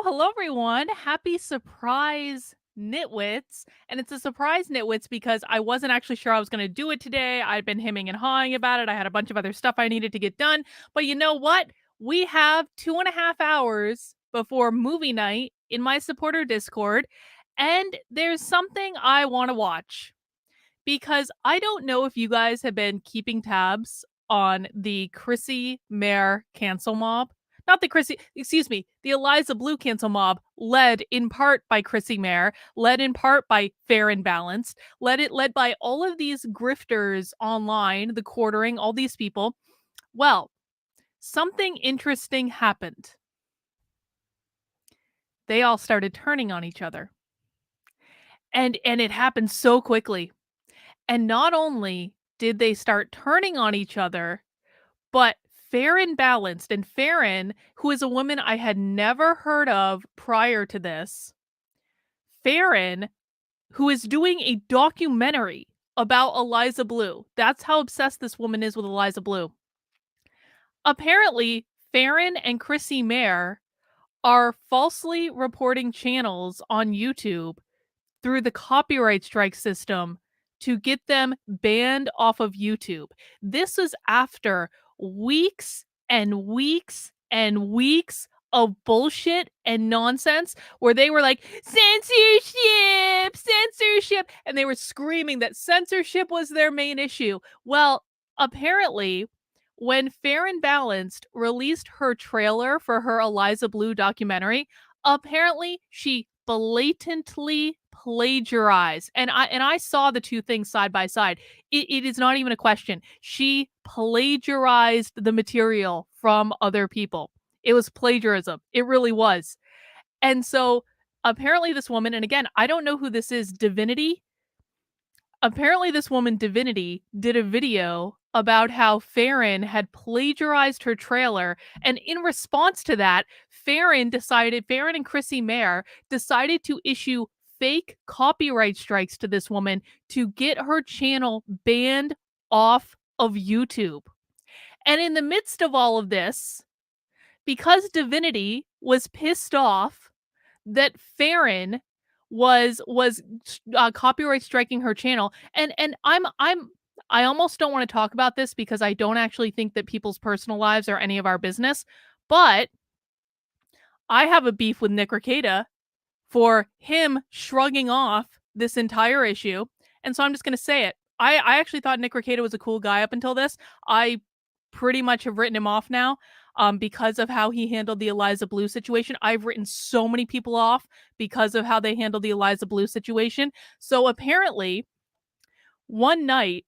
Hello everyone. Happy surprise Nitwits. And it's a surprise Nitwits because I wasn't actually sure I was going to do it today. I'd been hemming and hawing about it. I had a bunch of other stuff I needed to get done. But you know what? We have 2.5 hours before movie night in my supporter Discord. And there's something I want to watch because I don't know if you guys have been keeping tabs on the Chrissy Mayer cancel mob. Not the Chrissy, excuse me, the Eliza Bleu cancel mob, led in part by Chrissy Mayer, led in part by Fair and Balanced, led by all of these grifters online, the quartering, all these people. Well, something interesting happened. They all started turning on each other. And it happened so quickly. And not only did they start turning on each other, but Fair and Balanced, and Farron, who is a woman I had never heard of prior to this, Farron, who is doing a documentary about Eliza Bleu. That's how obsessed this woman is with Eliza Bleu. Apparently, Farron and Chrissy Mayer are falsely reporting channels on YouTube through the copyright strike system to get them banned off of YouTube. This was after weeks and weeks and weeks of bullshit and nonsense where they were like, censorship, censorship, and they were screaming that censorship was their main issue. Well, apparently, when Fair and Balanced released her trailer for her Eliza Bleu documentary, apparently she blatantly plagiarized. And I saw the two things side by side. It is not even a question. She plagiarized the material from other people. It was plagiarism. It really was. And so apparently this woman, and again, I don't know who this is, Divinity. Apparently this woman, Divinity, did a video about how Farron had plagiarized her trailer. And in response to that, Farron and Chrissy Mayer decided to issue fake copyright strikes to this woman to get her channel banned off of YouTube. And in the midst of all of this, because Divinity was pissed off that Farron was copyright striking her channel, and I almost don't want to talk about this because I don't actually think that people's personal lives are any of our business, but I have a beef with Nick Rekieta for him shrugging off this entire issue, and so I'm just going to say it. I actually thought Nick Rekieta was a cool guy up until this. I pretty much have written him off now because of how he handled the Eliza Bleu situation. I've written so many people off because of how they handled the Eliza Bleu situation. So apparently, one night,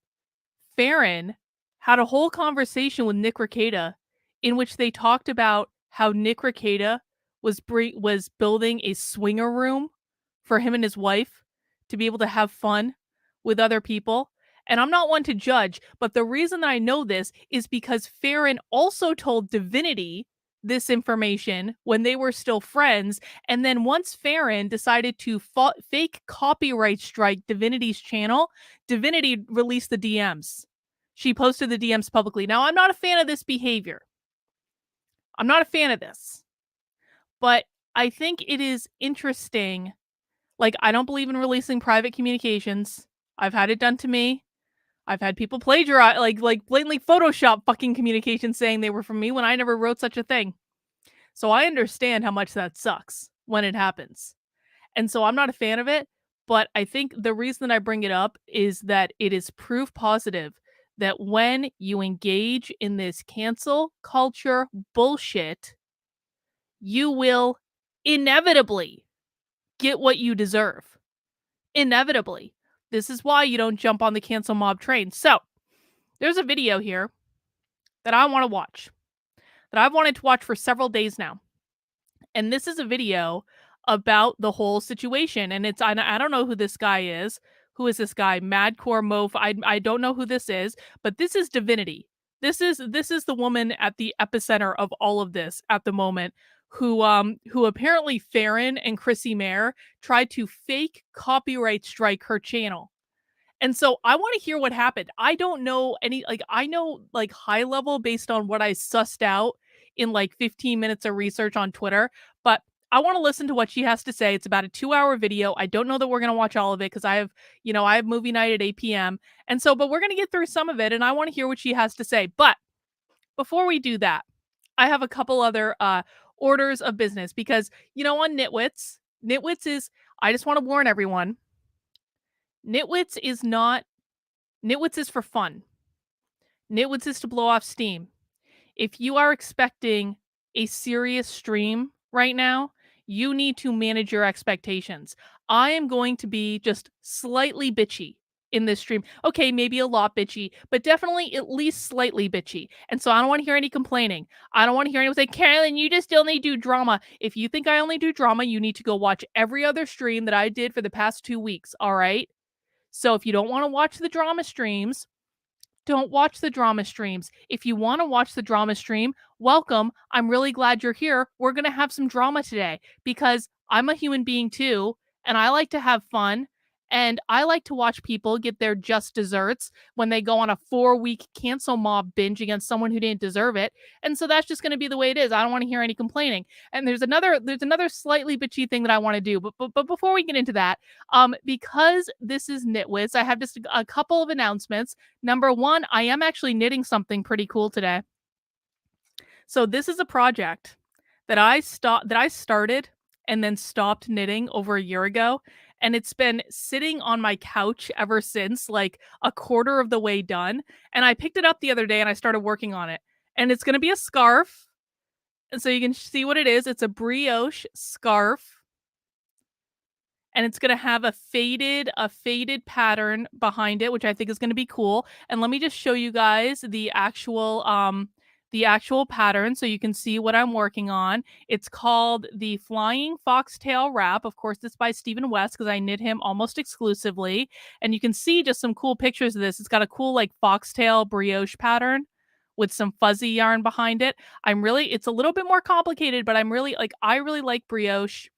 Farron had a whole conversation with Nick Rekieta in which they talked about how Nick Rekieta was building a swinger room for him and his wife to be able to have fun with other people. And I'm not one to judge, but the reason that I know this is because Farron also told Divinity this information when they were still friends. And then once Farron decided to fake copyright strike Divinity's channel, Divinity released the DMs. She posted the DMs publicly. Now, I'm not a fan of this behavior. I'm not a fan of this. But I think it is interesting. Like, I don't believe in releasing private communications. I've had it done to me. I've had people plagiarize, like blatantly Photoshop fucking communications saying they were from me when I never wrote such a thing. So I understand how much that sucks when it happens. And so I'm not a fan of it, but I think the reason that I bring it up is that it is proof positive that when you engage in this cancel culture bullshit, you will inevitably get what you deserve. Inevitably. This is why you don't jump on the cancel mob train. So, there's a video here that I want to watch, that I've wanted to watch for several days now. And this is a video about the whole situation. And I don't know who this guy is. Who is this guy? Madcore Mof. I don't know who this is, but this is Divinity. This is the woman at the epicenter of all of this at the moment, who apparently Farron and Chrissy Mayer tried to fake copyright strike her channel. And so I want to hear what happened. I don't know I know like high level based on what I sussed out in like 15 minutes of research on Twitter, but I want to listen to what she has to say. It's about a 2-hour video. I don't know that we're going to watch all of it because I have movie night at 8 p.m. And so, but we're going to get through some of it and I want to hear what she has to say. But before we do that, I have a couple other orders of business because, on Nitwits is, I just want to warn everyone, Nitwits is not, Nitwits is for fun. Nitwits is to blow off steam. If you are expecting a serious stream right now, you need to manage your expectations. I am going to be just slightly bitchy in this stream. Okay, maybe a lot bitchy, but definitely at least slightly bitchy. And so I don't want to hear any complaining. I don't want to hear anyone say, Carolyn, you just only do drama. If you think I only do drama, you need to go watch every other stream that I did for the past 2 weeks. All right. So if you don't want to watch the drama streams, don't watch the drama streams. If you want to watch the drama stream, welcome. I'm really glad you're here. We're going to have some drama today because I'm a human being too, and I like to have fun. And I like to watch people get their just desserts when they go on a 4-week cancel mob binge against someone who didn't deserve it. And so that's just going to be the way it is. I don't want to hear any complaining. And there's another slightly bitchy thing that I want to do. But before we get into that, because this is Nitwits, I have just a couple of announcements. Number one, I am actually knitting something pretty cool today. So this is a project that I started and then stopped knitting over a year ago. And it's been sitting on my couch ever since, like a quarter of the way done. And I picked it up the other day and I started working on it. And it's going to be a scarf. And so you can see what it is. It's a brioche scarf. And it's going to have a faded pattern behind it, which I think is going to be cool. And let me just show you guys the actual pattern so you can see what I'm working on. It's called the Flying Foxtail Wrap. Of course, it's by Stephen West because I knit him almost exclusively. And you can see just some cool pictures of this. It's got a cool like foxtail brioche pattern with some fuzzy yarn behind it. It's a little bit more complicated, but I really like brioche.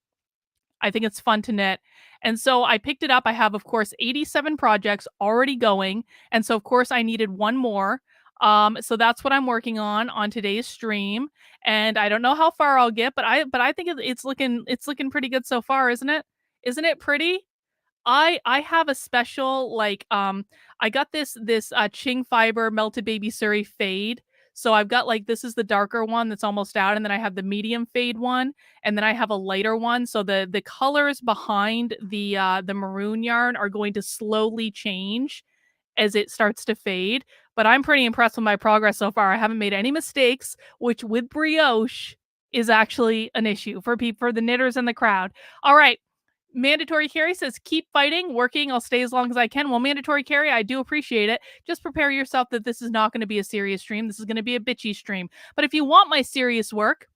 I think it's fun to knit. And so I picked it up. I have, of course, 87 projects already going. And so, of course, I needed one more. So that's what I'm working on today's stream. And I don't know how far I'll get, but I think it's looking pretty good so far, isn't it? Isn't it pretty? I have a special I got this Ching Fiber Melted Baby Suri fade. So I've got this is the darker one that's almost out, and then I have the medium fade one, and then I have a lighter one. So the colors behind the maroon yarn are going to slowly change as it starts to fade. But I'm pretty impressed with my progress so far. I haven't made any mistakes, which with brioche is actually an issue for the knitters in the crowd. All right. Mandatory Carry says, keep fighting, working. I'll stay as long as I can. Well, Mandatory Carry, I do appreciate it. Just prepare yourself that this is not going to be a serious stream. This is going to be a bitchy stream. But if you want my serious work,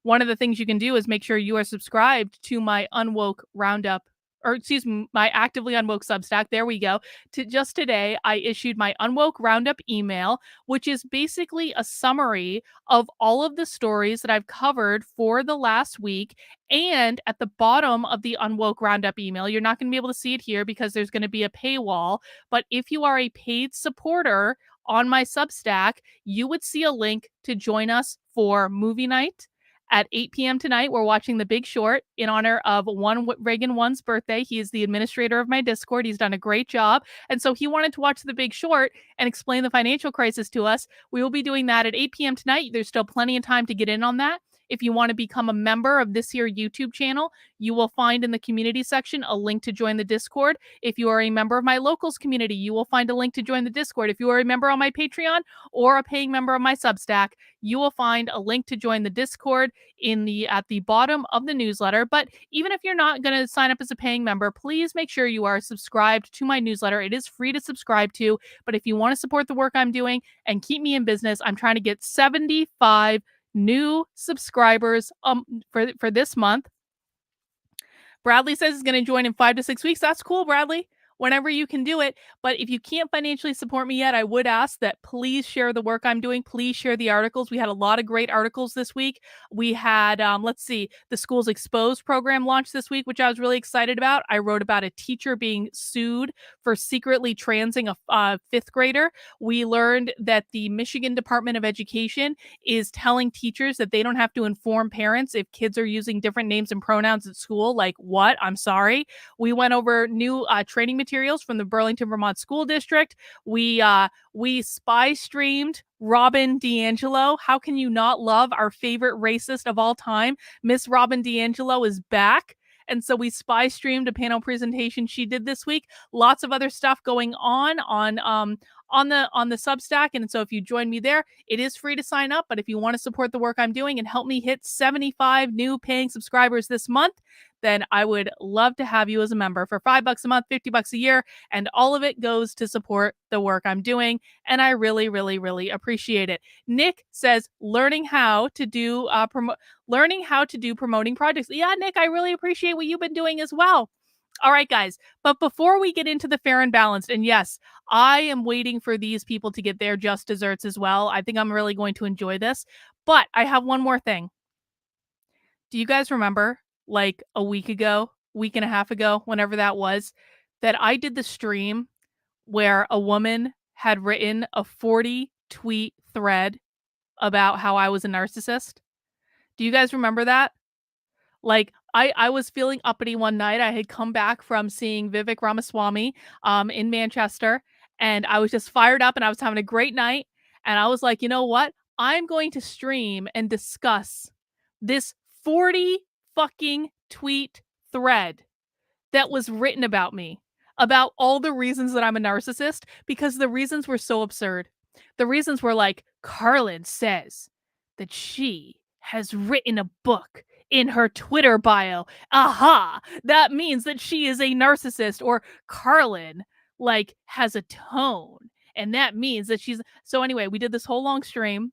one of the things you can do is make sure you are subscribed to my Unwoke Roundup, or excuse me, my Actively Unwoke Substack. There we go. Just today, I issued my Unwoke Roundup email, which is basically a summary of all of the stories that I've covered for the last week. And at the bottom of the Unwoke Roundup email, you're not going to be able to see it here because there's going to be a paywall. But if you are a paid supporter on my Substack, you would see a link to join us for movie night. At 8 p.m. tonight, we're watching The Big Short in honor of Reagan 1's birthday. He is the administrator of my Discord. He's done a great job. And so he wanted to watch The Big Short and explain the financial crisis to us. We will be doing that at 8 p.m. tonight. There's still plenty of time to get in on that. If you want to become a member of this here YouTube channel, you will find in the community section a link to join the Discord. If you are a member of my locals community, you will find a link to join the Discord. If you are a member on my Patreon or a paying member of my Substack, you will find a link to join the Discord at the bottom of the newsletter. But even if you're not going to sign up as a paying member, please make sure you are subscribed to my newsletter. It is free to subscribe to. But if you want to support the work I'm doing and keep me in business, I'm trying to get 75 new subscribers for this month. Bradley says he's going to join in 5 to 6 weeks. That's cool, Bradley. whenever you can do it. But if you can't financially support me yet, I would ask that please share the work I'm doing. Please share the articles. We had a lot of great articles this week. We had, let's see, the Schools Exposed program launched this week, which I was really excited about. I wrote about a teacher being sued for secretly transing a fifth grader. We learned that the Michigan Department of Education is telling teachers that they don't have to inform parents if kids are using different names and pronouns at school. Like, what? I'm sorry. We went over new training materials from the Burlington, Vermont School District. We spy streamed Robin DiAngelo. How can you not love our favorite racist of all time? Miss Robin DiAngelo is back. And so we spy streamed a panel presentation she did this week. Lots of other stuff going on the Substack. And so if you join me there, it is free to sign up. But if you want to support the work I'm doing and help me hit 75 new paying subscribers this month, then I would love to have you as a member for $5 a month, $50 a year, and all of it goes to support the work I'm doing. And I really, really, really appreciate it. Nick says, learning how to do promoting projects. Yeah, Nick, I really appreciate what you've been doing as well. All right, guys. But before we get into the fair and balanced, and yes, I am waiting for these people to get their just desserts as well. I think I'm really going to enjoy this. But I have one more thing. Do you guys remember, like a week and a half ago, whenever that was, that I did the stream where a woman had written a 40-tweet thread about how I was a narcissist? Do you guys remember that? Like, I was feeling uppity one night. I had come back from seeing Vivek Ramaswamy in Manchester, and I was just fired up and I was having a great night. And I was like, you know what? I'm going to stream and discuss this 40 fucking tweet thread that was written about me, about all the reasons that I'm a narcissist, because the reasons were so absurd. The reasons were like, Carlin says that she has written a book in her Twitter bio. Aha! That means that she is a narcissist. Or Carlin, like, has a tone. And that means that she's... So anyway, we did this whole long stream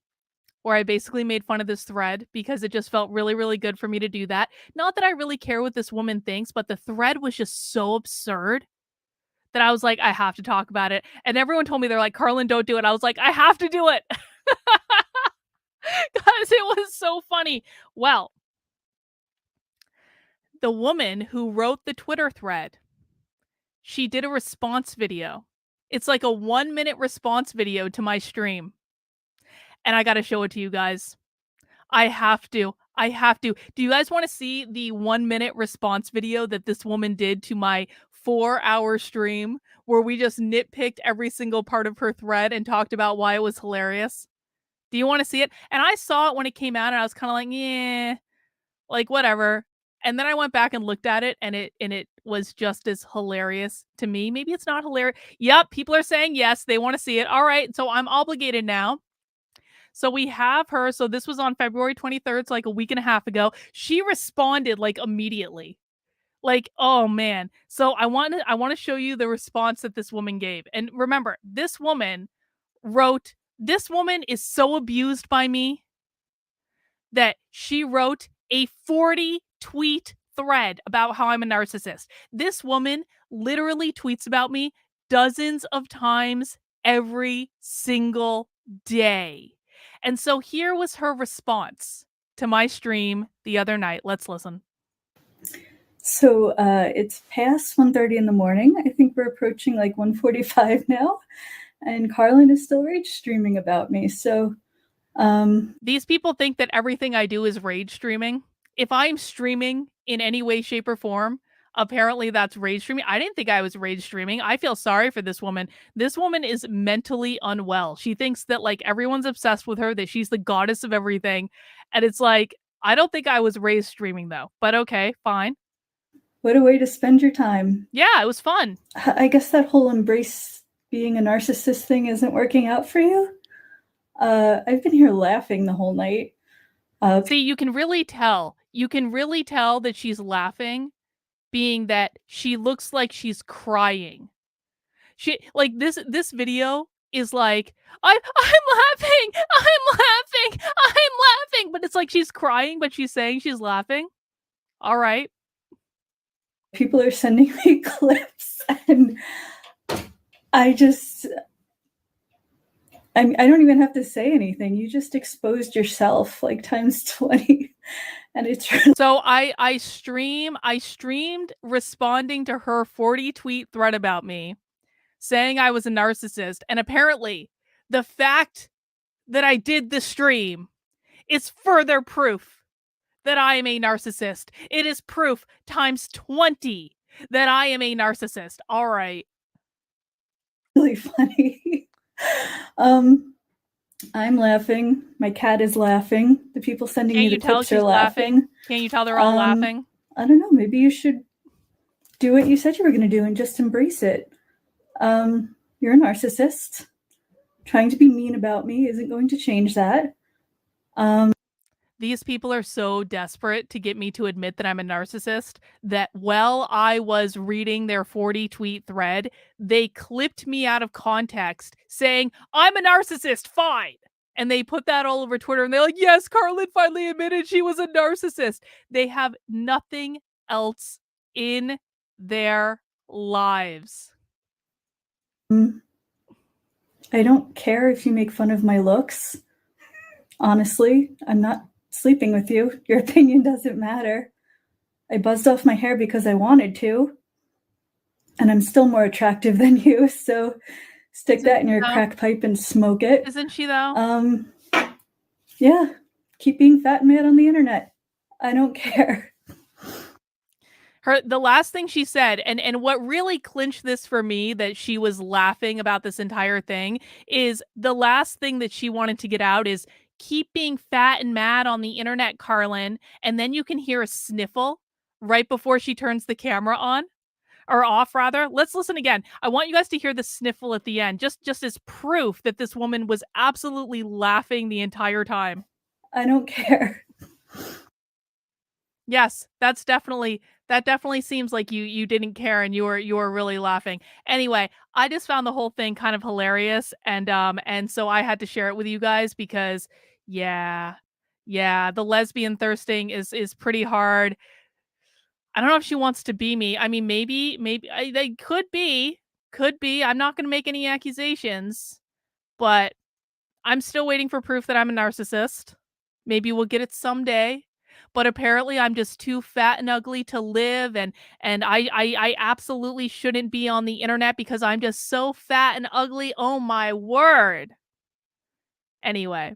where I basically made fun of this thread because it just felt really, really good for me to do that. Not that I really care what this woman thinks, but the thread was just so absurd that I was like, I have to talk about it. And everyone told me, they're like, Carlin, don't do it. I was like, I have to do it. Because it was so funny. Well, the woman who wrote the Twitter thread, she did a response video. It's like a 1-minute response video to my stream. And I got to show it to you guys. I have to. Do you guys want to see the 1-minute response video that this woman did to my 4-hour stream where we just nitpicked every single part of her thread and talked about why it was hilarious? Do you want to see it? And I saw it when it came out and I was kind of like, yeah, like whatever. And then I went back and looked at it and it was just as hilarious to me. Maybe it's not hilarious. Yep, people are saying yes, they want to see it. All right, so I'm obligated now. So we have her. So this was on February 23rd, so like a week and a half ago. She responded like immediately. Like, oh man. So I want to show you the response that this woman gave. And remember, this woman wrote, this woman is so abused by me that she wrote a 40-tweet thread about how I'm a narcissist. This woman literally tweets about me dozens of times every single day. And so here was her response to my stream the other night. Let's listen. So it's past 1:30 in the morning. I think we're approaching like 1:45 now. And Carlin is still rage streaming about me. So these people think that everything I do is rage streaming. If I'm streaming in any way, shape, or form, apparently that's rage streaming. I didn't think I was rage streaming. I feel sorry for this woman. This woman is mentally unwell. She thinks that like everyone's obsessed with her, that she's the goddess of everything. And it's like, I don't think I was rage streaming though, but okay, fine. What a way to spend your time. Yeah, it was fun. I guess that whole embrace being a narcissist thing isn't working out for you. I've been here laughing the whole night. See, you can really tell. You can really tell that she's laughing, being that she looks like she's crying. She like this video is like, I'm laughing, but it's like she's crying, but she's saying she's laughing. All right. People are sending me clips, and I don't even have to say anything. You just exposed yourself like times 20. And it's really— So I streamed responding to her 40 tweet thread about me, saying I was a narcissist, and apparently the fact that I did the stream is further proof that I am a narcissist. It is proof times 20 that I am a narcissist. All right. really funny. I'm laughing. My cat is laughing. The people sending me the clips are laughing. Can't you tell they're all laughing? I don't know. Maybe you should do what you said you were going to do and just embrace it. You're a narcissist. Trying to be mean about me isn't going to change that. These people are so desperate to get me to admit that I'm a narcissist that while I was reading their 40 tweet thread, they clipped me out of context saying, I'm a narcissist, fine. And they put that all over Twitter and they're like, yes, Carlin finally admitted she was a narcissist. They have nothing else in their lives. I don't care if you make fun of my looks. Honestly, I'm not sleeping with you. Your opinion doesn't matter. I buzzed off my hair because I wanted to. And I'm still more attractive than you, so stick that in your crack pipe and smoke it. Isn't she though? Yeah. Keep being fat and mad on the internet. I don't care. The last thing she said, and what really clinched this for me that she was laughing about this entire thing, is the last thing that she wanted to get out is keep being fat and mad on the internet, Carlin, and then you can hear a sniffle right before she turns the camera on. Or off, rather. Let's listen again. I want you guys to hear the sniffle at the end, just as proof that this woman was absolutely laughing the entire time. I don't care. Yes, that definitely seems like you didn't care and you were really laughing. Anyway, I just found the whole thing kind of hilarious, and so I had to share it with you guys because yeah, the lesbian thirsting is pretty hard. I don't know if she wants to be me. I mean, maybe they could be. I'm not going to make any accusations, but I'm still waiting for proof that I'm a narcissist. Maybe we'll get it someday. But apparently I'm just too fat and ugly to live, and I absolutely shouldn't be on the internet because I'm just so fat and ugly. Oh my word. Anyway,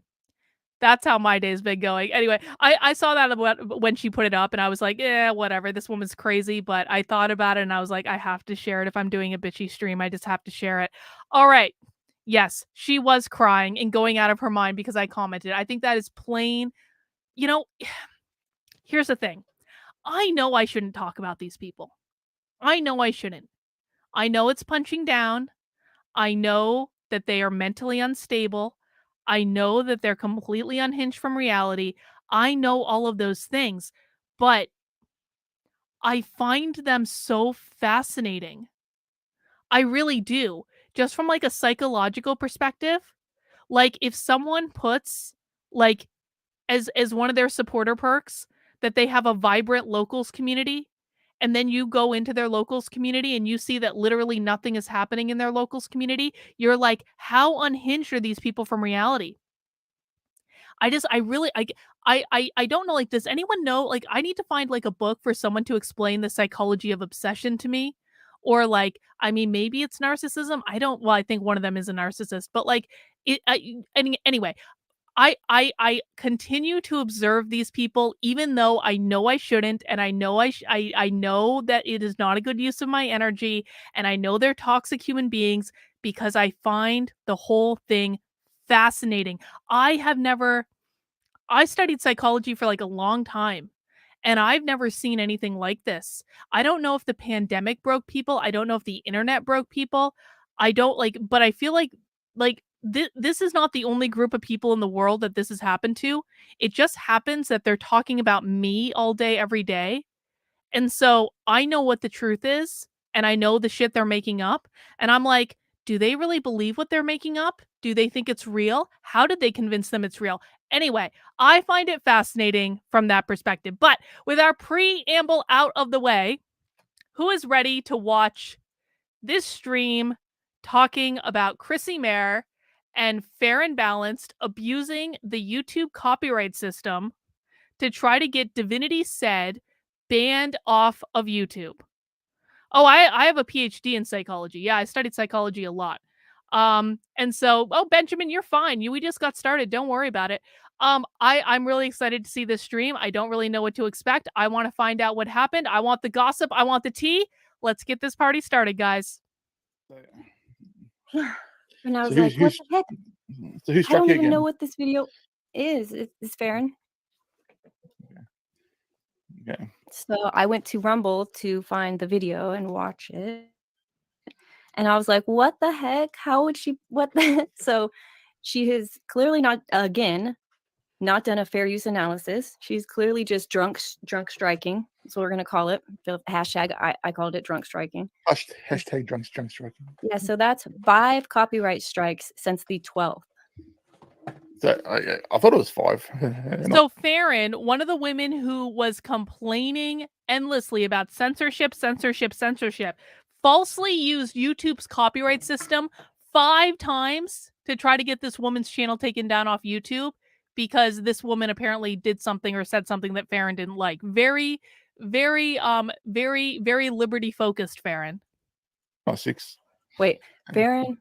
that's how my day's been going. Anyway, I saw that when she put it up and I was like, yeah, whatever. This woman's crazy. But I thought about it and I was like, I have to share it. If I'm doing a bitchy stream, I just have to share it. All right. Yes, she was crying and going out of her mind because I commented. I think that is plain. You know, here's the thing. I know I shouldn't talk about these people. I know I shouldn't. I know it's punching down. I know that they are mentally unstable. I know that they're completely unhinged from reality. I know all of those things, but I find them so fascinating. I really do. Just from like a psychological perspective, like if someone puts like as one of their supporter perks that they have a vibrant locals community, and then you go into their locals community and you see that literally nothing is happening in their locals community, you're like, how unhinged are these people from reality? I really I don't know, like, does anyone know, like, I need to find like a book for someone to explain the psychology of obsession to me, or like, I mean, maybe it's narcissism. I don't, well, I think one of them is a narcissist, but like anyway, I continue to observe these people even though I know I shouldn't, and I know I know that it is not a good use of my energy, and I know they're toxic human beings because I find the whole thing fascinating. I studied psychology for like a long time, and I've never seen anything like this. I don't know if the pandemic broke people. I don't know if the internet broke people. I don't like, but I feel like this is not the only group of people in the world that this has happened to. It just happens that they're talking about me all day, every day. And so I know what the truth is, and I know the shit they're making up. And I'm like, do they really believe what they're making up? Do they think it's real? How did they convince them it's real? Anyway, I find it fascinating from that perspective. But with our preamble out of the way, Who is ready to watch this stream talking about Chrissy Mayer and Fair and Balanced abusing the YouTube copyright system to try to get Divinity Said banned off of YouTube? Oh, I have a PhD in psychology. Yeah, I studied psychology a lot. And so, oh, Benjamin, you're fine. We just got started. Don't worry about it. I'm really excited to see this stream. I don't really know what to expect. I want to find out what happened. I want the gossip. I want the tea. Let's get this party started, guys. And I was like, what the heck? So who I struck don't you even again? know what this video is. It's Farron. Okay. So I went to Rumble to find the video and watch it. And I was like, what the heck? How would she, what the So she has clearly not, again, not done a fair use analysis. She's clearly just drunk striking. That's what we're going to call it. Hashtag, I called it drunk striking. Hashtag drunk striking. Yeah, so that's 5 copyright strikes since the 12th. So I thought it was 5. So Farron, one of the women who was complaining endlessly about censorship, falsely used YouTube's copyright system 5 times to try to get this woman's channel taken down off YouTube because this woman apparently did something or said something that Farron didn't like. Very, very liberty focused, Farron. Oh, 6. Wait, Farron,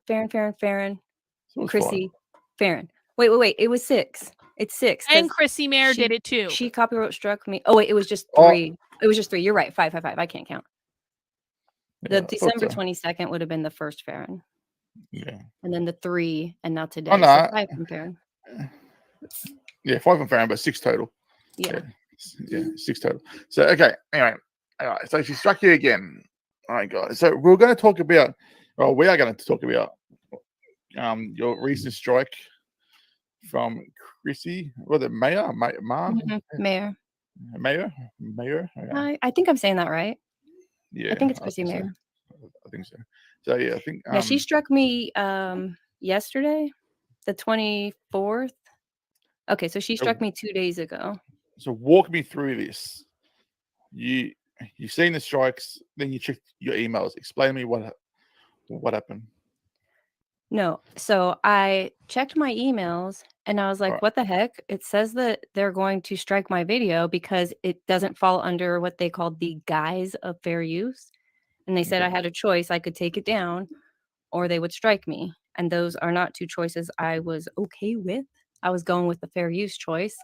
Chrissy, Farron. Wait. It was 6. It's 6. And Chrissy Mayer did it too. She copyright struck me. Oh wait, it was just 3. It was just 3. You're right. 5. I can't count. Yeah, the December 22nd would have been the first Farron. Yeah. And then the 3, and now today. Oh, no. So 5 from Farron. Yeah, 5 from Farron, but 6 total. Yeah. 6 total. So okay. Anyway, all right. So she struck you again. All right, guys. So we are going to talk about your recent strike from Chrissy. Was it Mayer? Mayer. Mayer. Okay. I think I'm saying that right. Yeah, I think it's Chrissy Mayer. I think so. So yeah, I think. Yeah, she struck me yesterday, the 24th. Okay, so she struck me 2 days ago. So walk me through this. You've seen the strikes, then you checked your emails. Explain to me what happened. No, so I checked my emails and I was like, what the heck? It says that they're going to strike my video because it doesn't fall under what they called the guise of fair use. And they said I had a choice. I could take it down or they would strike me. And those are not 2 choices I was okay with. I was going with the fair use choice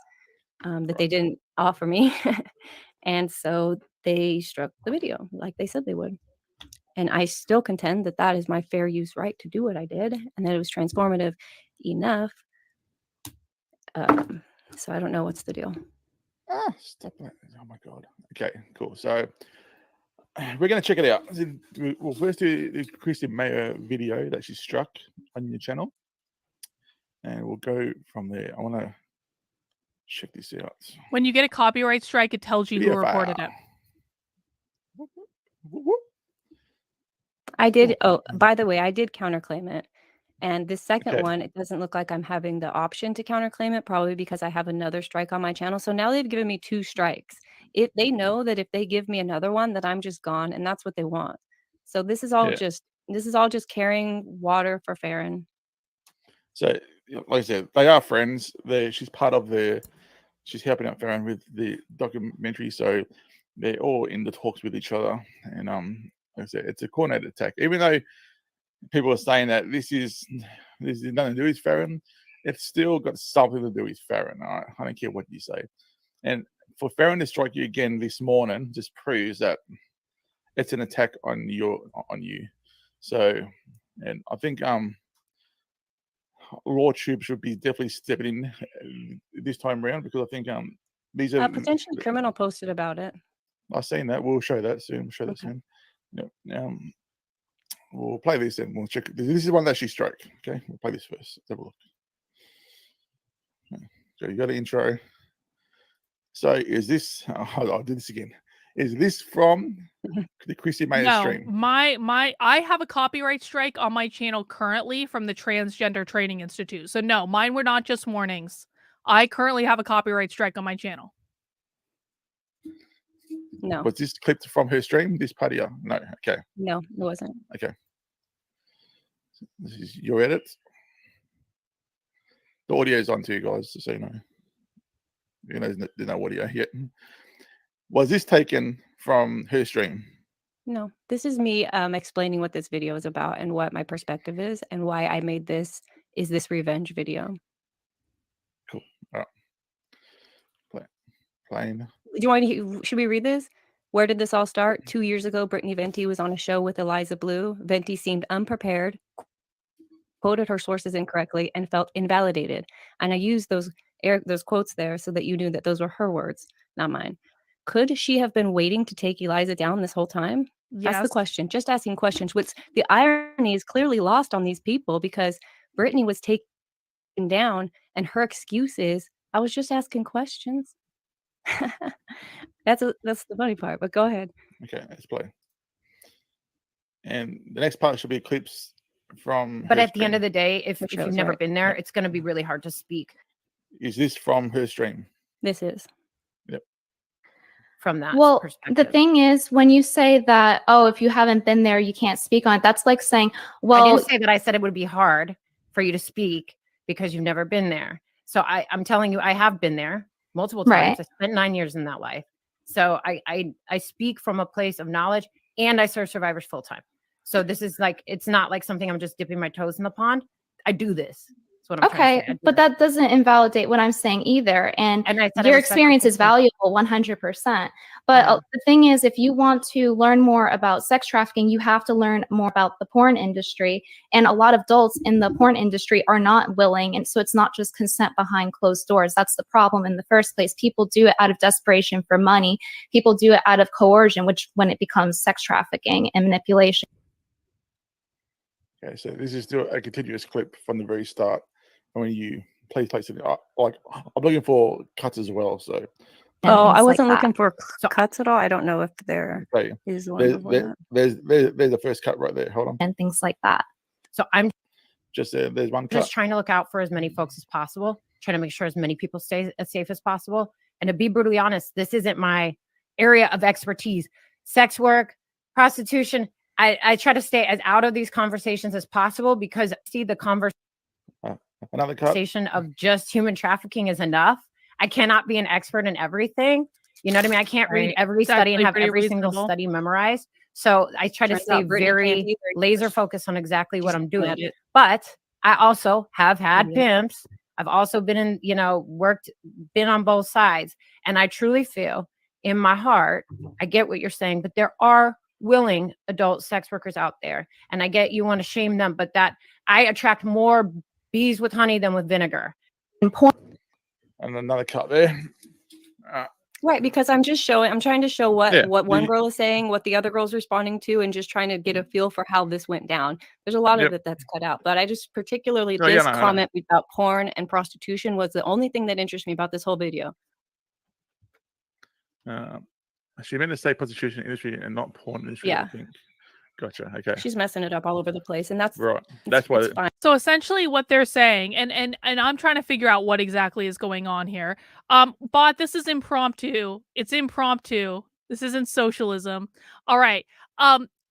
that they didn't offer me. And so they struck the video like they said they would. And I still contend that that is my fair use right to do what I did and that it was transformative enough. So I don't know what's the deal. Stop that. Oh my God. Okay, cool. So we're going to check it out. We'll first do the Chrissy Mayer video that she struck on your channel. And we'll go from there. I want to check this out. When you get a copyright strike, it tells you who reported it. I did. Oh, by the way, I did counterclaim it. And the second one, it doesn't look like I'm having the option to counterclaim it, probably because I have another strike on my channel. So now they've given me 2 strikes. If they know that if they give me another one, that I'm just gone, and that's what they want. So this is all just carrying water for Farron. So, like I said, they are friends. She's part of she's helping out Farron with the documentary. So they're all in the talks with each other. And like I said, it's a coordinated attack. Even though people are saying that this is nothing to do with Farron, it's still got something to do with Farron. I don't care what you say. And for Farron to strike you again this morning just proves that it's an attack on you. So, and I think LawTube should be definitely stepping in this time around because I think these are Potentially Criminal posted about it. I've seen that. We'll show that soon. That soon. Yeah. We'll play this and we'll check. This is one that she struck. Okay, we'll play this first. Let's have a look. So you got an intro. So is this? I'll do this again. Is this from the Chrissy Mayer stream? I have a copyright strike on my channel currently from the Transgender Training Institute. So no, mine were not just warnings. I currently have a copyright strike on my channel. No, Was this clipped from her stream? This part here? No. Okay. no, it wasn't. Okay. This is your edits. The audio's on too, guys, just so you know. You know, there's no audio yet. Was this taken from her stream? No, this is me explaining what this video is about and what my perspective is and why I made this revenge video. Cool. All right. Plain. Do you want to, should we read this? Where did this all start? 2 years ago, Brittany Venti was on a show with Eliza Bleu. Venti seemed unprepared, quoted her sources incorrectly, and felt invalidated. And I used those quotes there so that you knew that those were her words, not mine. Could she have been waiting to take Eliza down this whole time? That's the question. Just asking questions. Which the irony is clearly lost on these people because Brittany was taken down, and her excuse is, "I was just asking questions." That's the funny part. But go ahead. Okay, let's play. And the next part should be clips from. But at the end of the day, if Which you've shows, never right? been there, it's going to be really hard to speak Is this from her stream? This is. from that Well, perspective. the thing is, when you say that, oh, if you haven't been there, you can't speak on it, that's like saying, I well, didn't say that. I said it would be hard for you to speak because you've never been there. So I'm telling you, I have been there multiple times. Right. I spent 9 years in that life. So I speak from a place of knowledge, and I serve survivors full time. So this is like, it's not like something I'm just dipping my toes in the pond. I do this. That's what I'm trying to say. I okay, do but this. that doesn't invalidate what I'm saying either. And And I said I your respect experience the is system. valuable 100%. But Yeah. the thing is, if you want to learn more about sex trafficking, you have to learn more about the porn industry. And a lot of adults in the porn industry are not willing. And so it's not just consent behind closed doors. That's the problem in the first place. People do it out of desperation for money. People do it out of coercion, which when it becomes sex trafficking and manipulation. Okay, so this is still a continuous clip from the very start when you play something. Like I'm looking for cuts as well. So and Oh, I things like wasn't that. looking for So- cuts at all. I don't know if there okay, is one before that. there's the first cut right there. Hold on, And things like that. So I'm just there. There's one just cut. trying to look out for as many folks as possible, trying to make sure as many people stay as safe as possible. And to be brutally honest, this isn't my area of expertise. Sex work, prostitution. I try to stay as out of these conversations as possible because I see the Another cut. conversation of just human trafficking is enough. I cannot be an expert in everything. You know what I mean? I can't read Right. every It's study and actually have pretty every single reasonable. study memorized. So I try to Turns stay out Brittany can't very either. laser focused on exactly what She's I'm good doing. at it. But I also have had Mhm. pimps. I've also been in, been on both sides. And I truly feel in my heart, I get what you're saying, but there are willing adult sex workers out there. And I get you want to shame them, but that I attract more bees with honey than with vinegar. And porn And another cut there. Right, because I'm trying to show what Yeah, one you- girl is saying, what the other girl's responding to, and just trying to get a feel for how this went down. There's a lot Yep. of it that's cut out, but I just particularly Oh, yeah, this no, I know. comment about porn and prostitution was the only thing that interests me about this whole video. She meant to say prostitution industry and not porn industry. I Yeah. think. Gotcha. Okay. She's messing it up all over the place, and that's Right. That's why. it's fine. So essentially what they're saying, and I'm trying to figure out what exactly is going on here. But this is impromptu. It's impromptu. This isn't socialism. All right.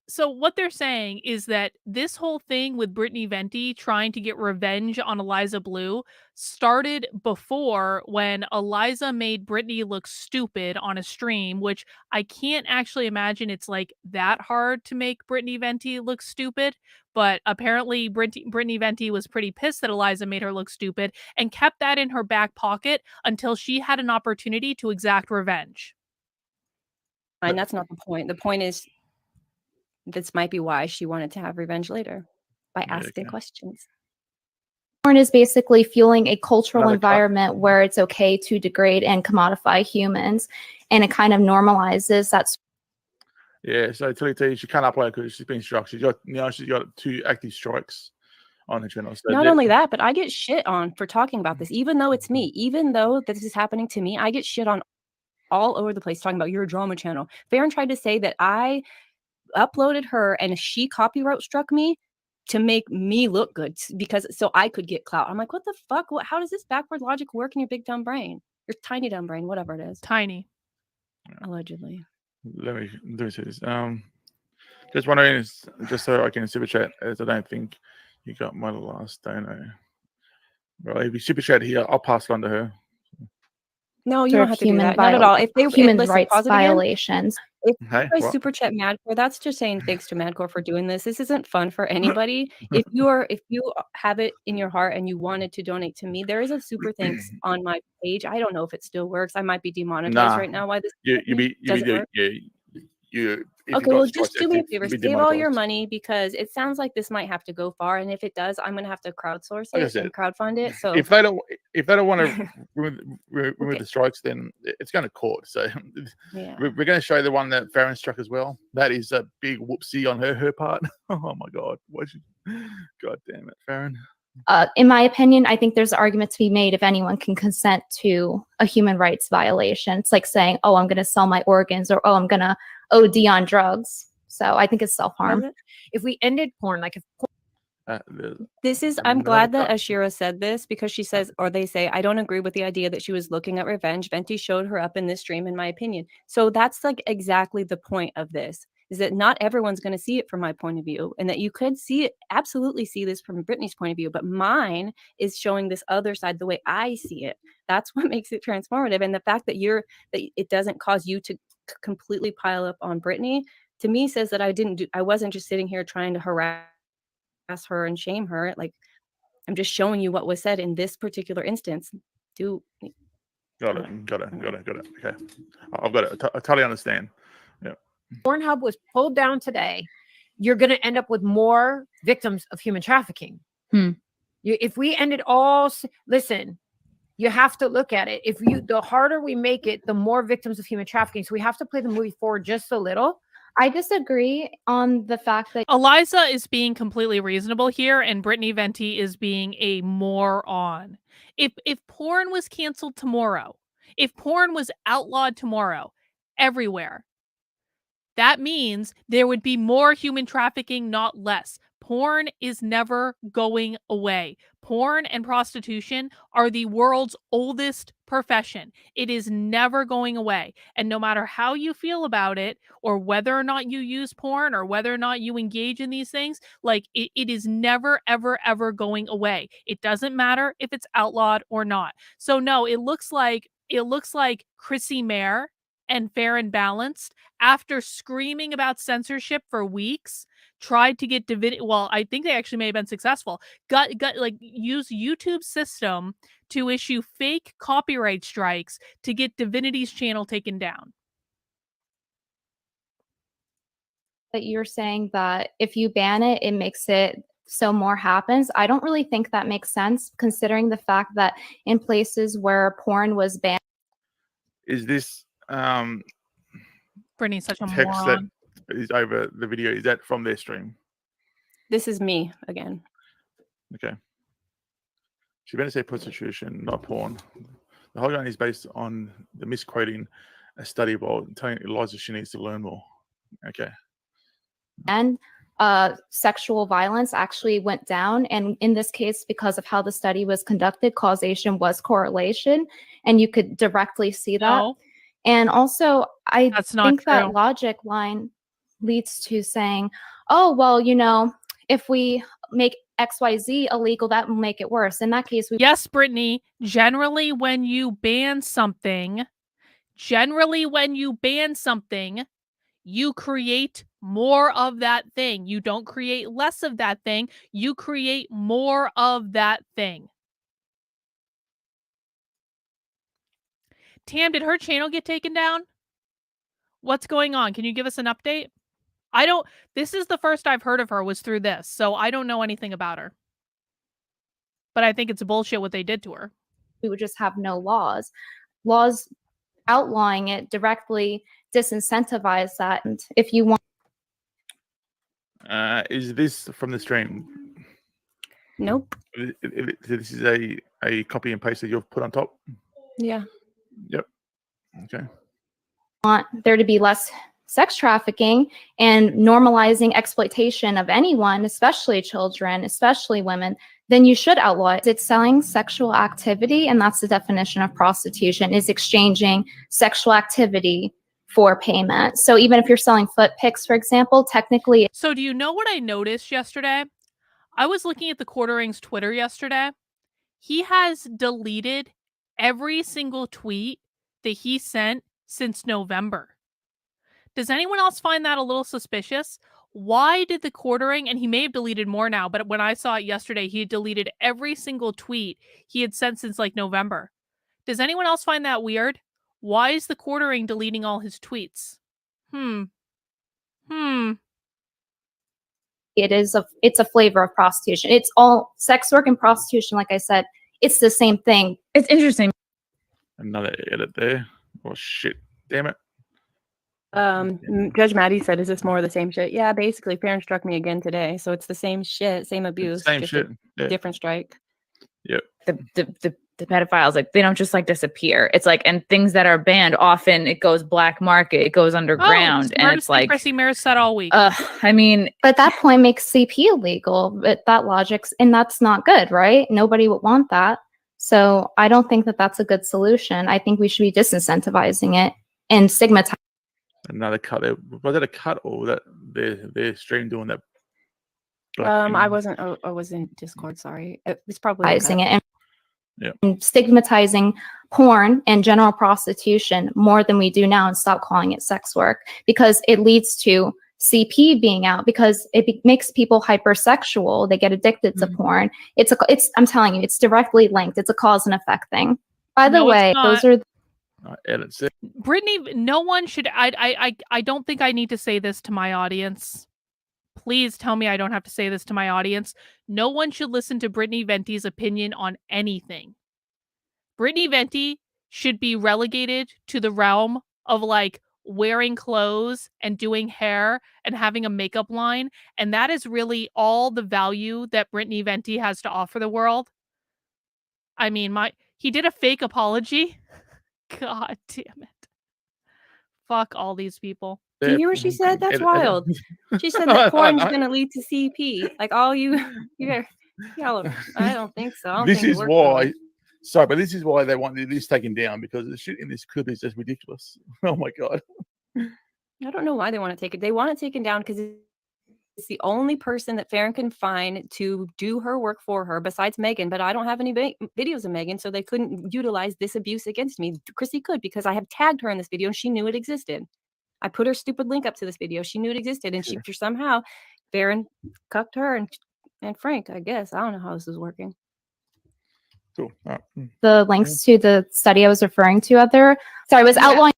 So what they're saying is that this whole thing with Brittany Venti trying to get revenge on Eliza Bleu started before when Eliza made Brittany look stupid on a stream, which I can't actually imagine it's like that hard to make Brittany Venti look stupid. But apparently Brittany Venti was pretty pissed that Eliza made her look stupid and kept that in her back pocket until she had an opportunity to exact revenge. And that's not the point. The point is, this might be why she wanted to have revenge later by Yeah, asking okay. questions. porn is basically fueling a cultural Another cut. environment where it's okay to degrade and commodify humans. And it kind of normalizes that. Yeah. So Tilly, she can't upload because she's been struck. She's got 2 active strikes on her channel. So Not that- only that, but I get shit on for talking about this, even though it's me, even though this is happening to me, I get shit on all over the place talking about your drama channel. Farron tried to say that I uploaded her and she copyright struck me to make me look good because so I could get clout. I'm like, what the fuck? How does this backward logic work in your big dumb brain? Your tiny dumb brain, whatever it is, Tiny. allegedly. Let me see this. Just wondering, just so I can super chat, as I don't think you got my last donor. Well, if you super chat here, I'll pass it on to her. No, you Sort don't of have to do human that. Not at all. If they human listen, rights pause it again. violations. If Hey, you guys what? super chat Madcore, that's just saying thanks to Madcore for doing this. This isn't fun for anybody. If you have it in your heart and you wanted to donate to me, there is a super thanks on my page. I don't know if it still works. I might be demonetized Nah. right now. Why this? Does it work? Okay, well, just do me a favor. Save all your money because it sounds like this might have to go far, and if it does, I'm gonna have to crowdsource it and crowdfund it. So if they don't want to remove the strikes, then it's going to court. So yeah, we're going to show the one that Farron struck as well. That is a big whoopsie on her part. Oh my God, God damn it, Farron. In my opinion, I think there's an argument to be made if anyone can consent to a human rights violation. It's like saying, oh, I'm going to sell my organs, or oh, I'm going to OD on drugs. So I think it's self-harm. If we ended porn, like if I'm glad that Ashira said this because she says, or they say, I don't agree with the idea that she was looking at revenge. Venti showed her up in this stream, in my opinion. So that's like exactly the point of this, is that not everyone's going to see it from my point of view, and that you could see it, absolutely see this from Brittany's point of view, but mine is showing this other side the way I see it. That's what makes it transformative. And the fact that it doesn't cause you to completely pile up on Brittany, to me says that I wasn't just sitting here trying to harass her and shame her. Like, I'm just showing you what was said in this particular instance. Got it. Okay, I've got it. I totally understand. Yeah. Pornhub was pulled down today, you're going to end up with more victims of human trafficking. If we ended listen, you have to look at it. The harder we make it, the more victims of human trafficking. So we have to play the movie forward just a little. I disagree on the fact that Eliza is being completely reasonable here, and Brittany Venti is being a moron. If porn was canceled tomorrow, if porn was outlawed tomorrow, everywhere, that means there would be more human trafficking, not less. Porn is never going away. Porn and prostitution are the world's oldest profession. It is never going away. And no matter how you feel about it, or whether or not you use porn, or whether or not you engage in these things, like it is never, ever, ever going away. It doesn't matter if it's outlawed or not. So no, it looks like Chrissy Mayer and Fair and Balanced, after screaming about censorship for weeks, tried to get divinity. Well, I think they actually may have been successful. Got use YouTube's system to issue fake copyright strikes to get Divinity's channel taken down. that you're saying that if you ban it, it makes it so more happens. I don't really think that makes sense, considering the fact that in places where porn was banned. Is this Brittany's such a text moron. that is over the video? Is that from their stream? This is me again. Okay. She better say prostitution, not porn. The whole gun is based on the misquoting a study while telling Eliza she needs to learn more. Okay. And sexual violence actually went down. And in this case, because of how the study was conducted, causation was correlation, and you could directly see that. No, And also, I that's not think true. that logic line leads to saying, oh, well, you know, if we make XYZ illegal, that will make it worse. In that case, we Yes, Brittany, generally when you ban something, you create more of that thing. You don't create less of that thing. You create more of that thing. Tam, did her channel get taken down? What's going on? Can you give us an update? This is the first I've heard of her was through this, so I don't know anything about her. But I think it's bullshit what they did to her. we would just have no laws. Laws outlawing it directly disincentivize that. And if you want, Is this from the stream? Nope. This is a copy and paste that you've put on top? Yeah. Yep. Okay. want there to be less sex trafficking and normalizing exploitation of anyone, especially children, especially women, then you should outlaw it. It's selling sexual activity, and that's the definition of prostitution, is exchanging sexual activity for payment. So even if you're selling foot pics, for example, technically So do you know what I noticed yesterday? I was looking at the Quartering's Twitter yesterday. He has deleted every single tweet that he sent since November. Does anyone else find that a little suspicious? Why did the Quartering, and he may have deleted more now, but when I saw it yesterday, he had deleted every single tweet he had sent since like November. Does anyone else find that weird? Why is the Quartering deleting all his tweets? it's a flavor of prostitution. It's all sex work and prostitution. Like I said, it's the same thing. It's interesting. Another edit there. Oh shit! Damn it. Judge Maddie said, "Is this more of the same shit?" Yeah, basically, parents struck me again today, so it's the same shit, same abuse, Same just shit. a different strike. Yep. The pedophiles, like, they don't just like disappear. It's like, and things that are banned, often it goes black market, it goes underground, and it's like, Chrissy Mayer said all week. I mean, But that point makes CP illegal. But that logic's, and that's not good, right? Nobody would want that. So I don't think that that's a good solution. I think we should be disincentivizing it and stigmatizing. Another cut there. Was that a cut or that their stream doing that? I was in Discord. Sorry, it was probably a cut. It and stigmatizing porn and general prostitution more than we do now, and stop calling it sex work, because it leads to CP being out, because it makes people hypersexual. They get addicted to porn. I'm telling you, it's directly linked. It's a cause and effect thing. By the way, those are edits it. Brittany, no one should. I don't think I need to say this to my audience. Please tell me I don't have to say this to my audience. No one should listen to Brittany Venti's opinion on anything. Brittany Venti should be relegated to the realm of like wearing clothes and doing hair and having a makeup line. And that is really all the value that Brittany Venti has to offer the world. I mean, he did a fake apology. God damn it. Fuck all these people. Do you hear what she said? That's wild. She said that porn's gonna lead to CP. Like all y'all. I don't think so. This is why. Sorry, but this is why they want this taken down, because the shit in this clip is just ridiculous. Oh my god. I don't know why they want to take it. They want it taken down because it's the only person that Farron can find to do her work for her besides Megan. But I don't have any videos of Megan, so they couldn't utilize this abuse against me. Chrissy could, because I have tagged her in this video and she knew it existed. I put her stupid link up to this video. She knew it existed, and she somehow Farron cucked her and Frank. I guess I don't know how this is working. Cool. the links to the study I was referring to was outlawing.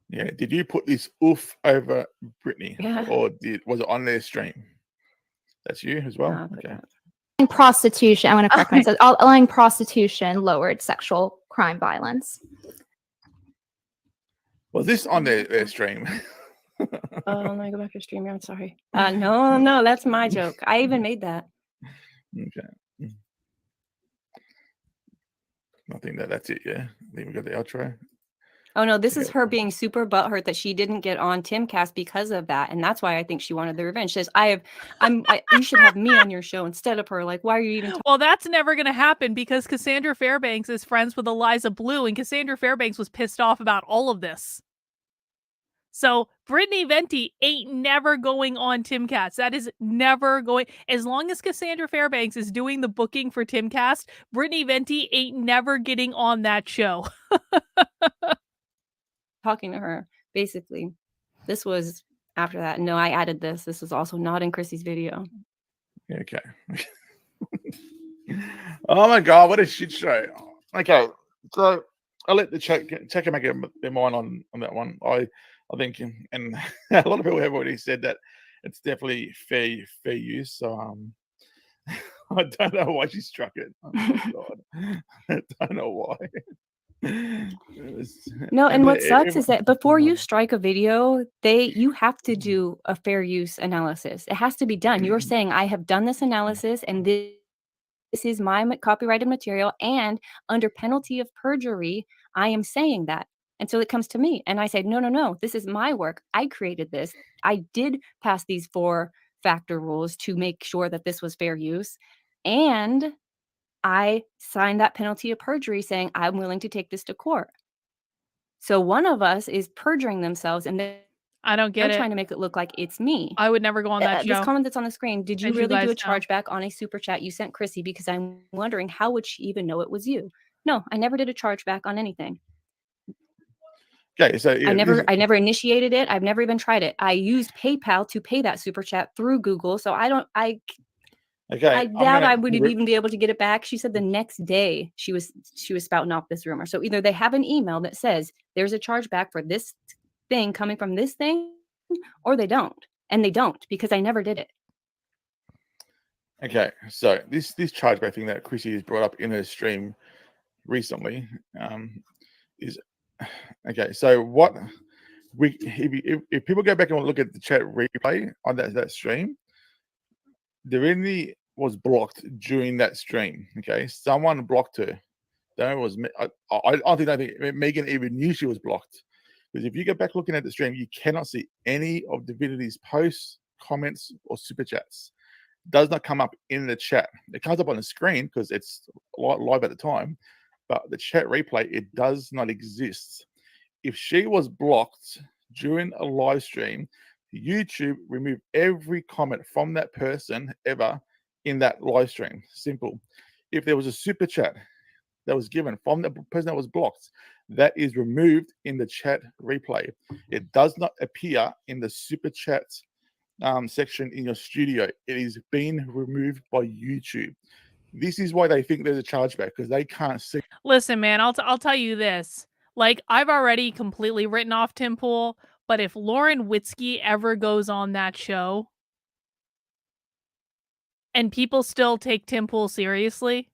Yeah. Did you put this oof over Brittany? Yeah. Or was it on their stream? That's you as well? No, okay. Prostitution. I want to correct myself. Outlawing prostitution lowered sexual crime violence. Was this on their stream? Oh, let me go back to stream. I'm sorry. No, that's my joke. I even made that. Okay. I think that's it. Yeah. I think we got the outro. Oh no, this is her being super butthurt that she didn't get on Timcast because of that, and that's why I think she wanted the revenge. She says, you should have me on your show instead of her. Like, why are you even? Well, that's never going to happen because Cassandra Fairbanks is friends with Eliza Bleu, and Cassandra Fairbanks was pissed off about all of this. So Brittany Venti ain't never going on Timcast. That is never going. As long as Cassandra Fairbanks is doing the booking for Timcast, Brittany Venti ain't never getting on that show. Talking to her, basically. This was after that. No, I added this. This is also not in Chrissy's video. Okay. Oh my god, what a shit show. Okay, so I'll let the checker make their mind on that one. I think, and a lot of people have already said that it's definitely fair use. So I don't know why she struck it. Oh my god, I don't know why. No, and what sucks is that before you strike a video, you have to do a fair use analysis. It has to be done. You're saying, I have done this analysis, and this is my copyrighted material, and under penalty of perjury, I am saying that. And so it comes to me, and I say, no, this is my work. I created this. I did pass these 4-factor rules to make sure that this was fair use, and I signed that penalty of perjury saying I'm willing to take this to court. So one of us is perjuring themselves, and I don't get they're it. trying to make it look like it's me. I would never go on that This show. comment that's on the screen, did you As you really do guys a know. chargeback on a super chat you sent Chrissy? Because I'm wondering, how would she even know it was you? No, I never did a chargeback on anything. Okay, so yeah, I never initiated it. I've never even tried it. I used PayPal to pay that super chat through Google. So I doubt I would even be able to get it back. She said the next day she was spouting off this rumor. So either they have an email that says there's a chargeback for this thing coming from this thing, or they don't. And they don't, because I never did it. Okay, so this chargeback thing that Chrissy has brought up in her stream recently is okay. So what if people go back and look at the chat replay on that stream, Divinity was blocked during that stream. Okay, someone blocked her. That was I don't think Megan even knew she was blocked, because if you go back looking at the stream, you cannot see any of Divinity's posts, comments, or super chats. Does not come up in the chat. It comes up on the screen because it's live at the time, but the chat replay, it does not exist. If she was blocked during a live stream, YouTube remove every comment from that person ever in that live stream. Simple. If there was a super chat that was given from the person that was blocked, that is removed in the chat replay. It does not appear in the super chat section in your studio. It is being removed by YouTube. This is why they think there's a chargeback, because they can't see. Listen, man, I'll tell you this. Like, I've already completely written off Tim Pool, but if Lauren Witzke ever goes on that show and people still take Tim Pool seriously,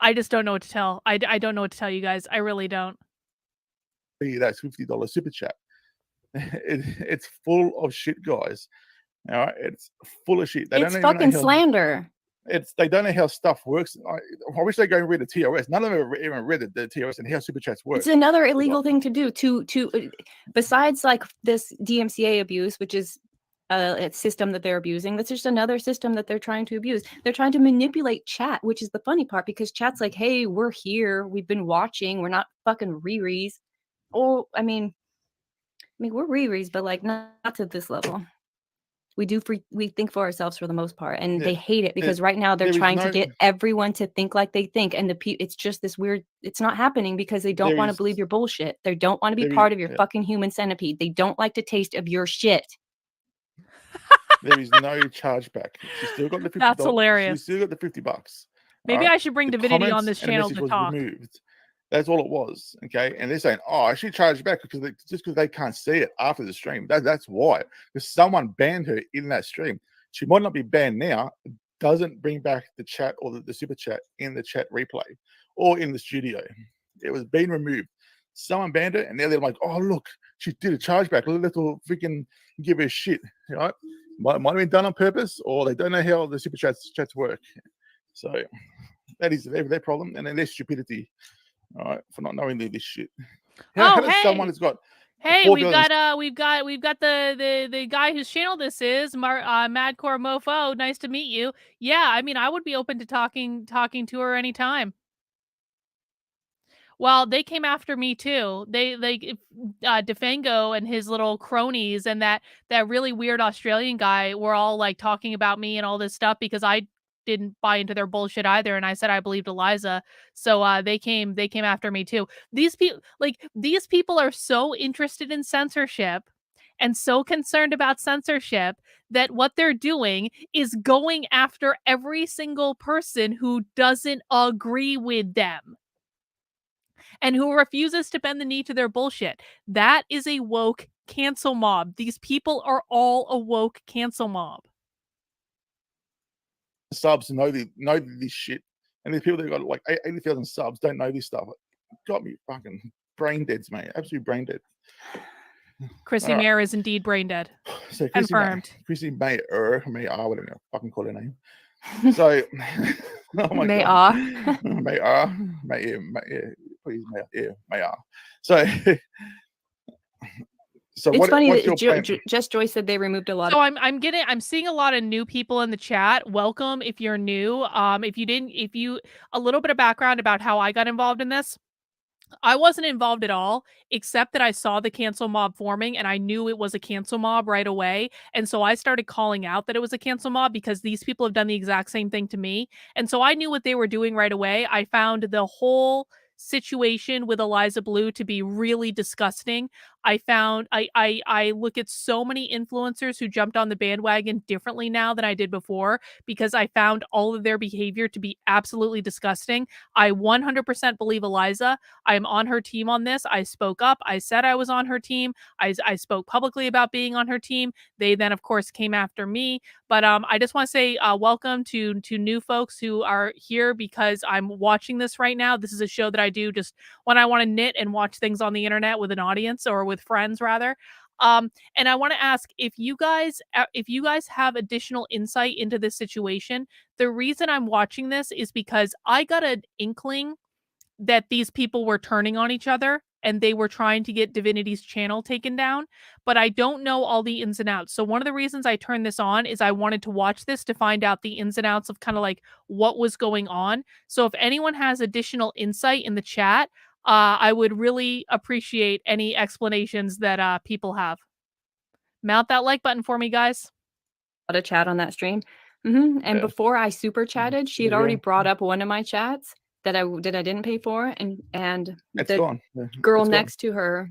I just don't know what to tell. I don't know what to tell you guys. I really don't. That's $50 super chat. It's full of shit, guys. All right, it's full of shit. It's fucking slander. They don't know how stuff works. I wish they go and read the TOS. None of them have even read the TOS and how super chats work. It's another illegal thing to do. Besides like this DMCA abuse, which is a system that they're abusing. That's just another system that they're trying to abuse. They're trying to manipulate chat, which is the funny part, because chat's like, hey, we're here. We've been watching. We're not fucking Riri's. Oh, I mean, we're Riri's, but like not to this level. We think for ourselves for the most part, and they hate it because right now they're trying to get everyone to think like they think, and it's just this weird. It's not happening because they don't want to believe your bullshit. They don't want to be part of your fucking human centipede. They don't like the taste of your shit. There is no chargeback. She's still got the $50. That's hilarious. She's still got the $50. Maybe I should bring Divinity on this channel to talk. Removed. That's all it was, okay? And they're saying, "Oh, I should charge back just because they can't see it after the stream." That's why, because someone banned her in that stream. She might not be banned now. It doesn't bring back the chat or the super chat in the chat replay or in the studio. It was being removed. Someone banned her, and now they're like, "Oh, look, she did a chargeback. Let's all freaking give her shit." You know, might have been done on purpose, or they don't know how the super chats work. So that is their problem, and then their stupidity. All right, for not knowing this shit. How does someone has got? Hey, we've got the guy whose channel this is, Madcore Mofo. Nice to meet you. Yeah, I mean, I would be open to talking to her anytime. Well, they came after me too. Defengo and his little cronies and that really weird Australian guy were all like talking about me and all this stuff because I didn't buy into their bullshit either, and I said I believed Eliza. So they came after me too. These people are so interested in censorship and so concerned about censorship that what they're doing is going after every single person who doesn't agree with them and who refuses to bend the knee to their bullshit. That is a woke cancel mob. These people are all a woke cancel mob. Subs know this shit, and these people that got like 80,000 subs don't know this stuff. It got me fucking brain dead, mate. Absolutely brain dead. Chrissy Mayer is indeed brain dead. So confirmed. Chrissy Mayer, whatever you fucking call her name. So, oh my Mayer. God. Mayer, please, Mayer. So it's funny that Just Joy said they removed a lot. So I'm seeing a lot of new people in the chat. Welcome if you're new. A little bit of background about how I got involved in this. I wasn't involved at all, except that I saw the cancel mob forming and I knew it was a cancel mob right away. And so I started calling out that it was a cancel mob because these people have done the exact same thing to me. And so I knew what they were doing right away. I found the whole situation with Eliza Bleu to be really disgusting. I look at so many influencers who jumped on the bandwagon differently now than I did before because I found all of their behavior to be absolutely disgusting. I 100% believe Eliza. I'm on her team on this. I spoke up. I said I was on her team. I spoke publicly about being on her team. They then, of course, came after me. But I just want to say welcome to new folks who are here because I'm watching this right now. This is a show that I do just when I want to knit and watch things on the internet with an audience or with friends, rather. And I want to ask if you guys have additional insight into this situation. The reason I'm watching this is because I got an inkling that these people were turning on each other and they were trying to get Divinity's channel taken down, but I don't know all the ins and outs. So one of the reasons I turned this on is I wanted to watch this to find out the ins and outs of kind of like what was going on. So if anyone has additional insight in the chat, I would really appreciate any explanations that people have. Mount that like button for me, guys. A chat on that stream. And Yeah. before I super chatted, she had Yeah. already brought up one of my chats that I didn't pay for, and It's the gone. Yeah, girl it's gone. next to her,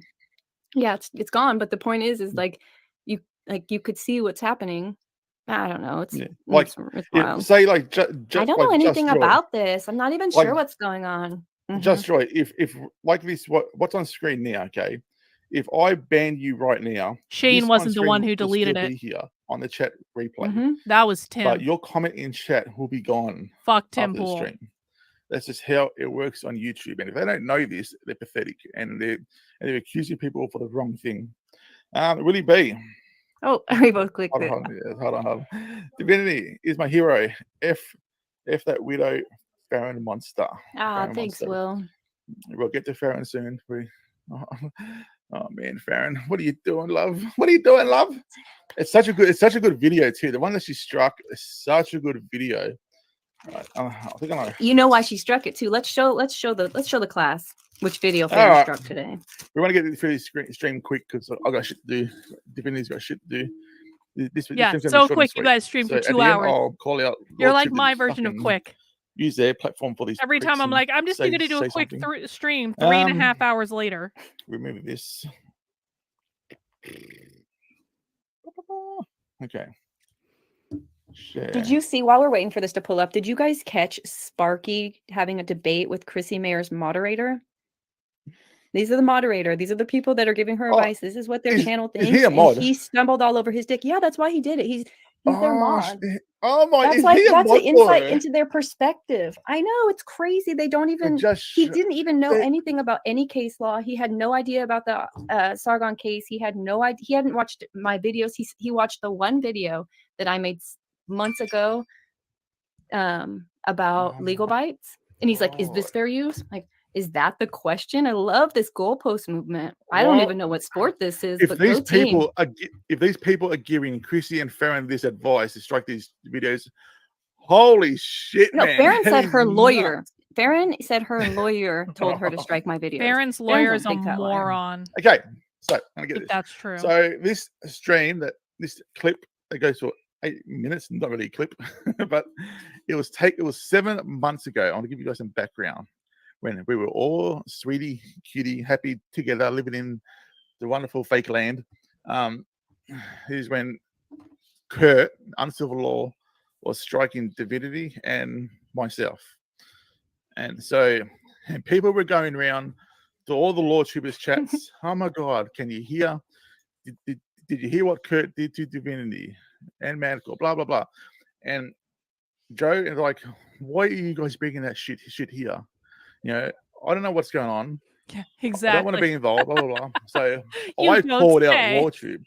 yeah, it's gone. But the point is like you could see what's happening. I don't know. It's Yeah. Like it's wild. say like I don't know anything about this. I'm not even Like, sure what's going on. Just Joy, if like this, what's on screen now? Okay, if I ban you right now, Shane this wasn't the on one screen who will deleted still it. be here on the chat replay, That was Tim. but your comment in chat will be gone. Fuck Tim after the Pool. stream. That's just how it works on YouTube. And if they don't know this, they're pathetic and they're accusing people for the wrong thing. Will he be? Oh, we both clicked it. Hold on. Divinity is my hero. F that widow Farron monster. Thanks, monster. Will. We'll get to Farron soon. Oh man, Farron, what are you doing, love? What are you doing, love? It's such a good video too. The one that she struck is such a good video. Right, I think I'm gonna... You know why she struck it too. Let's show the class which video Farron struck today. We want to get through this stream quick because I got shit to do. Divinity's got shit to do. This so quick. You guys stream for 2 hours. I'll call out. You're like my version of quick. Use their platform for these. Every time I'm like, I'm just going to do a quick stream 3.5 hours later. Remove this. Okay. Share. Did you see, while we're waiting for this to pull up, did you guys catch Sparky having a debate with Chrissy Mayer's moderator? These are the moderator. These are the people that are giving her advice. This is what their channel thinks. He a mod? He stumbled all over his dick. Yeah, that's why he did it. He's their mod. Oh my! That's the insight into their perspective. I know, it's crazy. They don't even. He didn't even know anything about any case law. He had no idea about the Sargon case. He had no idea. He hadn't watched my videos. He watched the one video that I made months ago about legal bites, and he's like, "Is this fair use?" Like, is that the question? I love this goalpost movement. I don't even know what sport this is. If these people are giving Chrissy and Farron this advice to strike these videos, holy shit, man! Farron said her lawyer. Farron said her lawyer told her to strike my videos. Farron's lawyer is a moron. Okay, so I'm gonna get this. That's true. So this stream, this clip that goes for 8 minutes, not really a clip, but it was 7 months ago. I want to give you guys some background. When we were all sweetie, cutie, happy together, living in the wonderful fake land. Is when Kurt, Uncivil Law, was striking Divinity and myself. And so people were going around to all the Law Troopers chats. Oh my God, can you hear? Did you hear what Kurt did to Divinity and Manticore? Blah, blah, blah. And Joe is like, why are you guys bringing that shit here? You know, I don't know what's going on. Yeah, exactly. I don't want to be involved, blah, blah, blah. So I called out LawTube.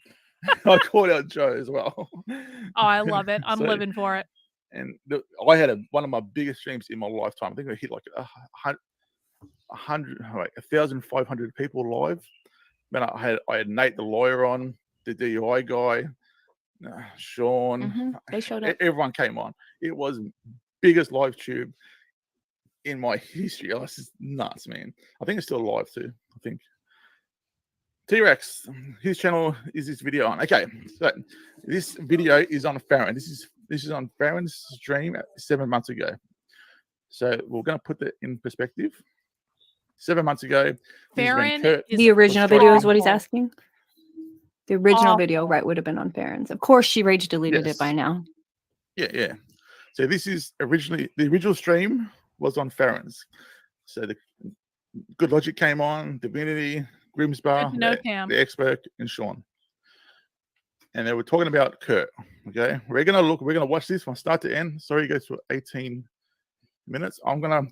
I called out Joe as well. Oh, I love it. I'm living for it. And I had one of my biggest streams in my lifetime. I think I hit like 1,500 people live. Then I had Nate the lawyer on, the DUI guy, Sean. They showed up. Everyone came on. It was biggest live tube in my history. Oh, this is nuts, man. I think it's still alive too. I think. T-Rex, his channel is this video on. Okay, so this video is on Farron. This is on Farron's stream 7 months ago. So we're going to put that in perspective. 7 months ago, Farron the original video is what he's asking. The original video, right, would have been on Farron's. Of course, she rage deleted it by now. Yeah. So this is the original stream was on Farron's. So the Good Logic came on, Divinity, Grimsbar, the expert, and Sean. And they were talking about Kurt. Okay, we're gonna watch this from start to end. Sorry, it goes for 18 minutes. I'm gonna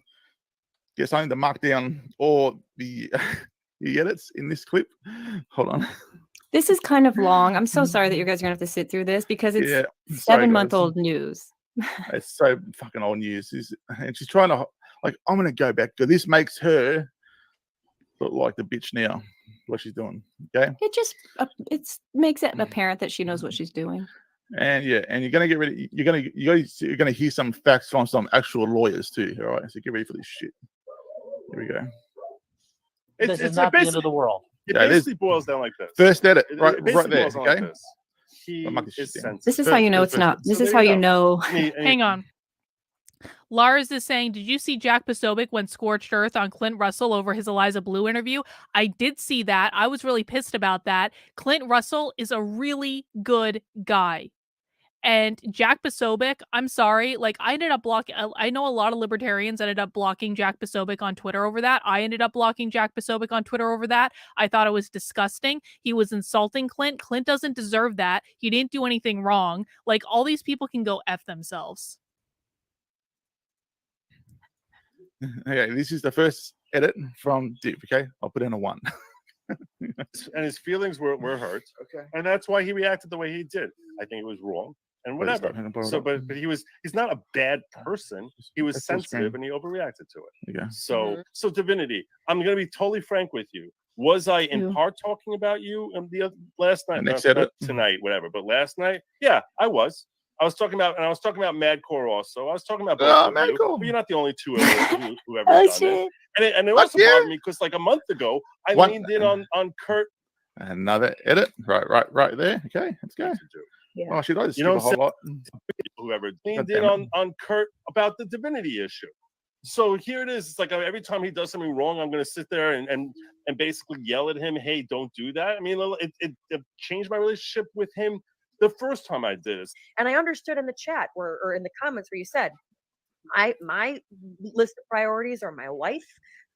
get something to mark down all the edits in this clip. Hold on. This is kind of long. I'm so sorry that you guys are gonna have to sit through this because it's 7-month-old news. It's so fucking old news. And she's trying to I'm gonna go back. This makes her look like the bitch now. What she's doing. Okay. It just makes it apparent that she knows what she's doing. And you're gonna get ready. You're gonna hear some facts from some actual lawyers too. All right. So get ready for this shit. Here we go. It's not the end of the world. It basically boils down like this. First edit, right there. Okay. Like this. This is how you know it's not. This is how you know. Hang on. Lars is saying, did you see Jack Posobiec went scorched earth on Clint Russell over his Eliza Bleu interview? I did see that. I was really pissed about that. Clint Russell is a really good guy. And Jack Posobiec, I'm sorry, I ended up blocking, I know a lot of libertarians ended up blocking Jack Posobiec on Twitter over that. I ended up blocking Jack Posobiec on Twitter over that. I thought it was disgusting. He was insulting Clint. Clint doesn't deserve that. He didn't do anything wrong. All these people can go F themselves. Okay, this is the first edit from Deep. Okay, I'll put in a 1. And his feelings were hurt. Okay, and that's why he reacted the way he did. I think it was wrong and whatever. So, but he's not a bad person. He was sensitive and he overreacted to it. Okay. So Divinity, I'm going to be totally frank with you. Was I in part talking about you last night? Not tonight, whatever. But last night, yeah, I was. I was talking about Madcore also. I was talking about both of you. But you're not the only two who ever done it. And it also bothered me because a month ago I leaned in on Kurt. Another edit, right there. Okay, let's go. Yeah. Oh, she does. A whole lot. Whoever leaned in on Kurt about the Divinity issue. So here it is. It's every time he does something wrong, I'm going to sit there and basically yell at him. Hey, don't do that. I mean, it changed my relationship with him. The first time I did it. And I understood in the chat or in the comments where you said, my list of priorities are my wife,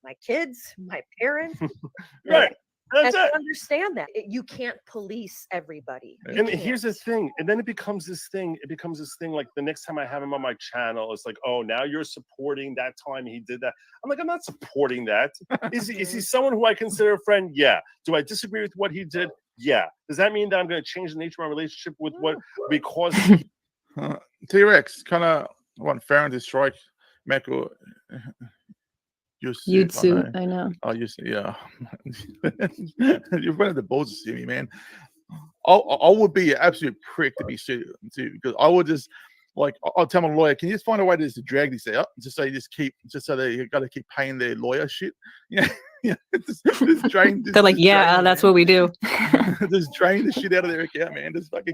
my kids, my parents. Right. That's it. Understand that. You can't police everybody. And here's the thing. And then it becomes this thing. The next time I have him on my channel, it's oh, now you're supporting that time he did that. I'm not supporting that. Is he someone who I consider a friend? Yeah. Do I disagree with what he did? Yeah. Does that mean that I'm going to change the nature of my relationship with because T-Rex kind of want Farron to strike Meko. You'd suit, I know. Oh, you see, yeah. You've run the balls to see me, man. I would be an absolute prick to be sued too, because I would just I'll tell my lawyer, can you just find a way to drag this out, just so they got to keep paying their lawyer shit. Yeah. Just drain. They're yeah, that's what we do. Just drain the shit out of their account, man. Just fucking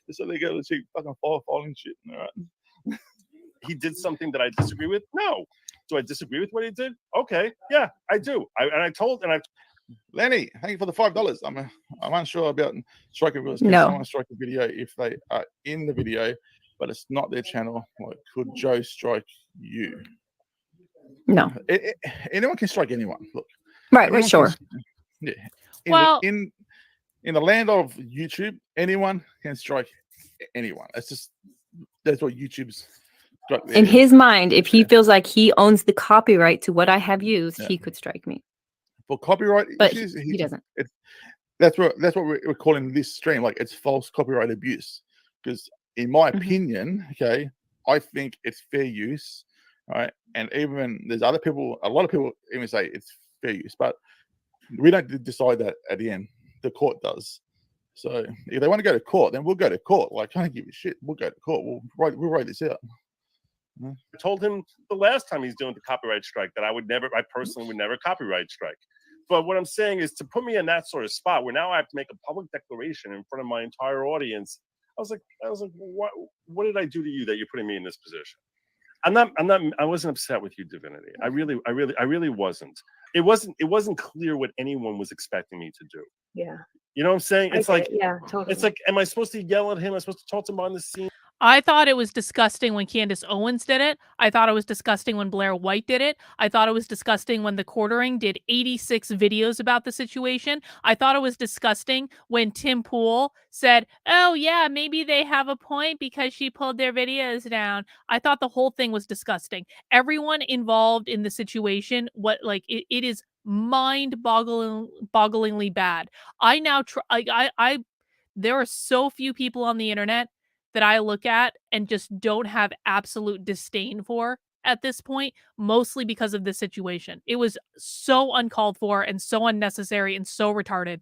just so they go to keep fucking filing shit. All right. He did something that I disagree with? No. Do I disagree with what he did? Okay, yeah, I do. Lenny, thank you for the $5. I'm unsure about striking videos. No. Someone strike a video if they are in the video, but it's not their channel. Could Joe strike you? No. Anyone can strike anyone. Look. Right, sure. Yeah. In the land of YouTube, anyone can strike anyone. That's what YouTube's. In his mind, if he feels like he owns the copyright to what I have used, he could strike me. For copyright but issues, he doesn't. That's what we're calling this stream. It's false copyright abuse. Because in my opinion, okay, I think it's fair use, right? And even there's a lot of people even say it's fair use, but we don't decide that at the end. The court does. So if they want to go to court, then we'll go to court. I can't give a shit. We'll go to court. We'll write this out. Mm. I told him the last time he's doing the copyright strike that I personally would never copyright strike. But what I'm saying is to put me in that sort of spot where now I have to make a public declaration in front of my entire audience. I was like, what did I do to you that you're putting me in this position? I wasn't upset with you, Divinity. I really wasn't. It wasn't clear what anyone was expecting me to do. Yeah. You know what I'm saying? It's like, yeah, totally. It's like, am I supposed to yell at him? Am I supposed to talk to him on the scene? I thought it was disgusting when Candace Owens did it. I thought it was disgusting when Blair White did it. I thought it was disgusting when The Quartering did 86 videos about the situation. I thought it was disgusting when Tim Pool said, oh yeah, maybe they have a point because she pulled their videos down. I thought the whole thing was disgusting. Everyone involved in the situation, it is mind-bogglingly bad. I now there are so few people on the internet that I look at and just don't have absolute disdain for at this point, mostly because of this situation. It was so uncalled for and so unnecessary and so retarded.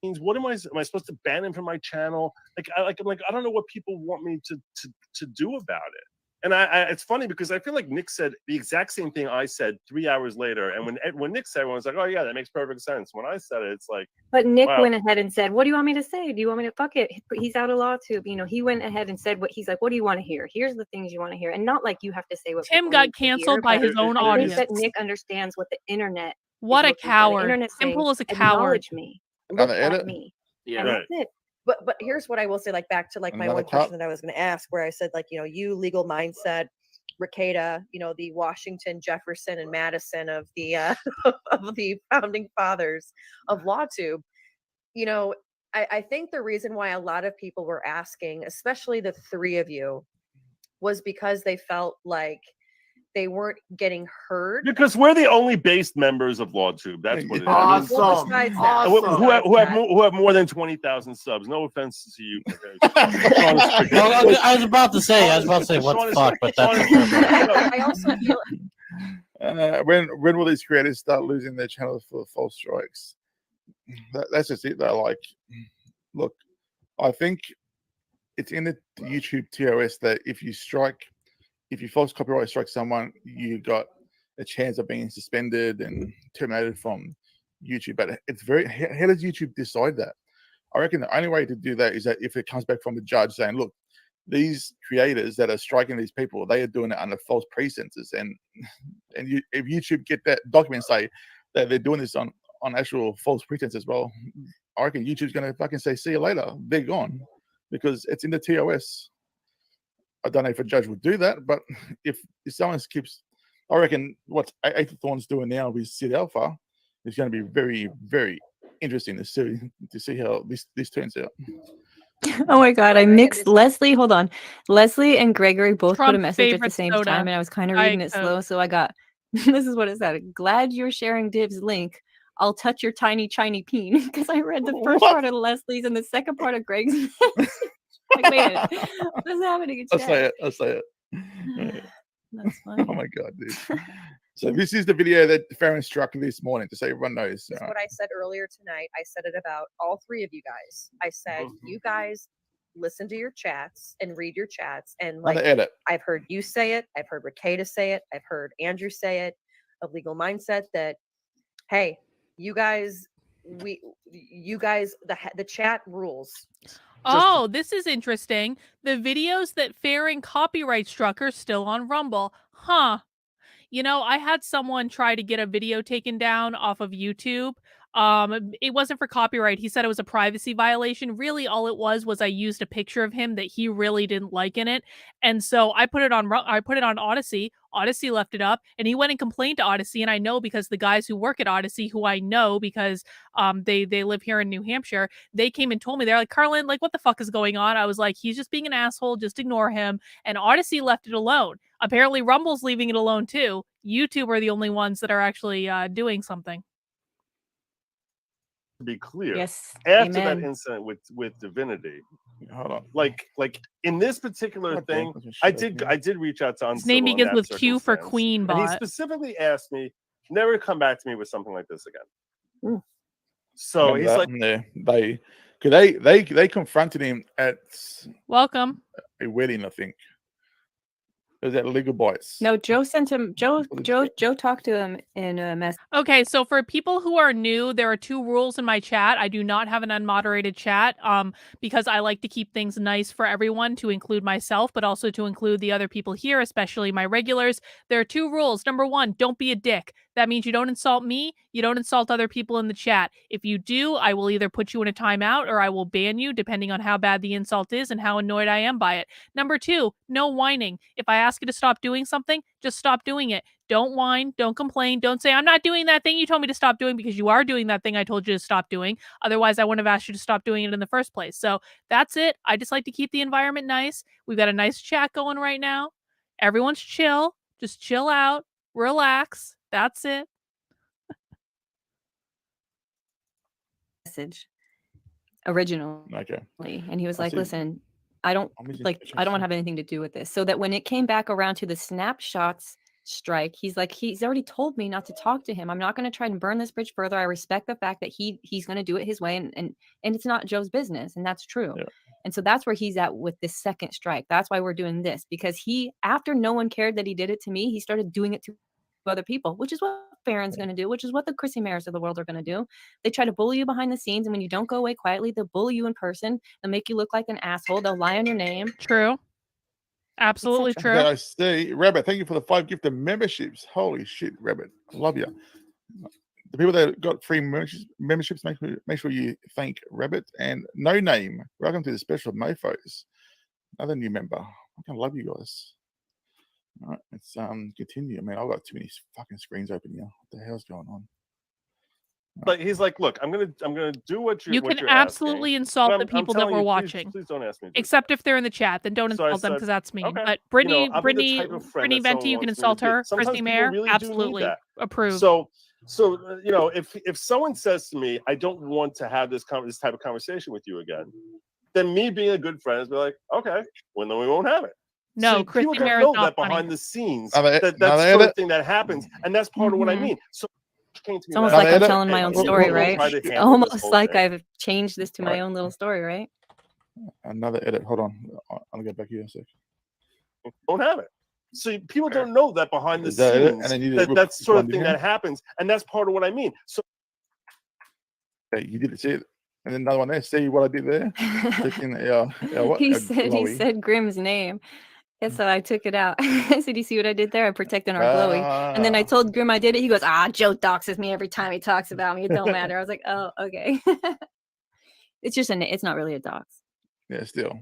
What am I supposed to ban him from my channel? I'm like, I don't know what people want me to do about it. And it's funny because I feel like Nick said the exact same thing I said 3 hours later. And when Nick said it, everyone was like, oh yeah, that makes perfect sense. When I said it, it's like, but Nick wow. went ahead and said, what do you want me to say? Do you want me to fuck it? He's out of LawTube. You know, he went ahead and said what he's like, what do you want to hear? Here's the things you want to hear. And not like you have to say what Tim got canceled by his own audience. I think that Nick understands what the internet What a coward. Tim Pool is a coward. Acknowledge me. Look at me. Yeah. And that's it. But here's what I will say, like back to like my one question that I was going to ask, where I said, like, you know, you Legal Mindset, Ricada, you know, the Washington, Jefferson, and Madison of the of the founding fathers of LawTube. You know, I think the reason why a lot of people were asking, especially the three of you, was because they felt like they weren't getting heard. Because we're the only based members of LawTube. That's what it is. Awesome. Well, besides that, Who have more than 20,000 subs. No offense to you. I was about to say, what the fuck, but that's I also feel when will these creators start losing their channels for false strikes? That's just it though. Like, look, I think it's in the YouTube TOS that if you false copyright strike someone, you got a chance of being suspended and terminated from YouTube. But it's how does YouTube decide that? I reckon the only way to do that is that if it comes back from the judge saying, look, these creators that are striking these people, they are doing it under false pretenses. And if YouTube get that document say that they're doing this on actual false pretenses, well, I reckon YouTube's going to fucking say, see you later. They're gone because it's in the TOS. I don't know if a judge would do that, but if someone keeps, I reckon what Aetherthorn's doing now with Sid Alpha is going to be very, very interesting to see how this turns out. Oh my god, I mixed Leslie. Hold on, Leslie and Gregory both put a message at the same time, and I was kind of reading it slow, so I got this is what it said. Glad you're sharing Div's link. I'll touch your tiny peen, because I read the first part of Leslie's and the second part of Greg's. Like, wait, what's happening? I'll say it. That's funny. Oh my god, dude. So this is the video that Farron struck this morning, just so everyone knows. This is what I said earlier tonight. I said it about all three of you guys. I said, you guys listen to your chats and read your chats. And like, I've heard you say it. I've heard Ricada say it. I've heard Andrew say it of Legal Mindset that, hey, you guys, the chat rules. Oh, this is interesting. The videos that Farron copyright struck are still on Rumble. Huh. You know, I had someone try to get a video taken down off of YouTube. It wasn't for copyright. He said it was a privacy violation. Really, all it was I used a picture of him that he really didn't like in it. And so I put it on Odyssey. Odyssey left it up, and he went and complained to Odyssey. And I know because the guys who work at Odyssey, who I know because they live here in New Hampshire, they came and told me, they're like, Carlin, like, what the fuck is going on? I was like, he's just being an asshole. Just ignore him. And Odyssey left it alone. Apparently, Rumble's leaving it alone too. YouTube are the only ones that are actually doing something. To be clear, yes, after that incident with Divinity, hold on, like in this particular thing, I did reach out to Uncivil. His name begins with Q for Queen, and he specifically asked me never come back to me with something like this again. So he's like, they confronted him at welcome a wedding, I think. Is that legal bites? No, Joe sent him. Joe talked to him in a message. Okay, so for people who are new, there are 2 rules in my chat. I do not have an unmoderated chat because I like to keep things nice for everyone, to include myself, but also to include the other people here, especially my regulars. There are 2 rules. Number 1, don't be a dick. That means you don't insult me, you don't insult other people in the chat. If you do, I will either put you in a timeout or I will ban you, depending on how bad the insult is and how annoyed I am by it. Number 2, no whining. If I ask you to stop doing something, just stop doing it. Don't whine, don't complain, don't say, I'm not doing that thing you told me to stop doing, because you are doing that thing I told you to stop doing. Otherwise, I wouldn't have asked you to stop doing it in the first place. So that's it. I just like to keep the environment nice. We've got a nice chat going right now. Everyone's chill. Just chill out, relax. That's it. Message originally. Okay. And he was like, listen, I don't want to have anything to do with this. So that when it came back around to the snapshots strike, he's like, he's already told me not to talk to him. I'm not going to try and burn this bridge further. I respect the fact that he's going to do it his way, and it's not Joe's business, and that's true. Yeah. And so that's where he's at with this second strike. That's why we're doing this, because after no one cared that he did it to me, he started doing it to other people, which is what Farron's going to do, which is what the Chrissy Mayors of the world are going to do. They try to bully you behind the scenes, and when you don't go away quietly, they'll bully you in person. They'll make you look like an asshole. They'll lie on your name. True. Absolutely true. I see. Rabbit, thank you for the 5 gifted memberships. Holy shit, Rabbit. I love you. The people that got free memberships, make sure you thank Rabbit. And No Name, welcome to the special mofos. Another new member. I can love you guys. All right, let's continue. I mean, I've got too many fucking screens open here. What the hell's going on? But he's like, look, I'm gonna do what you're. You can absolutely insult the people that we're watching. Please don't ask me. Except if they're in the chat, then don't insult them, because that's mean. Okay. But Brittany Venti, you can insult her. Chrissy Mayer, really absolutely approved. So if someone says to me, I don't want to have this type of conversation with you again, then me being a good friend is be like, okay, well then we won't have it. No, Chrissy people Mayer don't is know not that funny. behind the scenes, that's sort of thing that happens, and that's part of what I mean. So it's almost like I'm telling my own story, right? It's almost like I've changed this to my own little story, right? Another edit. Hold on. I'll get back here in a sec. Don't have it. So people don't know that behind the scenes, that's sort of thing that happens, and that's part of what I mean. So you did see it, and then another one there. See what I did there? He said Grimm's name. And so I took it out. I said, you see what I did there? I protected our glowy. And then I told Grimm I did it. He goes, Joe doxes me every time he talks about me. It don't matter. I was like, oh, okay. It's just it's not really a dox. Yeah, still.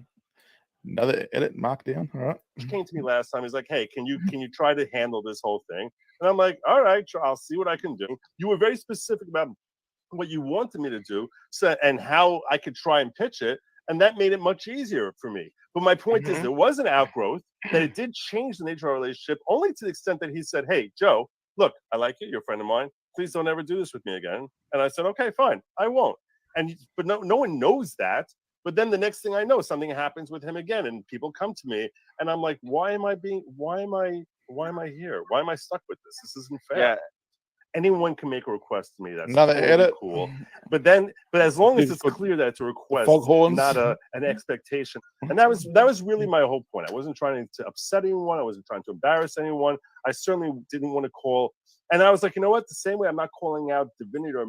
Another edit markdown. All right. He came to me last time. He's like, hey, can you try to handle this whole thing? And I'm like, all right, I'll see what I can do. You were very specific about what you wanted me to do, and how I could try and pitch it. And that made it much easier for me. But my point is, there was an outgrowth, that it did change the nature of our relationship, only to the extent that he said, hey, Joe, look, I like you. You're a friend of mine. Please don't ever do this with me again. And I said, okay, fine. I won't. But no one knows that. But then the next thing I know, something happens with him again, and people come to me, and I'm like, why am I here? Why am I stuck with this? This isn't fair. Yeah. Anyone can make a request to me. That's another edit. Cool. But as long as it's clear that it's a request, not an expectation. And that was really my whole point. I wasn't trying to upset anyone. I wasn't trying to embarrass anyone. I certainly didn't want to call. And I was like, you know what? The same way I'm not calling out Divinity or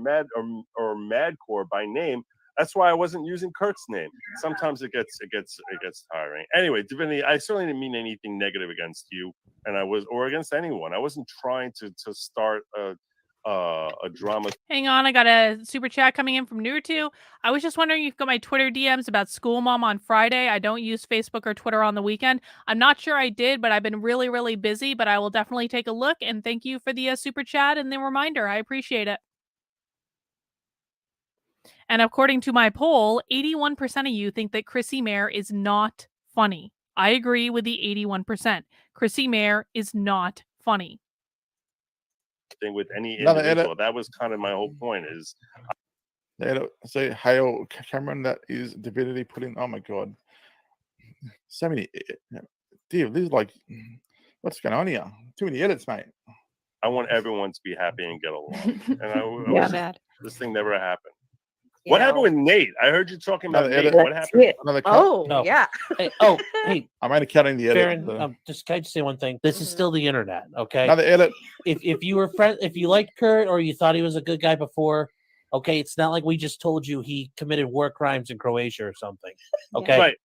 Madcore by name. That's why I wasn't using Kurt's name. Sometimes it gets tiring. Anyway, Divinity, I certainly didn't mean anything negative against you, or against anyone. I wasn't trying to start a drama. Hang on, I got a super chat coming in from Nurtu. I was just wondering if you got my Twitter DMs about School Mom on Friday. I don't use Facebook or Twitter on the weekend. I'm not sure I did, but I've been really, really busy. But I will definitely take a look. And thank you for the super chat and the reminder. I appreciate it. And according to my poll, 81% of you think that Chrissy Mayer is not funny. I agree with the 81%. Chrissy Mayer is not funny. Thing with any individual. That was kind of my whole point. Is say hail Cameron. That is Divinity putting. Oh my god, so many. Dude, this is like, what's going on here? Too many edits, mate. I want everyone to be happy and get along. And bad. This thing never happened. What happened with Nate? I heard you talking about Nate. edit. What happened? Oh, No. yeah. Hey, oh, hey, I'm only counting the edit. Farron, so. can I just say one thing? This is still the internet, okay? Another edit. If you were if you liked Kurt or you thought he was a good guy before, okay, it's not like we just told you he committed war crimes in Croatia or something. Okay, Right.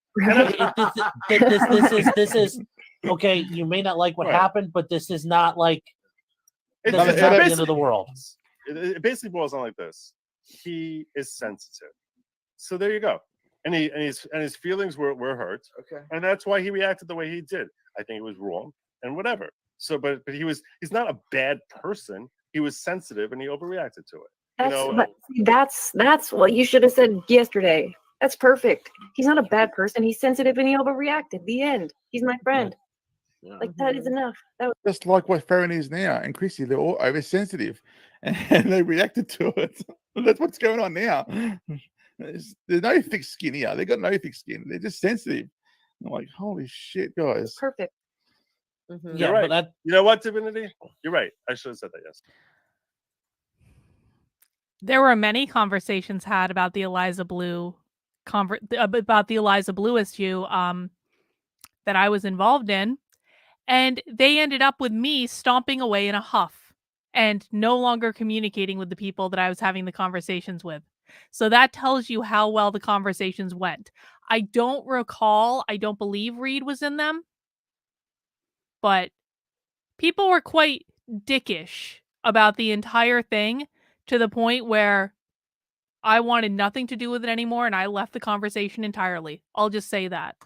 This is okay. You may not like what happened, but this is not like It's not the end of the world. It basically boils down like this: he is sensitive, so there you go. And his feelings were hurt. Okay. And that's why he reacted the way he did. I think it was wrong and whatever. So, but he's not a bad person. He was sensitive and he overreacted to it. That's what you should have said yesterday. That's perfect. He's not a bad person. He's sensitive and he overreacted. The end. He's my friend. Yeah. Like that is enough. That was Just like what Farron is now and Chrissy, they're all oversensitive and they reacted to it. That's what's going on now. There's no thick skin here. They got no thick skin. They're just sensitive. I'm like, holy shit, guys. perfect. Mhm. Yeah, You're right. but that You know what, Divinity? You're right. I should have said that. Yes. There were many conversations had about the Eliza Bleu about the Eliza Bleu issue that I was involved in, and they ended up with me stomping away in a huff and no longer communicating with the people that I was having the conversations with. So that tells you how well the conversations went. I don't believe Reed was in them, but people were quite dickish about the entire thing to the point where I wanted nothing to do with it anymore and I left the conversation entirely. I'll just say that.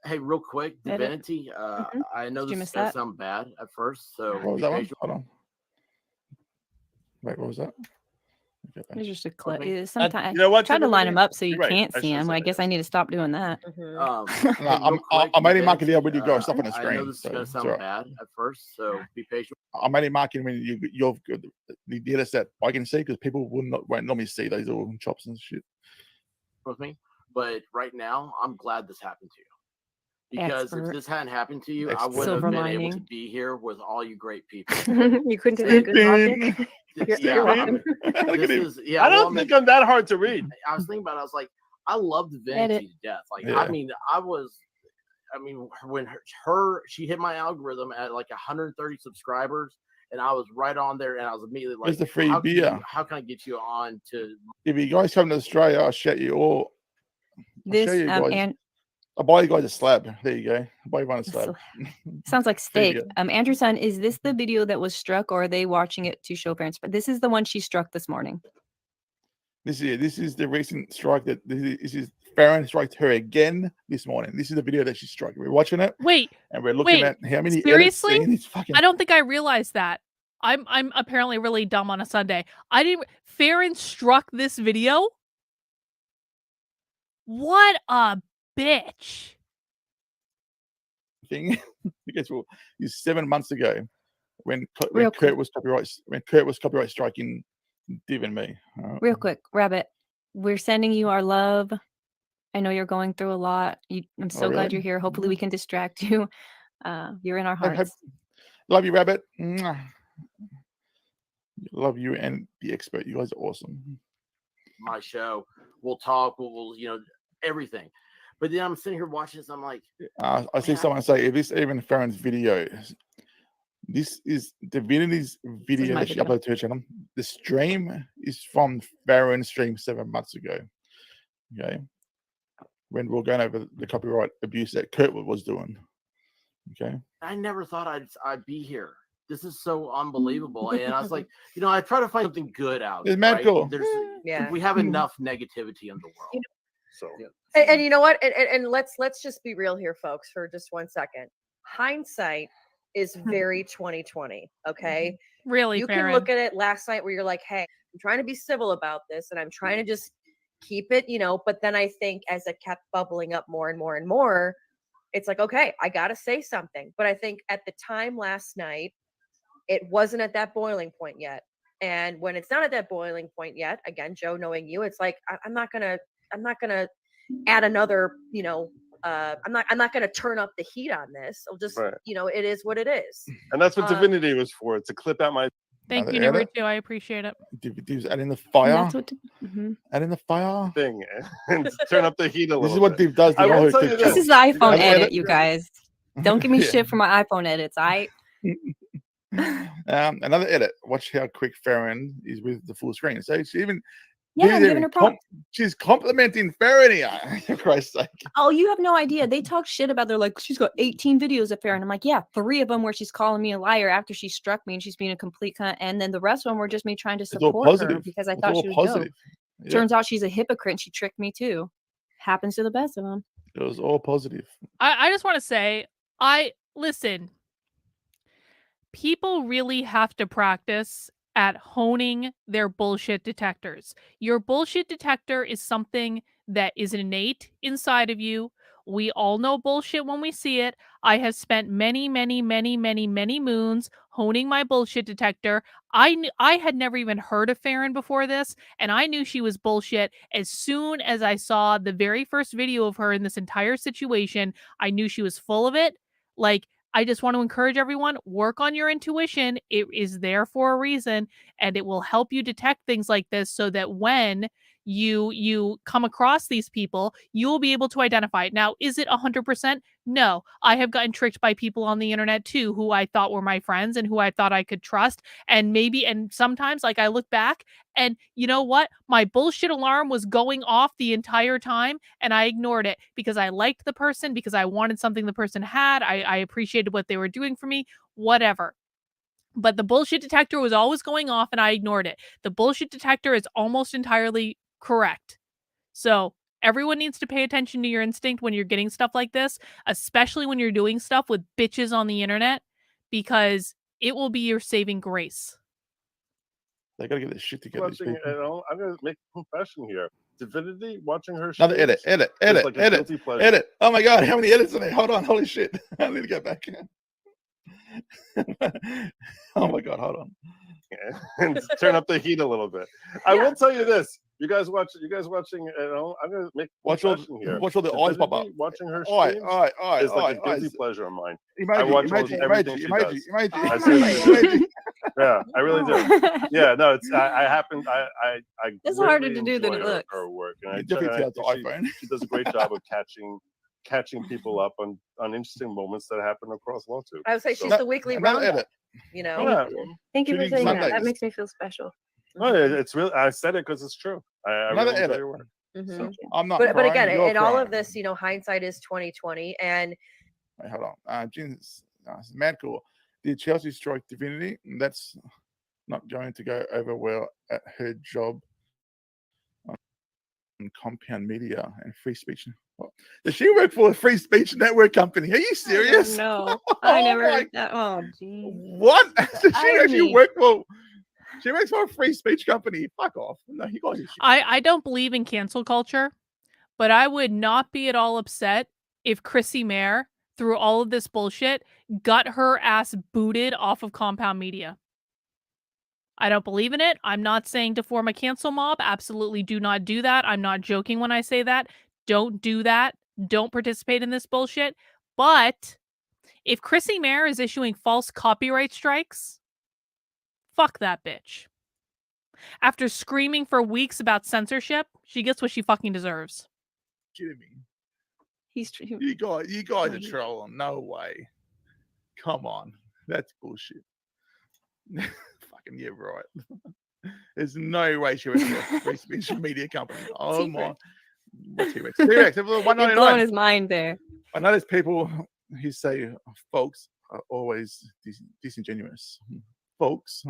Hey, real quick, Edit. Divinity. I know Did you this miss is gonna that? sound bad at first, so What was be that one? patient. Hold on. Wait, what was that? It's just a Okay. clip. Sometimes You know what, try to line them Divinity? up so you You're right. can't I see should've them. said I that, guess I yes. need to stop doing that. Hey, No, real quick, I'm only marking Divinity, it when you go stuff on the I know screen. this is So gonna it's sound all right. bad at first, so be patient I'm only marking when you're good. The edits that I can see because people won't normally see those little chops and shit. with me. But right now, I'm glad this happened to you. Because Expert. if this hadn't happened to you, I Expert. wouldn't Silver have been able to lining. be here with all you great people. You couldn't do a good logic. You're welcome. This is I don't think I'm that hard to read. I was thinking about it. I was like, I love Divinity to death. Like, Yeah. I mean, when she hit my algorithm at like 130 subscribers, and I was right on there, and I was immediately like, Where's the free how beer? how can I get you on to? If you guys come to Australia, I'll shout you all. This show you guys. and I'll buy you guys a slab. There you go. I'll buy you one a slab. sounds like There you steak. go. Andrew's son, is this the video that was struck, or are they watching it to show parents? But this is the one she struck this morning. This is the recent strike that this is Farron struck her again this morning. This is the video that she struck. We're watching it. Wait, And we're looking wait, at how many seriously? edits. Fucking... I don't think I realized that. I'm apparently really dumb on a Sunday. I didn't. Farron struck this video. What a bitch! thing because well, it's 7 months ago when Real Kurt was copyright striking Div and me. Real quick, Rabbit, we're sending you our love. I know you're going through a lot. I'm so glad really? you're here. Hopefully we can distract you. You're in our hearts. Love you, Rabbit. Mwah. Love you and the expert. You guys are awesome. My show, we'll talk, we'll everything. But then I'm sitting here watching this. I'm like, I see someone say, if this even Farron's video, this is Divinity's video that she uploaded to her channel. The stream is from Farron's stream 7 months ago. Okay. When we were going over the copyright abuse that Kurt was doing. Okay. I never thought I'd be here. This is so unbelievable. And I was like, I try to find something good out of it. It's mad cool. We have enough negativity in the world. So and you know what? And let's just be real here, folks, for just 1 second. Hindsight is very 2020. Okay. Really, you Farron. can look at it last night where you're like, hey, I'm trying to be civil about this and I'm trying to just keep it, but then I think as it kept bubbling up more and more and more, it's like, okay, I got to say something. But I think at the time last night, it wasn't at that boiling point yet. And when it's not at that boiling point yet, again, Joe, knowing you, it's like, I'm not going to add another, I'm not going to turn up the heat on this. I'll just, right. it is what it is. And that's what Divinity was for, to clip out my. Thank you, number 2. I appreciate it. Div's adding the fire. That's what Adding the fire thing and turn up the heat a little. This is what Div does. I will tell you This is the iPhone edit, you guys. Don't give me Yeah. shit for my iPhone edits. Another edit. Watch how quick Farron is with the full screen. So she even I'm giving her props. she's complimenting Farron here. For Christ's sake. Oh, you have no idea. They talk shit about. They're like, she's got 18 videos of Farron. I'm like, yeah, 3 of them where she's calling me a liar after she struck me and she's being a complete cunt, and then the rest of them were just me trying to support her because I thought she was dope. Yeah. Turns out she's a hypocrite and she tricked me too. Happens to the best of them. It was all positive. I just want to say, listen. People really have to practice at honing their bullshit detectors. Your bullshit detector is something that is innate inside of you. We all know bullshit when we see it. I have spent many moons honing my bullshit detector. I had never even heard of Farron before this, and I knew she was bullshit as soon as I saw the very first video of her in this entire situation. I knew she was full of it. Like, I just want to encourage everyone, work on your intuition. It is there for a reason, and it will help you detect things like this so that when you come across these people, you'll be able to identify it. Now, is it 100%? No. I have gotten tricked by people on the internet too, who I thought were my friends and who I thought I could trust. And sometimes, like, I look back and you know what? My bullshit alarm was going off the entire time and I ignored it because I liked the person, because I wanted something the person had. I appreciated what they were doing for me, whatever. But the bullshit detector was always going off and I ignored it. The bullshit detector is almost entirely correct. So everyone needs to pay attention to your instinct when you're getting stuff like this, especially when you're doing stuff with bitches on the internet, because it will be your saving grace. They gotta get this shit together. I'm gonna make a confession here. Divinity, watching her. Another edit. Oh my god, how many edits are there? Hold on, holy shit! I need to go back. Oh my god, hold on. And turn up the heat a little bit. I will tell you this: you guys watching. I'm gonna make watch all the eyes pop up. Watching her All streams right, is like a guilty pleasure of mine. I watch everything she does. Emoji. Yeah, I really do. Yeah, no, it's I happen. I it's really harder to do than it looks. Her work, and she does a great job of catching people up on interesting moments that happen across LawTube. I would say she's the weekly roundup. You know. Yeah. Thank you for saying that. That makes me feel special. No, it's really. I said it because it's true. I really enjoy your work. So, I'm not. But again, in all of this, hindsight is 20/20. And wait, hold on. Jin's mad cool. Did Chelsea strike Divinity? That's not going to go over well at her job on Compound Media and Free Speech. What? Does she work for a Free Speech Network company? Are you serious? No, I never heard that. Oh, geez. What? Does she actually work for? She works for a free speech company. Fuck off. No, you guys. I don't believe in cancel culture, but I would not be at all upset if Chrissy Mayer, through all of this bullshit, got her ass booted off of Compound Media. I don't believe in it. I'm not saying to form a cancel mob. Absolutely do not do that. I'm not joking when I say that. Don't do that. Don't participate in this bullshit. But if Chrissy Mayer is issuing false copyright strikes, fuck that bitch. After screaming for weeks about censorship, she gets what she fucking deserves. Jimmy. He's true. You guys are trolling. No way. Come on. That's bullshit. Fucking yeah, right. There's no way she was a free speech media company. Oh my. T-Rex. T-Rex. You're blowing his mind there. I know there's people who say folks are always disingenuous. Folks.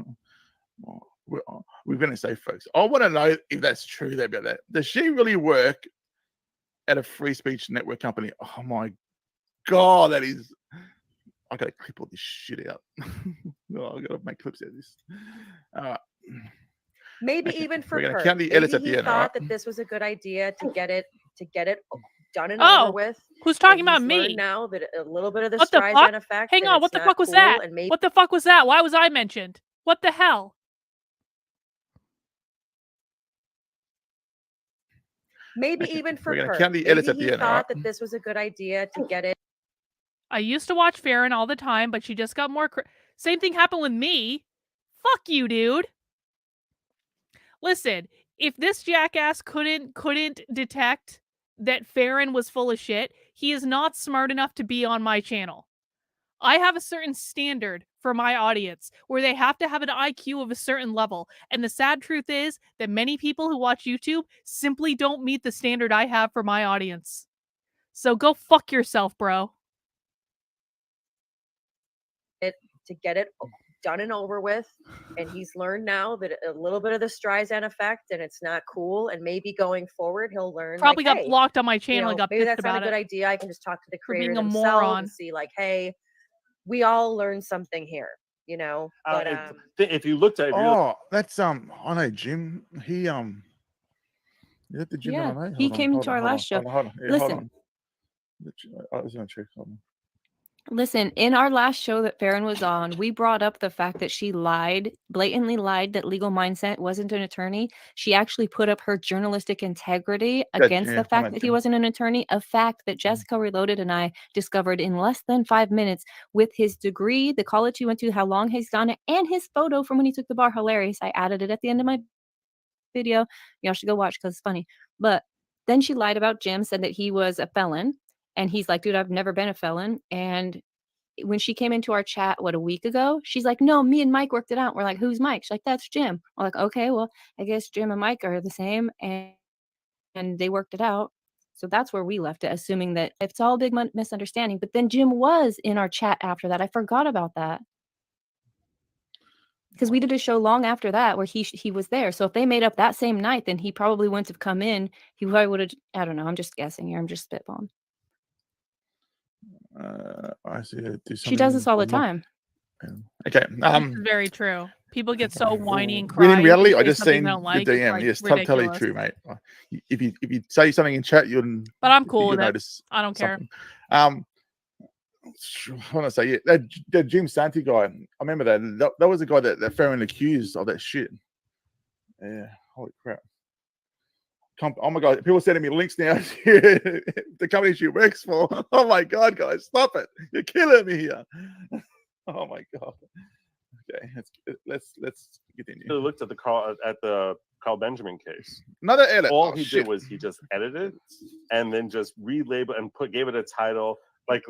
We're going to say folks. I want to know if that's true about that. Does she really work at a free speech network company? Oh my god, that is. I gotta clip all this shit out. No, I gotta make clips out of this. Maybe even for We're gonna Kurt. count the edits at Maybe the he end. thought that this was a good idea to get it done and over with. Who's talking And about he's me? learned now that a little bit of the What the fuck? Streisand effect. Hang that on, what it's the not fuck was cool, that? and maybe What the fuck was that? Why was I mentioned? What the hell? maybe even for We're gonna Kurt. count the edits Maybe at the he end, thought alright? that this was a good idea to get it. I used to watch Farron all the time, but she just got more. Same thing happened with me. Fuck you, dude. Listen, if this jackass couldn't detect that Farron was full of shit, he is not smart enough to be on my channel. I have a certain standard for my audience where they have to have an IQ of a certain level. And the sad truth is that many people who watch YouTube simply don't meet the standard I have for my audience. So go fuck yourself, bro. To get it done and over with, and he's learned now that a little bit of the Streisand effect, and it's not cool. And maybe going forward, he'll learn. Probably like, got hey, blocked on my channel. And got maybe pissed that's not about a good it. idea. I can just talk to the creator being a themselves moron. and see, like, hey, we all learned something here, But if you looked at, that's I know Jim. He is that the Jim that I know? He came into our last show. Listen. I was going to check. Hold on. Listen, in our last show that Farron was on, we brought up the fact that she blatantly lied that Legal Mindset wasn't an attorney. She actually put up her journalistic integrity against the fact that he wasn't an attorney, a fact that Jessica Reloaded and I discovered in less than 5 minutes with his degree, the college he went to, how long he's done it, and his photo from when he took the bar. Hilarious. I added it at the end of my video. Y'all should go watch because it's funny. But then she lied about Jim, said that he was a felon. And he's like, dude, I've never been a felon. And when she came into our chat, a week ago, she's like, no, me and Mike worked it out. We're like, who's Mike? She's like, that's Jim. We're like, okay, well, I guess Jim and Mike are the same. And they worked it out. So that's where we left it, assuming that it's all a big misunderstanding. But then Jim was in our chat after that. I forgot about that. Because we did a show long after that where he was there. So if they made up that same night, then he probably wouldn't have come in. He probably would have, I don't know. I'm just guessing here. I'm just spitballing. I see. She does this all the time. Okay. This is very true. People get so whiny and cry. In reality, I just seen like, the DM. like yes, totally true, mate. If you say something in chat, you'll. But I'm cool with it. Notice I don't care. I want to say, yeah, that Jim Santi guy. I remember that was the guy that Farron accused of that shit. Yeah. Holy crap. Oh my god, people sending me links now to the company she works for. Oh my god, guys, stop it. You're killing me here. Oh my god. Okay, let's continue. I looked at the Carl Benjamin case. Another edit. All he did was he just edited and then just relabeled and gave it a title like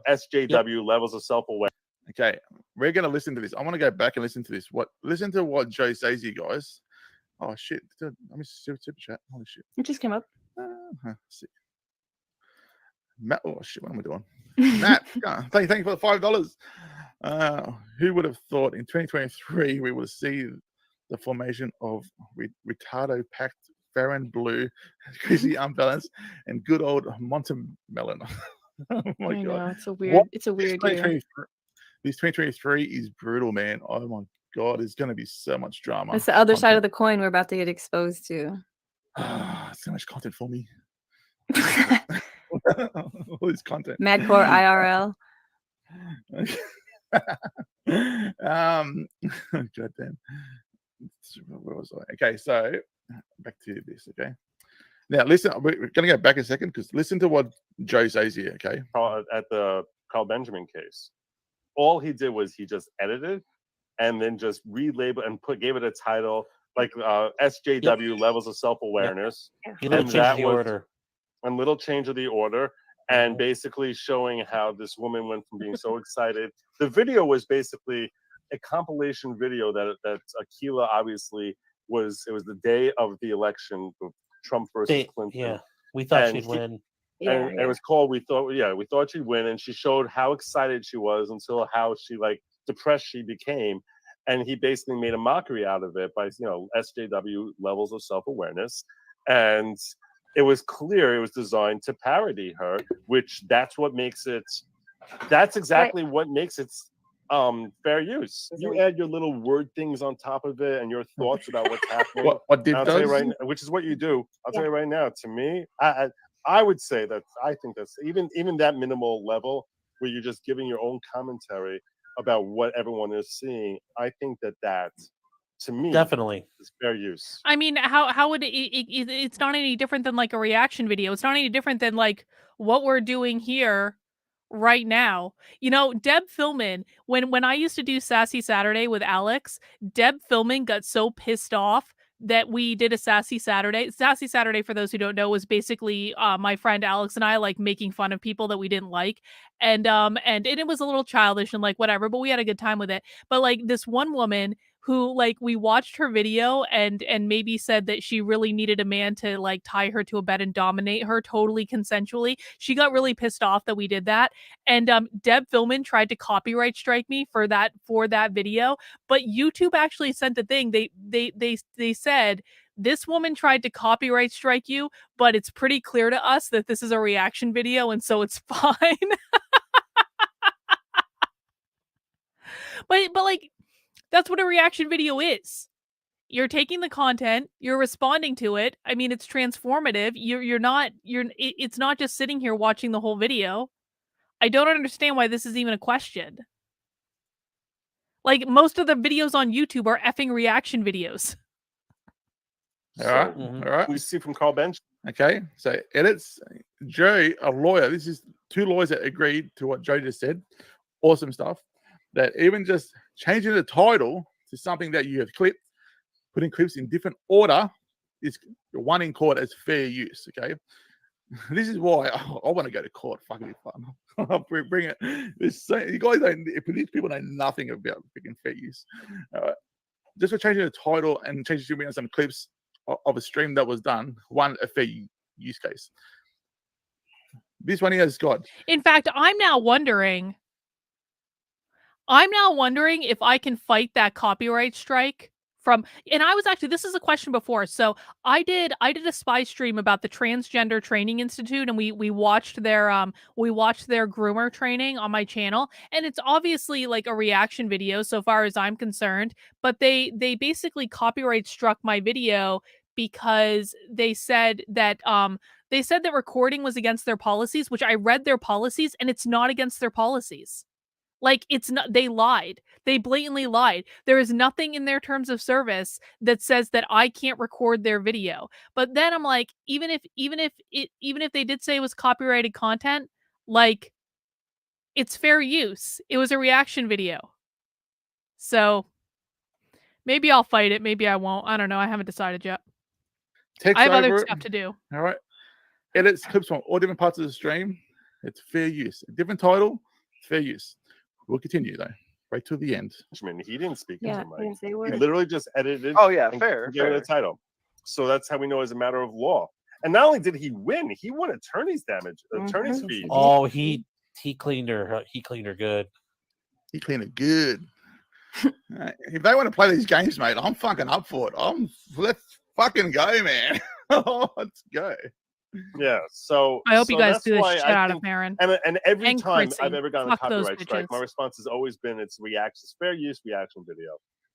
SJW levels of self-awareness. Okay, we're gonna listen to this. I want to go back and listen to this. Listen to what Joe says, you guys. Oh shit! Let me super chat. Holy shit! It just came up. See. Matt, oh shit! What am I doing? Matt, thank you for the $5. Who would have thought in 2023 we would see the formation of retardo packed Farron Bleu, Chrissy Unbalanced, and good old Montemelon? Oh my god! Know, it's a weird year. This 2023 is brutal, man. Oh my god, there's going to be so much drama. That's the other side of the coin we're about to get exposed to. So much content for me. All this content. Madcore IRL. God damn. Where was I? Okay, so back to this. Okay. Now listen, we're going to go back a second because listen to what Joe says here. Okay. At the Carl Benjamin case, all he did was he just edited and then just relabeled and gave it a title like SJW levels of self-awareness. Yep. And that was a little change of the order, and basically showing how this woman went from being so excited. The video was basically a compilation video that Akila obviously was. It was the day of the election of Trump versus Clinton. Yeah, we thought she'd win. And it was called we thought she'd win, and she showed how excited she was until how she depressed she became, and he basically made a mockery out of it by SJW levels of self-awareness, and it was clear it was designed to parody her, which that's exactly what makes it fair use. You add your little word things on top of it and your thoughts about what's happening. What did tell you right now, which is what you do. I'll tell you right now. To me, I would say that I think that's even that minimal level where you're just giving your own commentary about what everyone is seeing. I think that to me definitely is fair use. I mean, how would it's not any different than like a reaction video. It's not any different than like what we're doing here, right now. You know, Deb Philman, when I used to do Sassy Saturday with Alex, Deb Philman got so pissed off that we did a Sassy Saturday. Sassy Saturday, for those who don't know, was basically my friend Alex and I like making fun of people that we didn't like. And it was a little childish and like whatever, but we had a good time with it. But like this one woman who like we watched her video and maybe said that she really needed a man to like tie her to a bed and dominate her totally consensually. She got really pissed off that we did that. And Deb Philman tried to copyright strike me for that video, but YouTube actually sent a thing. They said this woman tried to copyright strike you, but it's pretty clear to us that this is a reaction video and so it's fine. but like that's what a reaction video is. You're taking the content, you're responding to it. I mean, it's transformative. It's not just sitting here watching the whole video. I don't understand why this is even a question. Like most of the videos on YouTube are effing reaction videos. All right. All right. We see from Carl Bench. Okay. So edits. Joe, a lawyer. This is two lawyers that agreed to what Joe just said. Awesome stuff. That even just changing the title to something that you have clipped, putting clips in different order is one in court as fair use. Okay. This is why I want to go to court. Fucking fun. I'll bring it. You guys don't. These people know nothing about freaking fair use. Just for changing the title and changing some clips of a stream that was done, one a fair use case. This one here is God. In fact, I'm now wondering if I can fight that copyright strike from, and I was actually, this is a question before. So I did a spy stream about the Transgender Training Institute, and we watched their groomer training on my channel, and it's obviously like a reaction video so far as I'm concerned, but they basically copyright struck my video because they said that recording was against their policies, which I read their policies and it's not against their policies. Like it's not, they lied. They blatantly lied. There is nothing in their terms of service that says that I can't record their video. But then I'm like, even if they did say it was copyrighted content, like it's fair use. It was a reaction video. So maybe I'll fight it, maybe I won't. I don't know. I haven't decided yet. I have other stuff to do. All right. Edits clips from all different parts of the stream. It's fair use. A different title, fair use. We'll continue though, right to the end. I mean, he didn't speak Yeah, into I didn't say a word. He literally just edited. Oh yeah, and fair. gave it a title. So that's how we know as a matter of law. And not only did he win, he won attorney's fees. Oh, he cleaned her. He cleaned her good. He cleaned it good. If they want to play these games, mate, I'm fucking up for it. Let's fucking go, man. Let's go. Yeah, so I hope you guys that's do the why shit I out think- of Marin. And every And time Chrissy. I've ever gotten Fuck a those copyright strike, my bitches. response has always been it's fair use reaction video,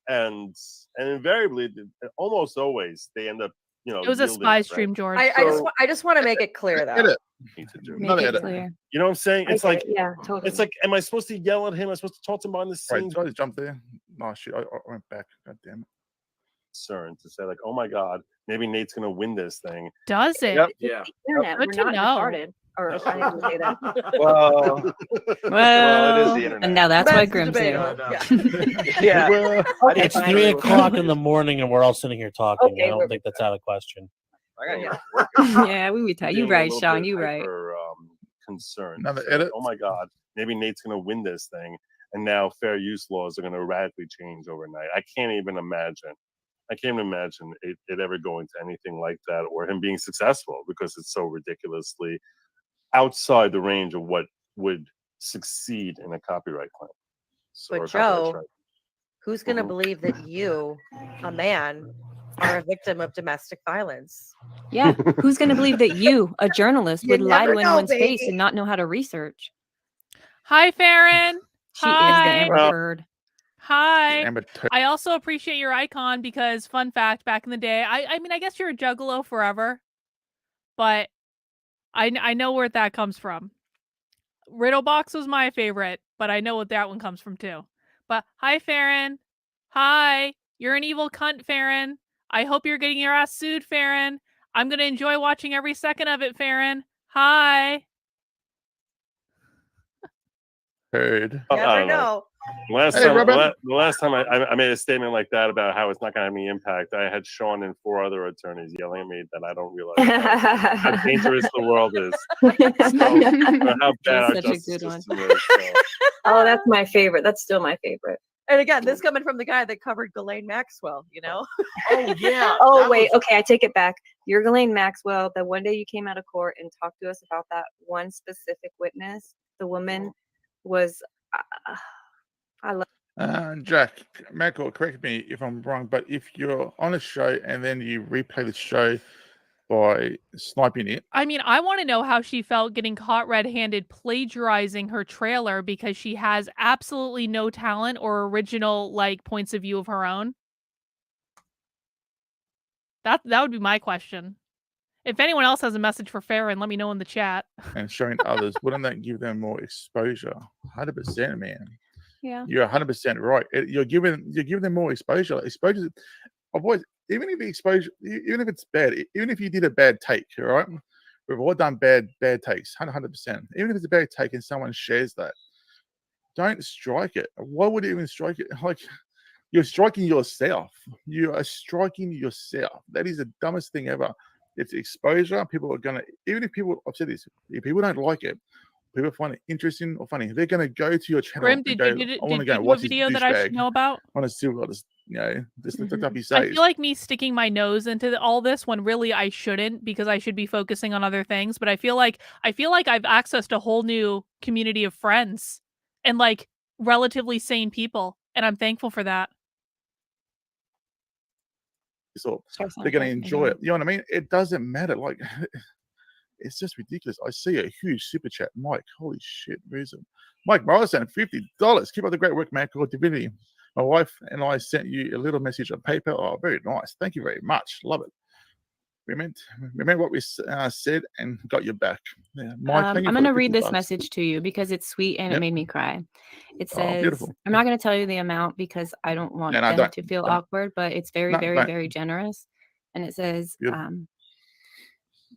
and invariably, almost always, they end up It was a yielding, spy right? stream, George. I just want to make it clear though. Edit. Make it clear. You know what I'm saying? It's like yeah, totally. it's like, am I supposed to yell at him? Am I supposed to talk to him behind the Right, scenes? so I just jumped there. No shit, I went back. God damn it. Concern to say like, oh my god, maybe Nate's gonna win this thing. Does it? Yep. Yeah. Internet, Good we're to not know. retarded. Or I didn't say that. Well, it is the internet. And now that's why That's Grim's debatable. here. Yeah. Well, It's 3 o'clock in the morning, and we're all sitting here talking. Okay, I don't we're- think that's out of question. I got you. Yeah, we would tell you Feeling a right, little Sean. bit You right. hyper, concerned. Another So, edit? oh my god, maybe Nate's gonna win this thing, and now fair use laws are gonna radically change overnight. I can't even imagine it ever going to anything like that, or him being successful, because it's so ridiculously outside the range of what would succeed in a copyright claim. But or a copyright Joe, strike. who's going to Mhm. believe that you, a man, are a victim of domestic violence? Yeah. Who's going to believe that you, a journalist, You would lie to never know, anyone's face baby. and not know how to research? Hi, Farron. She is the Hi. Amber Well- Bird. Hi. Amber Tur- I also appreciate your icon because, fun fact, back in the day, I mean, I guess you're a juggalo forever, but I know where that comes from. Riddlebox was my favorite, but I know what that one comes from too. But hi, Farron. Hi. You're an evil cunt, Farron. I hope you're getting your ass sued, Farron. I'm going to enjoy watching every second of it, Farron. Hi. heard. I Never don't know. know. The last time I made a statement like that about how it's not going to have any impact, I had Sean and 4 other attorneys yelling at me that I don't realize how dangerous the world is. So, how bad our justice system is. So. Oh, that's my favorite. That's still my favorite. And again, this coming from the guy that covered Ghislaine Maxwell, you know? Oh, yeah. Oh, wait. Okay, I take it back. You're Ghislaine Maxwell. The one day you came out of court and talked to us about that one specific witness, the woman was... I love Jack, Michael, correct me if I'm wrong, but if you're on a show and then you replay the show by sniping it. I mean, I want to know how she felt getting caught red-handed plagiarizing her trailer because she has absolutely no talent or original like points of view of her own. That would be my question. If anyone else has a message for Farron, let me know in the chat. And showing others, wouldn't that give them more exposure? 100%, man. Yeah, you're 100% right. You're giving them more exposure. Exposure. I've always, even if the exposure, even if it's bad, even if you did a bad take, all right? We've all done bad takes, 100%. Even if it's a bad take and someone shares that, don't strike it. Why would you even strike it? Like, you're striking yourself. You are striking yourself. That is the dumbest thing ever. It's exposure. People are gonna, even if people, I've said this, if people don't like it, people find it interesting or funny, they're going to go to your channel. Grim, and did go, you I want to do go watch a this video that I should douchebag. know about? I want to see what this, just look up he I says. feel like me sticking my nose into all this when really I shouldn't, because I should be focusing on other things. But I feel like I've accessed a whole new community of friends and like relatively sane people, and I'm thankful for that. So they're going to enjoy it. You know what I mean? It doesn't matter. Like, it's just ridiculous. I see a huge super chat. Mike, holy shit, where is it? Mike Morrison, $50. Keep up the great work, man. Called Divinity. My wife and I sent you a little message on paper. Oh, very nice. Thank you very much. Love it. Remember what we said and got your back. Yeah, Mike, I'm going to read this message to you because it's sweet and it made me cry. It says, I'm not going to tell you the amount because I don't want them to feel awkward, but it's very, very generous. And it says, in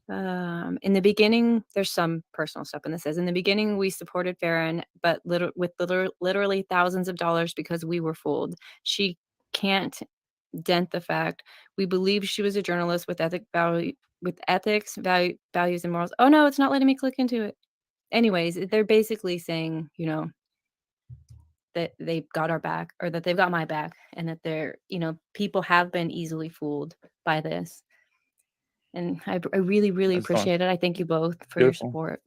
the beginning, there's some personal stuff, and this says, in the beginning, we supported Farron, but literally thousands of dollars because we were fooled. She can't dent the fact we believe she was a journalist with ethics, values, and morals. Oh no, it's not letting me click into it. Anyways, they're basically saying, that they've got our back, or that they've got my back, and that they're, people have been easily fooled by this. And I really, really appreciate it. I thank you both for your support.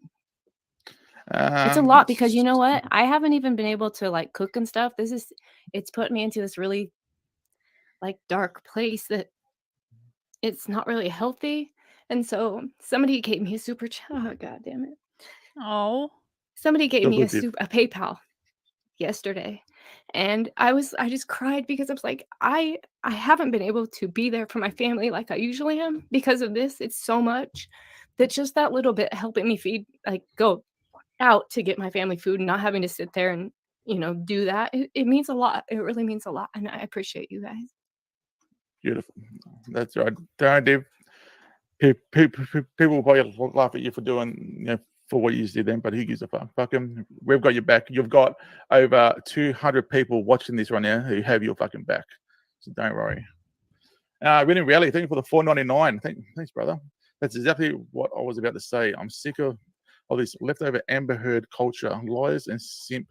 It's a lot because you know what? I haven't even been able to like cook and stuff. It's put me into this really like dark place that it's not really healthy. And so somebody gave me a super chat. Oh, God damn it. Oh, somebody gave me a PayPal yesterday. And I just cried because I was like, I haven't been able to be there for my family like I usually am because of this. It's so much that just that little bit helping me feed, like go out to get my family food and not having to sit there and, do that. It means a lot. It really means a lot. And I appreciate you guys. Beautiful. That's right. Dave, people will probably laugh at you for doing, for what you did then, but who gives a fuck? Fuck them. We've got your back. You've got over 200 people watching this right now who have your fucking back. So don't worry. Winning Rally, thank you for the $4.99. Thanks, brother. That's exactly what I was about to say. I'm sick of this leftover Amber Heard culture. Liars and simp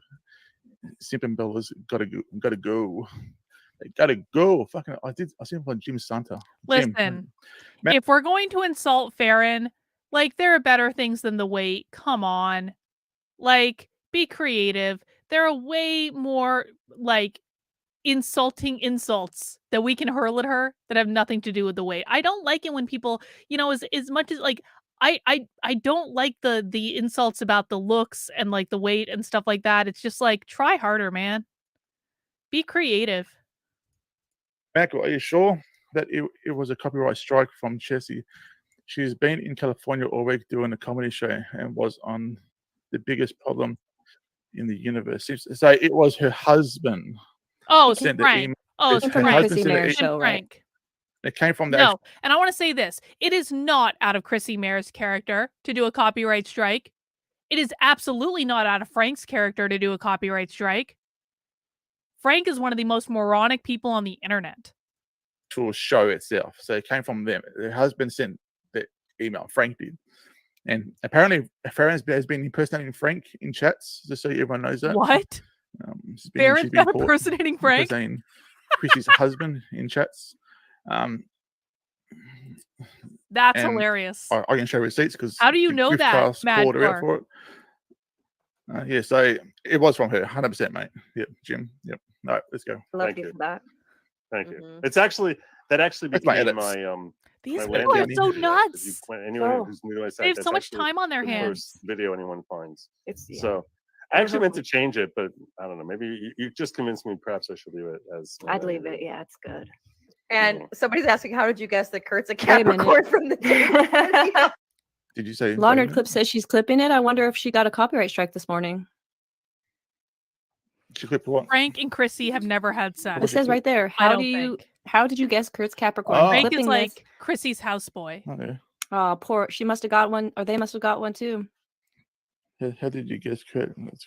and bellas gotta go. They gotta go. Fucking, I seen him on Jim Santa. Listen, if we're going to insult Farron, like, there are better things than the weight. Come on. Like, be creative. There are way more, like, insulting insults that we can hurl at her that have nothing to do with the weight. I don't like it when people, as much as, like, I don't like the insults about the looks and, like, the weight and stuff like that. It's just, like, try harder, man. Be creative. Michael, are you sure that it was a copyright strike from Chessie? She's been in California all week doing a comedy show and was on the biggest problem in the universe. So it was her husband. Oh, it's Frank. Oh, it's from Chrissy Mayr's show, right? It came from that. No, and I want to say this. It is not out of Chrissy Mayr's character to do a copyright strike. It is absolutely not out of Frank's character to do a copyright strike. Frank is one of the most moronic people on the internet. To show itself. So it came from them. The husband sent the email. Frank did. And apparently, Farron has been impersonating Frank in chats, just so everyone knows that. What? Farron's been impersonating Frank? Impersonating Chrissy's husband in chats. That's hilarious. I can show receipts because how do you know that, Mad for it. Yeah, so it was from her, 100%, mate. Yep, Jim. Yep. No, let's go. Love you for that. Thank you. It's actually became my These my people are landing so video. nuts. Anyone who's new to my site, They have that's so much actually time on their the hands. first video anyone finds. Yeah. So I actually meant to change it, but I don't know. Maybe you just convinced me. Perhaps I should leave it as. I'd leave it. Yeah, it's good. And somebody's asking, how did you guess that Kurt's a Capricorn from the Did you say? Lawnerd Clip says she's clipping it. I wonder if she got a copyright strike this morning. She clipped what? Frank and Chrissy have never had sex. It says right there. How did you guess Kurt's Capricorn? Oh. Frank is Clipping like this. Chrissy's houseboy. Okay. Oh, poor. She must have got one, or they must have got one too. How did you guess Kurt? Let's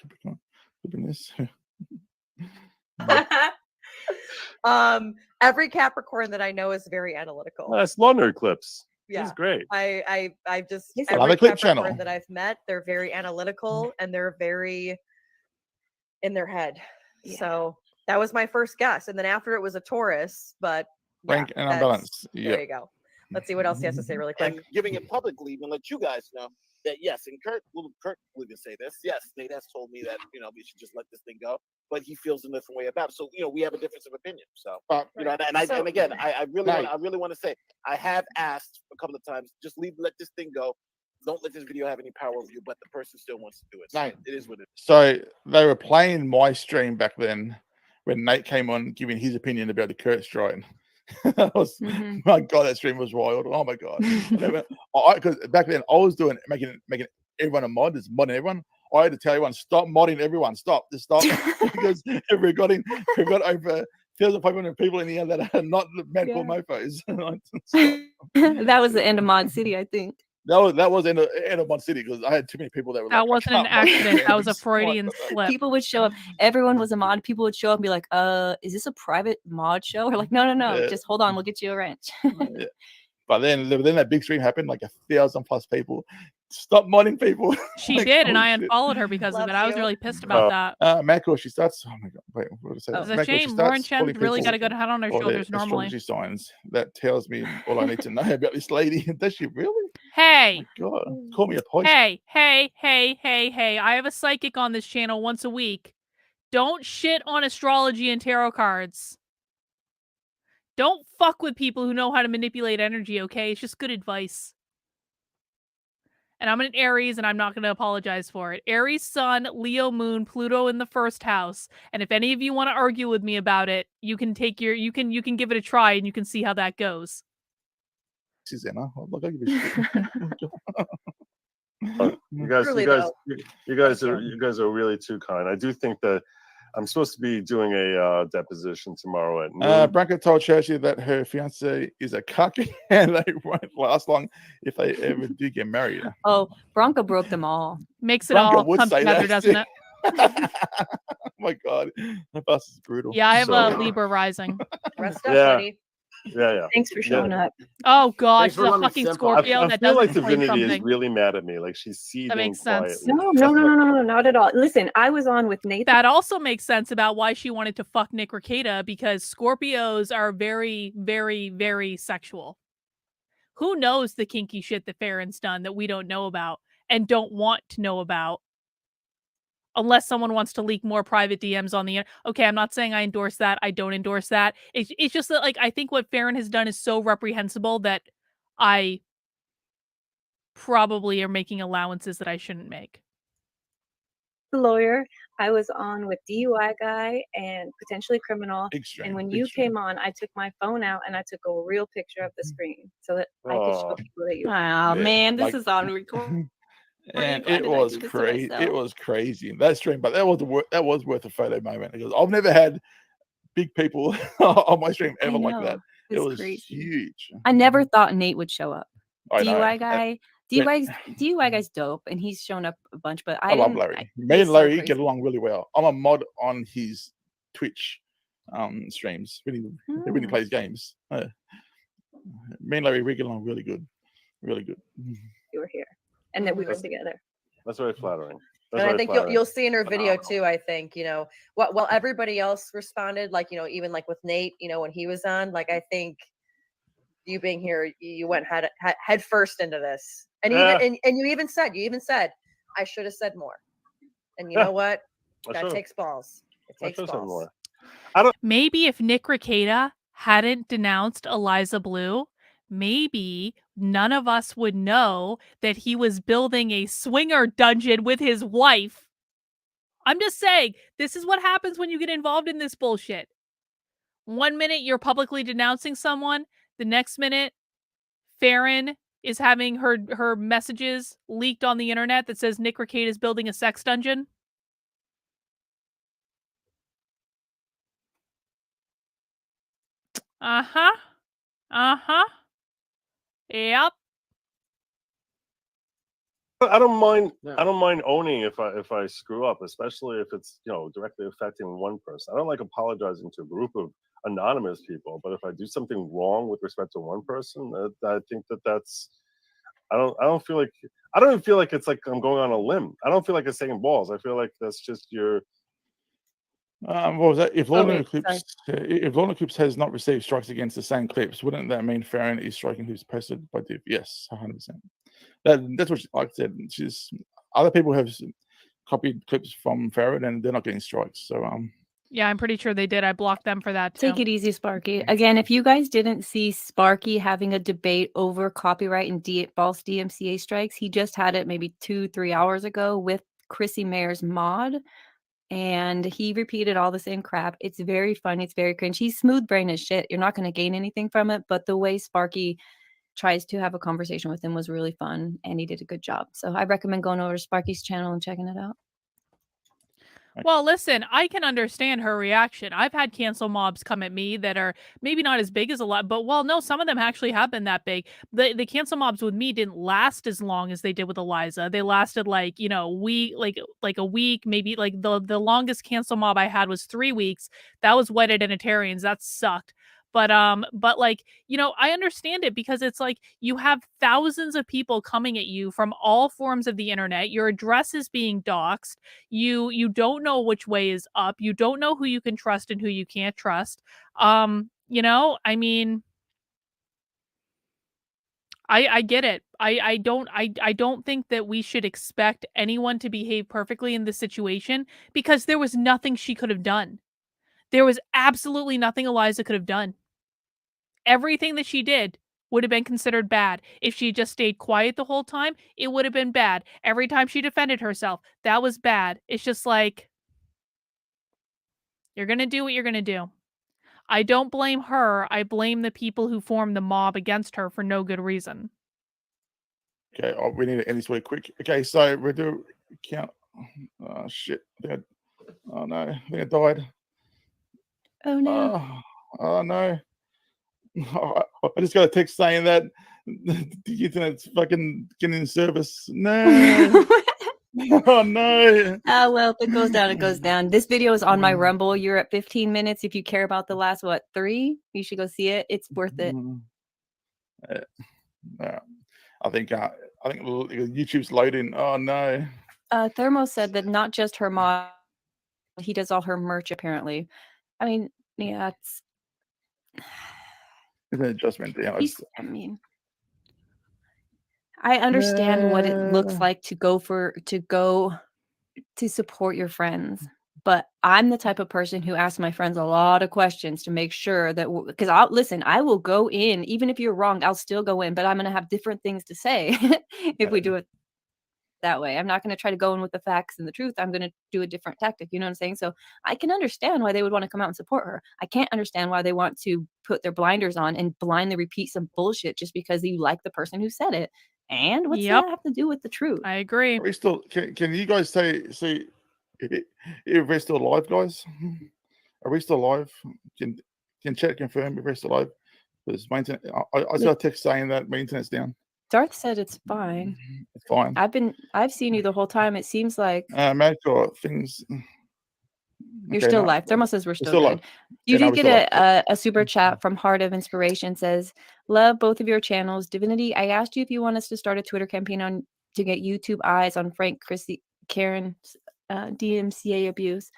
clipping this. Every Capricorn that I know is very analytical. That's Lawnerd Clips. Yeah, He's great. I just Another every clip Capricorn channel. that I've met, they're very analytical and they're very in their head. Yeah. So that was my first guess, and then after it was a Taurus, but Frank and unbalanced. There you go. Let's see what else he has to say really quick. And giving it publicly even let you guys know that yes, and Kurt will even say this. Yes, Nate has told me that we should just let this thing go, but he feels a different way about it. So we have a difference of opinion. So and again, I really want to say I have asked a couple of times, just let this thing go. Don't let this video have any power over you, but the person still wants to do it. So it is what it is. So they were playing my stream back then when Nate came on giving his opinion about the Kurt strike. My God, that stream was wild. Oh my God. Because back then I was making everyone a mod, just modding everyone. I had to tell everyone, stop modding everyone. Stop. Just stop. Because we've got over 1,500 people in here that are not mad cool mofos. That was the end of Mod City, I think. That was end of Mod City because I had too many people that were that wasn't an accident. That was a Freudian slip. People would show up. Everyone was a mod. People would show up and be like, is this a private mod show? We're like, no. Yeah. Just hold on. We'll get you a wrench. Yeah. But then that big stream happened, like 1,000+ people. Stop modding people. She did, and I unfollowed her because of it. I was really pissed about that. Mako, she starts. Oh my God! Wait, what did I say? It's a shame. Lauren Chen really got a good head on her shoulders normally. Astrology signs that tells me all I need to know about this lady. Does she really? Hey! Oh my God, call me a poison. Hey! I have a psychic on this channel once a week. Don't shit on astrology and tarot cards. Don't fuck with people who know how to manipulate energy, okay? It's just good advice. And I'm an Aries, and I'm not going to apologize for it. Aries Sun, Leo Moon, Pluto in the first house. And if any of you want to argue with me about it, you can take you can give it a try, and you can see how that goes. Susanna, look, I give a shit. You guys are really too kind. I do think that I'm supposed to be doing a deposition tomorrow at noon. Branca told Churchy that her fiance is a cuck and they won't last long if they ever do get married. Oh, Branca broke them all. Makes it all come together, doesn't it? Oh my God, that bus is brutal. Yeah, I have a Libra rising. Rest up, buddy. Yeah. Thanks for showing up. Oh God, she's a fucking Scorpio I that feel doesn't like explain Divinity is something. really mad at me. Like she's seething. That makes sense. quietly. No, not at all. Listen, I was on with Nathan. That also makes sense about why she wanted to fuck Nick Rekieta, because Scorpios are very, very, very sexual. Who knows the kinky shit that Farron's done that we don't know about and don't want to know about? Unless someone wants to leak more private DMs on the internet. Okay, I'm not saying I endorse that. I don't endorse that. It's just that, like, I think what Farron has done is so reprehensible that I probably are making allowances that I shouldn't make. The lawyer, I was on with DUI guy and potentially criminal. And when you came on, I took my phone out and I took a real picture of the screen so that I could show people that you. Oh man, this is on record. And it was crazy. It was crazy in that stream, but that was worth a photo moment because I've never had big people on my stream ever like that. It was crazy. huge. I never thought Nate would show up. I know. DUI guy, DUI guy's dope, and he's shown up a bunch. But I love Larry. Me and Larry get along really well. I'm a mod on his Twitch streams when he plays games. Me and Larry, we get along really good, really good. You were here, and that we were together. That's very flattering. And I think you'll see in her video too. I think while everybody else responded, like even like with Nate, when he was on, like I think you being here, you went head first into this, and you even said I should have said more, and you know what? That takes balls. It takes balls. Maybe if Nick Rekieta hadn't denounced Eliza Bleu, maybe none of us would know that he was building a swinger dungeon with his wife. I'm just saying, this is what happens when you get involved in this bullshit. 1 minute you're publicly denouncing someone, the next minute Farron is having her messages leaked on the internet that says Nick Rekieta is building a sex dungeon. Yep. I don't mind. I don't mind owning if I screw up, especially if it's directly affecting one person. I don't like apologizing to a group of anonymous people, but if I do something wrong with respect to one person, I think that's. I don't even feel like it's like I'm going on a limb. I don't feel like it's taking balls. I feel like that's just your. What was that? If Lorna Clips has not received strikes against the same clips, wouldn't that mean Farron is striking who's posted by Div? Yes, 100%. That's what like I said. Other people have copied clips from Farron and they're not getting strikes. So yeah, I'm pretty sure they did. I blocked them for that too. Take it easy, Sparky. Again, if you guys didn't see Sparky having a debate over copyright and false DMCA strikes, he just had it maybe 2-3 hours ago with Chrissy Mayer's mod. And he repeated all the same crap. It's very funny. It's very cringe. He's smooth brain as shit. You're not going to gain anything from it. But the way Sparky tries to have a conversation with him was really fun. And he did a good job. So I recommend going over to Sparky's channel and checking it out. Well, listen, I can understand her reaction. I've had cancel mobs come at me that are maybe not as big as a lot, but no, some of them actually have been that big. The cancel mobs with me didn't last as long as they did with Eliza. They lasted like, a week, maybe like the longest cancel mob I had was 3 weeks. That was Wedded and Ethereans. That sucked. But like, I understand it because it's like you have thousands of people coming at you from all forms of the internet. Your address is being doxxed. You don't know which way is up. You don't know who you can trust and who you can't trust. I mean, I get it. I don't think that we should expect anyone to behave perfectly in this situation because there was nothing she could have done. There was absolutely nothing Eliza could have done. Everything that she did would have been considered bad. If she just stayed quiet the whole time, it would have been bad. Every time she defended herself, that was bad. It's just like, you're going to do what you're going to do. I don't blame her. I blame the people who formed the mob against her for no good reason. Okay, we need to end this really quick. Okay, so we'll do count. Oh, shit. Oh, no. I think I died. Oh, no. Oh, no. I just got a text saying that the internet's fucking getting in service. No. Oh, no. Oh, well, if it goes down, it goes down. This video is on my Rumble. You're at 15 minutes. If you care about the last, 3, you should go see it. It's worth it. I think YouTube's loading. Oh, no. Thermo said that not just her mod, he does all her merch, apparently. I mean, yeah, it's... It's an adjustment. Yeah, I mean, I understand what it looks like to go to support your friends, but I'm the type of person who asks my friends a lot of questions to make sure that because I will go in even if you're wrong, I'll still go in, but I'm going to have different things to say if we do it that way. I'm not going to try to go in with the facts and the truth. I'm going to do a different tactic. You know what I'm saying? So I can understand why they would want to come out and support her. I can't understand why they want to put their blinders on and blindly repeat some bullshit just because you like the person who said it. And what's that have to do with the truth? I agree. Are we still? Can you guys see if we're still live, guys? Are we still live? Can chat confirm if we're still live? Because my internet, I got a text saying that my internet's down. Darth said it's fine. It's fine. I've seen you the whole time. It seems like make sure things. you're Okay, still no, live. Thermo says we're still live. good. You Yeah, no, did we're get still live. a super chat from Heart of Inspiration. Says, love both of your channels. Divinity, I asked you if you want us to start a Twitter campaign to get YouTube eyes on Frank, Chrissy, Karen's DMCA abuse.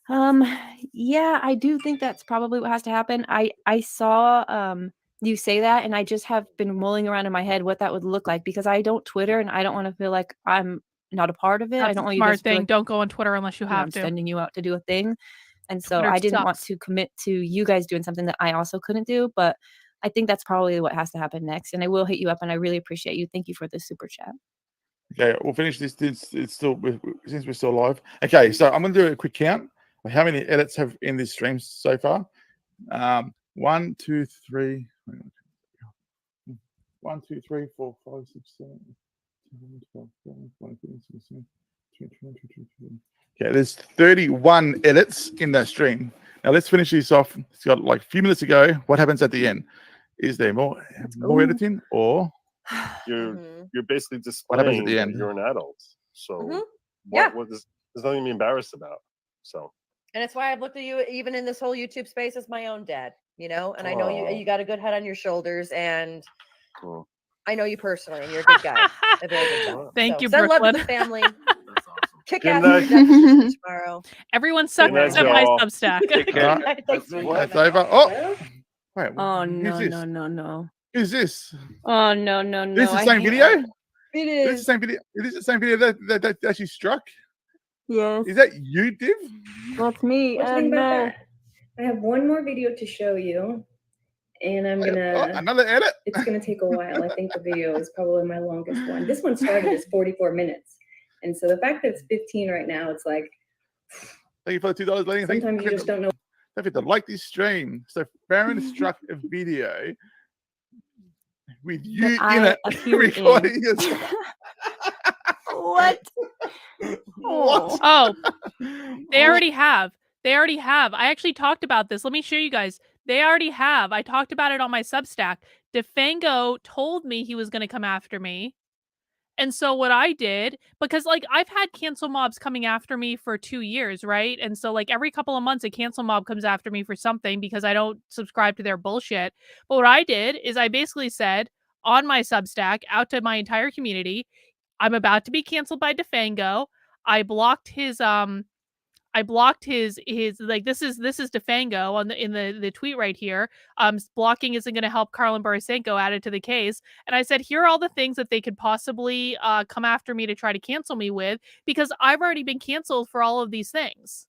Yeah, I do think that's probably what has to happen. I saw you say that, and I just have been mulling around in my head what that would look like, because I don't Twitter and I don't want to feel like I'm not a part of it. I That's don't a want you guys smart to feel thing. like, Don't go on Twitter unless you have I'm to. sending you out to do a thing. And so Twitter I didn't want sucks. to commit to you guys doing something that I also couldn't do, but I think that's probably what has to happen next. And I will hit you up, and I really appreciate you. Thank you for this super chat. Okay, we'll finish this. It's still, since we're still live. Okay, so I'm going to do a quick count of how many edits have in this stream so far. 1, 2, 3. 1, 2, 3, 4, 5, 6, 7, 8, 12, 13, 14, 15, 16, 17. Okay, there's 31 edits in that stream. Now let's finish this off. It's got like a few minutes to go. What happens at the end? Is there more editing, or you're basically what happens displaying at the that end? you're an adult? So Yeah. there's nothing to be embarrassed about. So. And it's why I've looked at you, even in this whole YouTube space, as my own dad, you know, and I know you got a good head on your shoulders, and I know you personally, and you're a good guy. A very good guy. Thank you, send love to Brooklyn. the family. Kick Good ass night. tomorrow. Everyone sucks night, except my y'all. Substack. It's over. Oh, wait. Oh, who's no, this? no. Who's this? Oh, no. This is the same video? It This is the same video. It is the same video that actually struck. Yes. Is that you, Div? That's me. What do you think about that? I have one more video to show you, and I'm gonna another edit. It's gonna take a while. I think the video is probably my longest one. This one started as 44 minutes, and so the fact that it's 15 right now, it's like. Thank you for the $2, lady. Sometimes you just don't know. Don't forget to like this stream. So Farron struck a video with you in it, recording yourself. What? What? Oh, they already have. I actually talked about this. Let me show you guys. They already have. I talked about it on my Substack. DeFango told me he was going to come after me. And so what I did, because like I've had cancel mobs coming after me for 2 years, right? And so like every couple of months a cancel mob comes after me for something because I don't subscribe to their bullshit. But what I did is I basically said on my Substack out to my entire community, I'm about to be canceled by DeFango. I blocked his like this is DeFango on in the tweet right here. Blocking isn't going to help Karlin Borisenko added to the case. And I said, here are all the things that they could possibly come after me to try to cancel me with, because I've already been canceled for all of these things.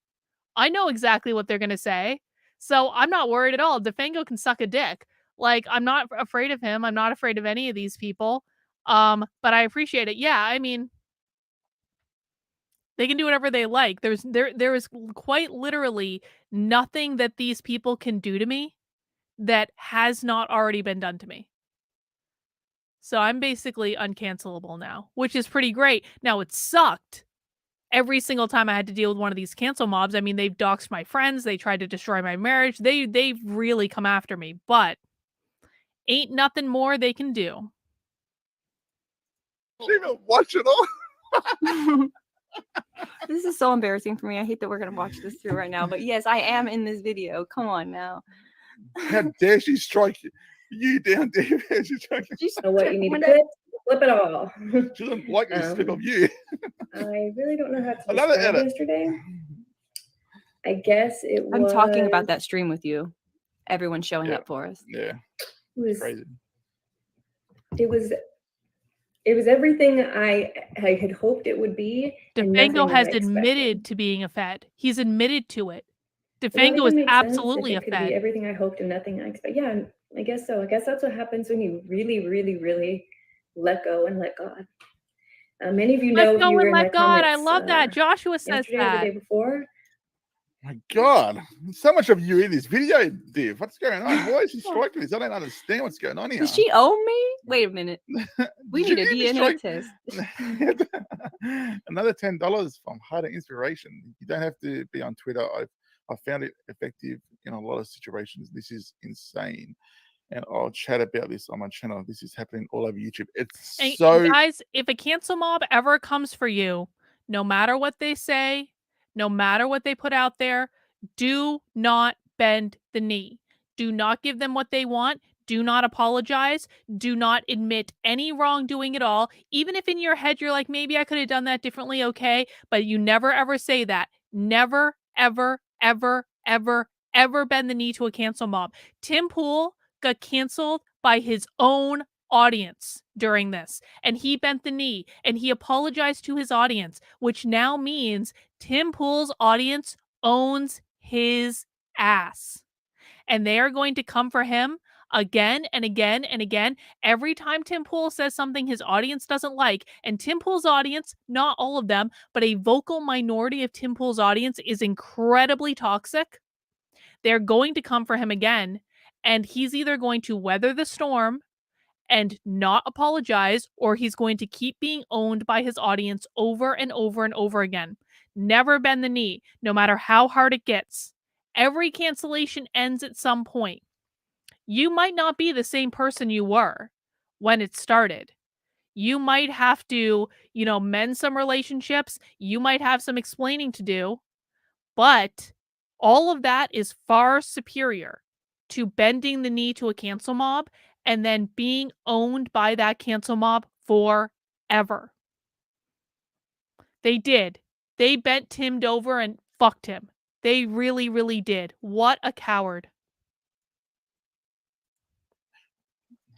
I know exactly what they're going to say. So I'm not worried at all. DeFango can suck a dick. Like, I'm not afraid of him. I'm not afraid of any of these people. But I appreciate it. Yeah, I mean, they can do whatever they like. There is quite literally nothing that these people can do to me that has not already been done to me. So I'm basically uncancelable now, which is pretty great. Now, it sucked every single time I had to deal with one of these cancel mobs. I mean, they've doxed my friends. They tried to destroy my marriage. They've really come after me, but ain't nothing more they can do. Didn't even watch it all. This is so embarrassing for me. I hate that we're gonna watch this through right now. But yes, I am in this video. Come on now. How dare she strike you down, David? You know what you need to flip it all. She doesn't like this clip of you. I really don't know how to Another describe edit. yesterday. I guess it was. I'm talking about that stream with you. Everyone's showing up for us. Yeah. It was crazy. It was everything I had hoped it would be. DeFango has admitted to being a Fed. He's admitted to it. DeFango is absolutely a Fed. It could be Fed. everything I hoped and nothing I expect. Yeah, I guess so. I guess that's what happens when you really, really, really let go and let God. Many of you know. Let go and let God. I comments, love that. Joshua says yesterday or the that. day before. My God, so much of you in this video, Div. What's going on? Why is she striking this? I don't understand what's going on here. Does she own me? Wait a minute. We need a DNA test. Another $10 from Heart of Inspiration. You don't have to be on Twitter. I found it effective in a lot of situations. This is insane. and I'll chat about this on my channel. This is happening all over YouTube. It's And so guys, if a cancel mob ever comes for you, no matter what they say, no matter what they put out there, do not bend the knee. Do not give them what they want. Do not apologize. Do not admit any wrongdoing at all. Even if in your head you're like, maybe I could have done that differently, okay? But you never ever say that. Never, ever, ever, ever, ever bend the knee to a cancel mob. Tim Pool got canceled by his own audience during this, and he bent the knee and he apologized to his audience, which now means Tim Pool's audience owns his ass, and they are going to come for him again and again and again. Every time Tim Pool says something his audience doesn't like, and Tim Pool's audience, not all of them, but a vocal minority of Tim Pool's audience is incredibly toxic, they're going to come for him again, and he's either going to weather the storm and not apologize, or he's going to keep being owned by his audience over and over and over again. Never bend the knee, no matter how hard it gets. Every cancellation ends at some point. You might not be the same person you were when it started. You might have to, mend some relationships. You might have some explaining to do. But all of that is far superior to bending the knee to a cancel mob and then being owned by that cancel mob forever. They did. They bent Tim over and fucked him. They really, really did. What a coward.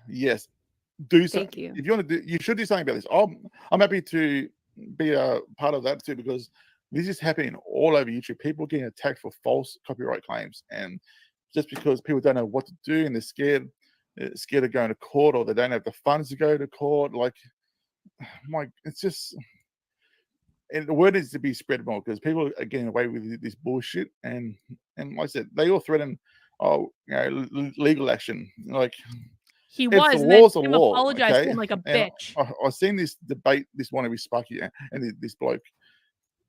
Yes. Do something. Thank you. If you want to do, you should do something about this. I'm happy to be a part of that too, because this is happening all over YouTube. People getting attacked for false copyright claims, and just because people don't know what to do and they're scared of going to court, or they don't have the funds to go to court. Like, it's just, and the word needs to be spread more, because people are getting away with this bullshit. And like I said, they all threaten, legal action. Like, he it's was, the and then law's the Tim law. apologized Okay? to him like a And bitch. I've seen this debate this morning with Sparky and this bloke.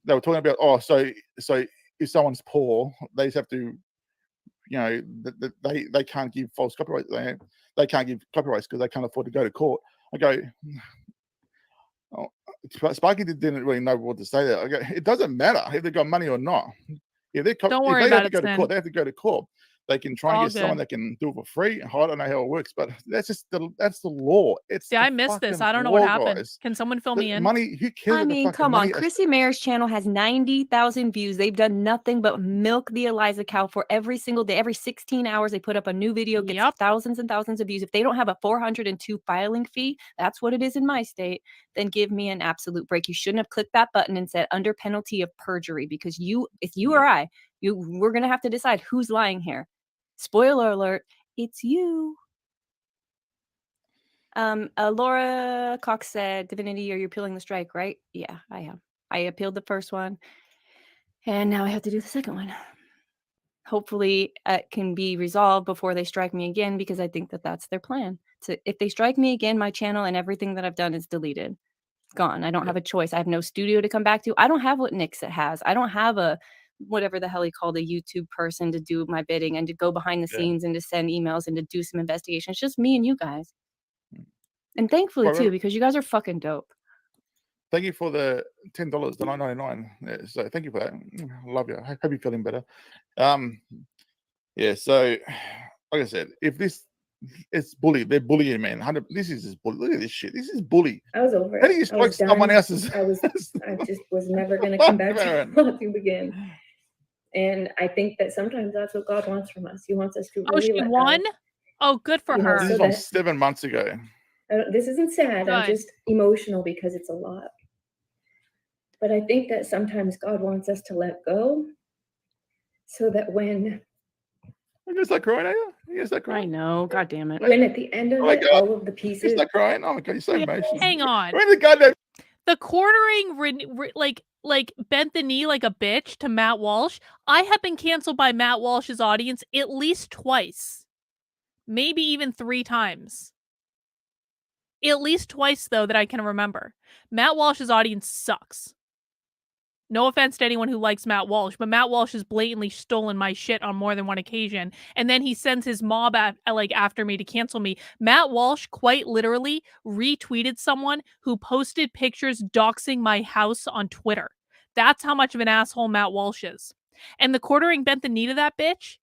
They were talking about, so if someone's poor, they just have to, they can't give false copyright. They can't give copyrights because they can't afford to go to court. I go, Sparky didn't really know what to say there. I go, it doesn't matter if they've got money or not. Don't worry if they have to go to court, they have to go to court. They can try and get someone that can do it for free. I don't know how it works, but that's the law. I missed this. I don't know what happened. Guys. Can someone fill me in? Money, who cares? I mean, come on. Chrissy Mayer's channel has 90,000 views. They've done nothing but milk the Eliza cow for every single day. Every 16 hours, they put up a new video, gets thousands and thousands of views. If they don't have a 402 filing fee, that's what it is in my state, then give me an absolute break. You shouldn't have clicked that button and said under penalty of perjury, because if you or I, we're going to have to decide who's lying here. Spoiler alert, it's you. Laura Cox said, Divinity, are you appealing the strike, right? Yeah, I am. I appealed the first one, and now I have to do the second one. Hopefully it can be resolved before they strike me again, because I think that that's their plan. If they strike me again, my channel and everything that I've done is deleted. It's gone. I don't have a choice. I have no studio to come back to. I don't have what Nixit has. I don't have a whatever the hell he called a YouTube person to do my bidding and to go behind the scenes and to send emails and to do some investigation. It's just me and you guys. And thankfully too, because you guys are fucking dope. Thank you for the $10, the $9.99. So thank you for that. I love you. I hope you're feeling better. So like I said, if it's bully, they're bullying, man. This is just bully. Look at this shit. This is bully. I was over it. How do you strike someone else's? I just was never going to come back to again. And I think that sometimes that's what God wants from us. He wants us to really she won? Oh, good for her. This is from 7 months ago. This isn't sad. I'm just emotional because it's a lot. But I think that sometimes God wants us to let go so that when... You're just like crying, are you? You're just like crying. I know. God damn it. When at the end of it, all of the pieces... You're just like crying. Oh my God, you're so emotional. Hang on. The quartering, like bent the knee like a bitch to Matt Walsh. I have been canceled by Matt Walsh's audience at least twice. Maybe even 3 times. At least twice, though, that I can remember. Matt Walsh's audience sucks. No offense to anyone who likes Matt Walsh, but Matt Walsh has blatantly stolen my shit on more than one occasion. And then he sends his mob after me to cancel me. Matt Walsh quite literally retweeted someone who posted pictures doxing my house on Twitter. That's how much of an asshole Matt Walsh is. And the quartering bent the knee to that bitch.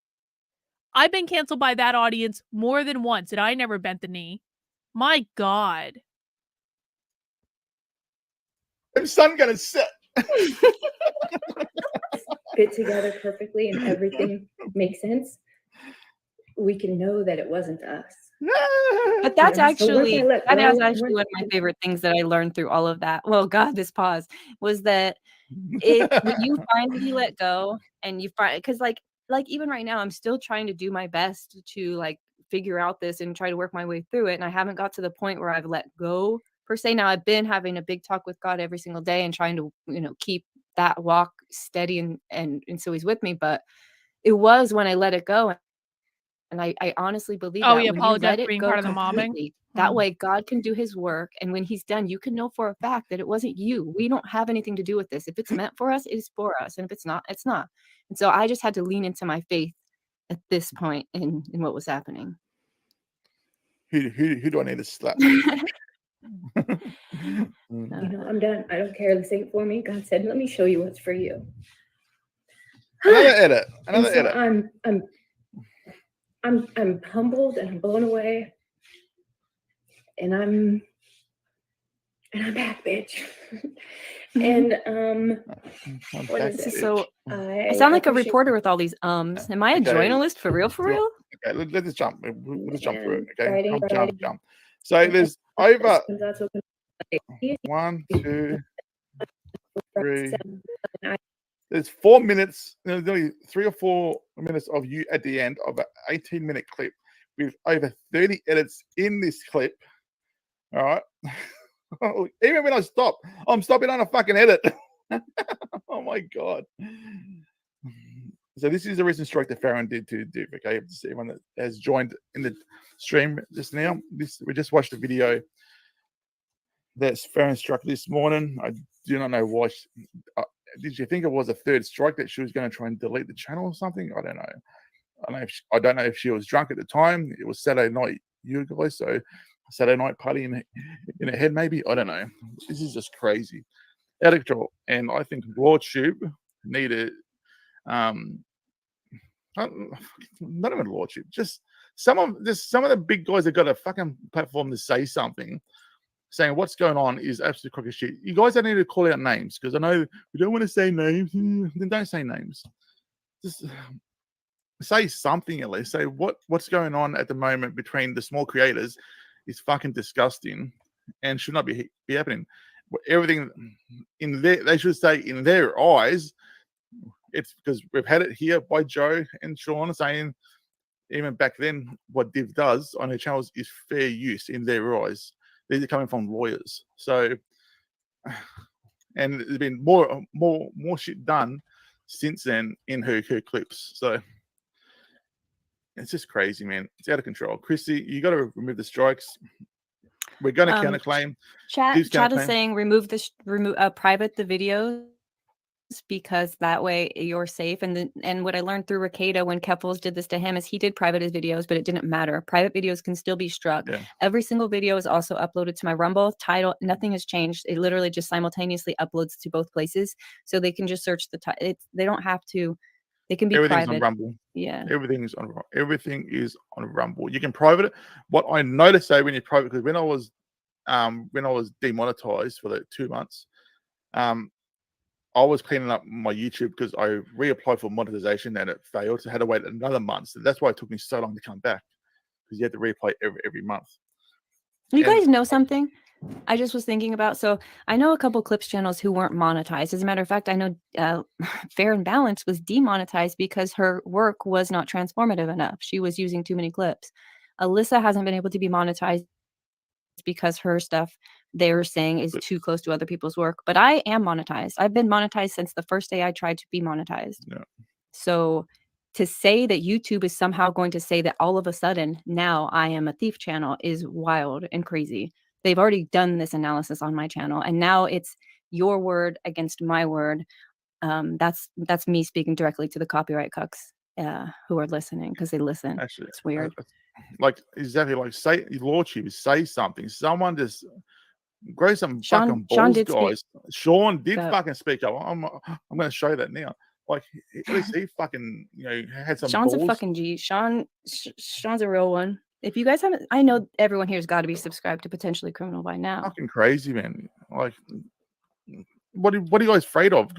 I've been canceled by that audience more than once, and I never bent the knee. My God. The sun gonna set. Fit together perfectly and everything makes sense, we can know that it wasn't us. But that's So once I actually let that is go, actually one of my favorite things that I learned through all of that. Well, God, this pause was that when you finally let go and you find, because like even right now, I'm still trying to do my best to like figure out this and try to work my way through it, and I haven't got to the point where I've let go per se. Now I've been having a big talk with God every single day and trying to keep that walk steady, and so He's with me. But it was when I let it go. And I honestly believe that he when you apologized let for it being go part of the mobbing. completely, that way God can do His work. And when He's done, you can know for a fact that it wasn't you. We don't have anything to do with this. If it's meant for us, it is for us. And if it's not, it's not. And so I just had to lean into my faith at this point in what was happening. Who do I need to slap? I'm done. I don't care. This ain't for me. God said, let me show you what's for you. Another edit. And so I'm humbled and I'm blown away, and I'm back, bitch. And I sound like a reporter with all these ums. Am I a journalist for real? For real? Okay, let's jump. We'll just jump through it. Okay, Friday. jump. So there's over 1, 2, 3. There's 4 minutes. There's nearly 3 or 4 minutes of you at the end of an 18-minute clip with over 30 edits in this clip. All right. Even when I stop, I'm stopping on a fucking edit. Oh my God. So this is the recent strike that Farron did to Div. Okay, everyone that has joined in the stream just now. We just watched the video that's Farron struck this morning. I do not know why. Did you think it was a third strike that she was going to try and delete the channel or something? I don't know. I don't know if she was drunk at the time. It was Saturday night, you guys, so Saturday night party in her head, maybe. I don't know. This is just crazy, out of control. And I think Lordship needed, not even Lordship, just some of the big guys that got a fucking platform to say something, saying what's going on is absolute crock of shit. You guys don't need to call out names, because I know we don't want to say names. Then don't say names. Just say something at least. Say what's going on at the moment between the small creators is fucking disgusting and should not be happening. Everything in they should say in their eyes. It's because we've had it here by Joe and Sean saying even back then what Div does on her channels is fair use in their eyes. These are coming from lawyers. So, and there's been more shit done since then in her clips. So it's just crazy, man. It's out of control. Chrissy, you got to remove the strikes. We're going to counterclaim. Chat is saying remove private the videos, because that way you're safe. And what I learned through Ricada when Keffels did this to him is he did private his videos, but it didn't matter. Private videos can still be struck. Yeah. Every single video is also uploaded to my Rumble title. Nothing has changed. It literally just simultaneously uploads to both places, so they can just search the title. They don't have to. They can be everything's private. on Rumble. Yeah, everything is on Rumble. You can private it. What I noticed though when you private, because when I was demonetized for the 2 months, I was cleaning up my YouTube because I reapplied for monetization and it failed. So I had to wait another month. So that's why it took me so long to come back, because you had to reapply every month. You guys know something I just was thinking about? So I know a couple clips channels who weren't monetized. As a matter of fact, I know Fair and Balanced was demonetized because her work was not transformative enough. She was using too many clips. Alyssa hasn't been able to be monetized because her stuff they're saying is too close to other people's work. But I am monetized. I've been monetized since the first day I tried to be monetized. Yeah. So to say that YouTube is somehow going to say that all of a sudden now I am a thief channel is wild and crazy. They've already done this analysis on my channel, and now it's your word against my word That's me speaking directly to the copyright cucks who are listening because they listen. Actually, it's weird. Like exactly like say your lordship, say something. Someone just grow some fucking balls, Sean did guys. Sean did up. fucking speak up. I'm going to show that now. Like at least he fucking had some. Sean's balls. a fucking G. Sean's a real one. If you guys haven't, I know everyone here's got to be subscribed to Potentially Criminal by now. Fucking crazy, man. Like, what are you guys afraid of?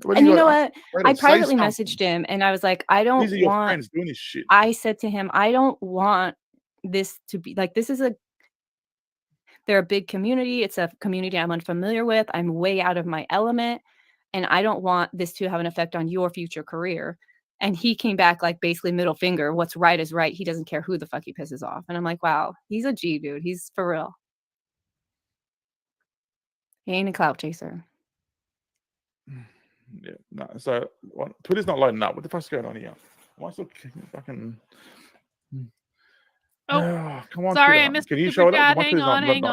And you know what? I privately messaged him and I was like, I don't These are your want friends doing this shit. I said to him, I don't want this to be like they're a big community. It's a community I'm unfamiliar with. I'm way out of my element. And I don't want this to have an effect on your future career. And he came back like basically middle finger. What's right is right. He doesn't care who the fuck he pisses off. And I'm like, wow, he's a G, dude. He's for real. He ain't a clout chaser. Yeah, no. So Twitter's not loading up. What the fuck's going on here? Why is it fucking? Oh, come on! Sorry, Twitter. I missed Can the you super show it chat. up? Hang on. Hang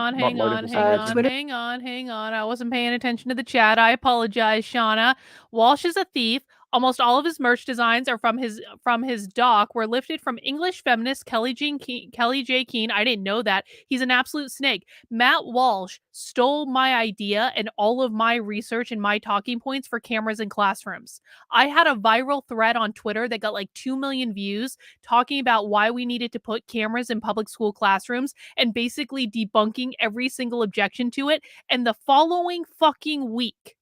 on. I wasn't paying attention to the chat. I apologize, Shauna. Walsh is a thief. Almost all of his merch designs are from his doc. Were lifted from English feminist Kelly J. Keene. I didn't know that. He's an absolute snake. Matt Walsh stole my idea and all of my research and my talking points for cameras in classrooms. I had a viral thread on Twitter that got like 2 million views talking about why we needed to put cameras in public school classrooms and basically debunking every single objection to it. And the following fucking week,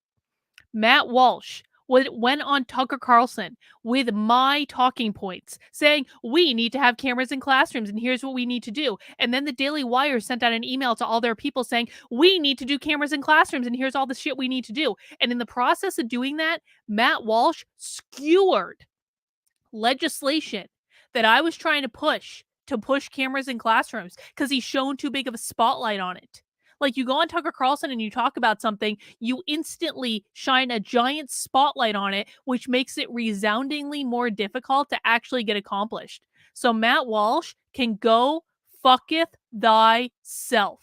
Matt Walsh went on Tucker Carlson with my talking points saying we need to have cameras in classrooms and here's what we need to do. And then the Daily Wire sent out an email to all their people saying we need to do cameras in classrooms and here's all the shit we need to do. And in the process of doing that, Matt Walsh skewered legislation that I was trying to push cameras in classrooms because he's shown too big of a spotlight on it. Like you go on Tucker Carlson and you talk about something, you instantly shine a giant spotlight on it, which makes it resoundingly more difficult to actually get accomplished. So Matt Walsh can go fucketh thyself.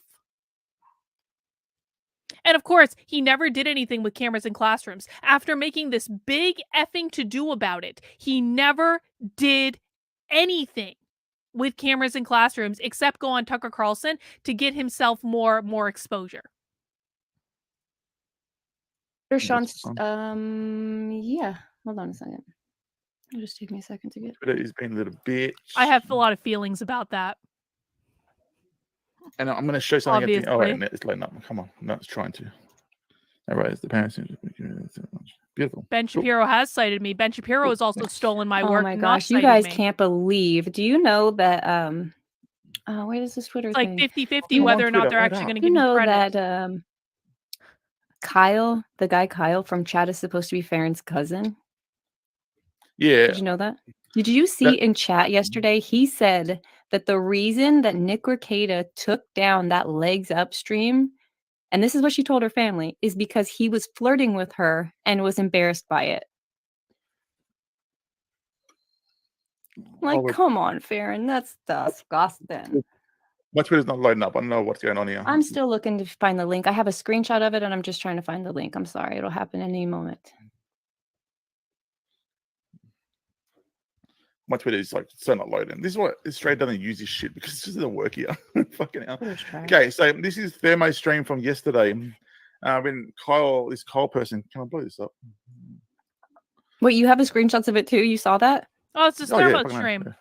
And of course, he never did anything with cameras in classrooms. After making this big effing to-do about it, he never did anything with cameras in classrooms except go on Tucker Carlson to get himself more exposure. Sean's, yeah. Hold on a second. It'll just take me a second to get. But he's been a little bitch. I have a lot of feelings about that. And I'm going to show something. Obviously. Oh, wait, it's lighting up. Come on. No, it's trying to. All right, it's the parents. Beautiful. Ben Shapiro has cited me. Ben Shapiro has also stolen my work. Oh my gosh, you guys can't believe. Do you know that where does this Twitter it's like thing? 50-50 whether or not they're actually going to give you credit. That Kyle, the guy Kyle from chat is supposed to be Farron's cousin? Yeah. Did you know that? Did you see in chat yesterday? He said that the reason that Nick Rekieta took down that Legs Up stream, and this is what she told her family, is because he was flirting with her and was embarrassed by it. Like, come on, Farron, that's disgusting. My Twitter's not loading up. I don't know what's going on here. I'm still looking to find the link. I have a screenshot of it, and I'm just trying to find the link. I'm sorry. It'll happen any moment. My Twitter is like so not loading. This is why Australia doesn't use this shit because it just doesn't work here. Fucking hell. Okay, so this is Thermo stream from yesterday. When this Kyle person, can I blow this up? Wait, you have the screenshots of it too? You saw that? Oh, it's a Starbucks stream. Yeah.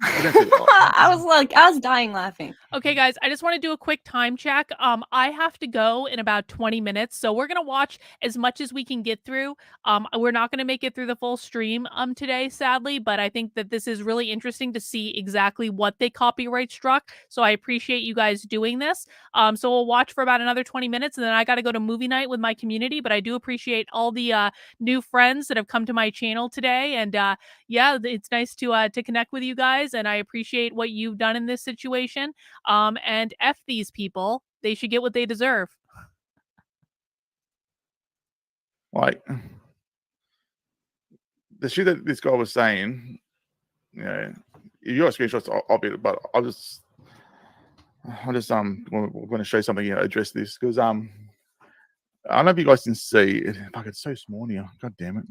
I was dying laughing. Okay, guys, I just want to do a quick time check. I have to go in about 20 minutes, so we're gonna watch as much as we can get through. We're not gonna make it through the full stream today, sadly, but I think that this is really interesting to see exactly what they copyright struck. So I appreciate you guys doing this. So we'll watch for about another 20 minutes, and then I got to go to movie night with my community. But I do appreciate all the new friends that have come to my channel today, and yeah, it's nice to connect with you guys. And I appreciate what you've done in this situation. And F these people. They should get what they deserve. Like the shit that this guy was saying, you know, if you got screenshots, I'll be, but I'm just going to show something, address this because I don't know if you guys can see it. Fuck, it's so small here. God damn it.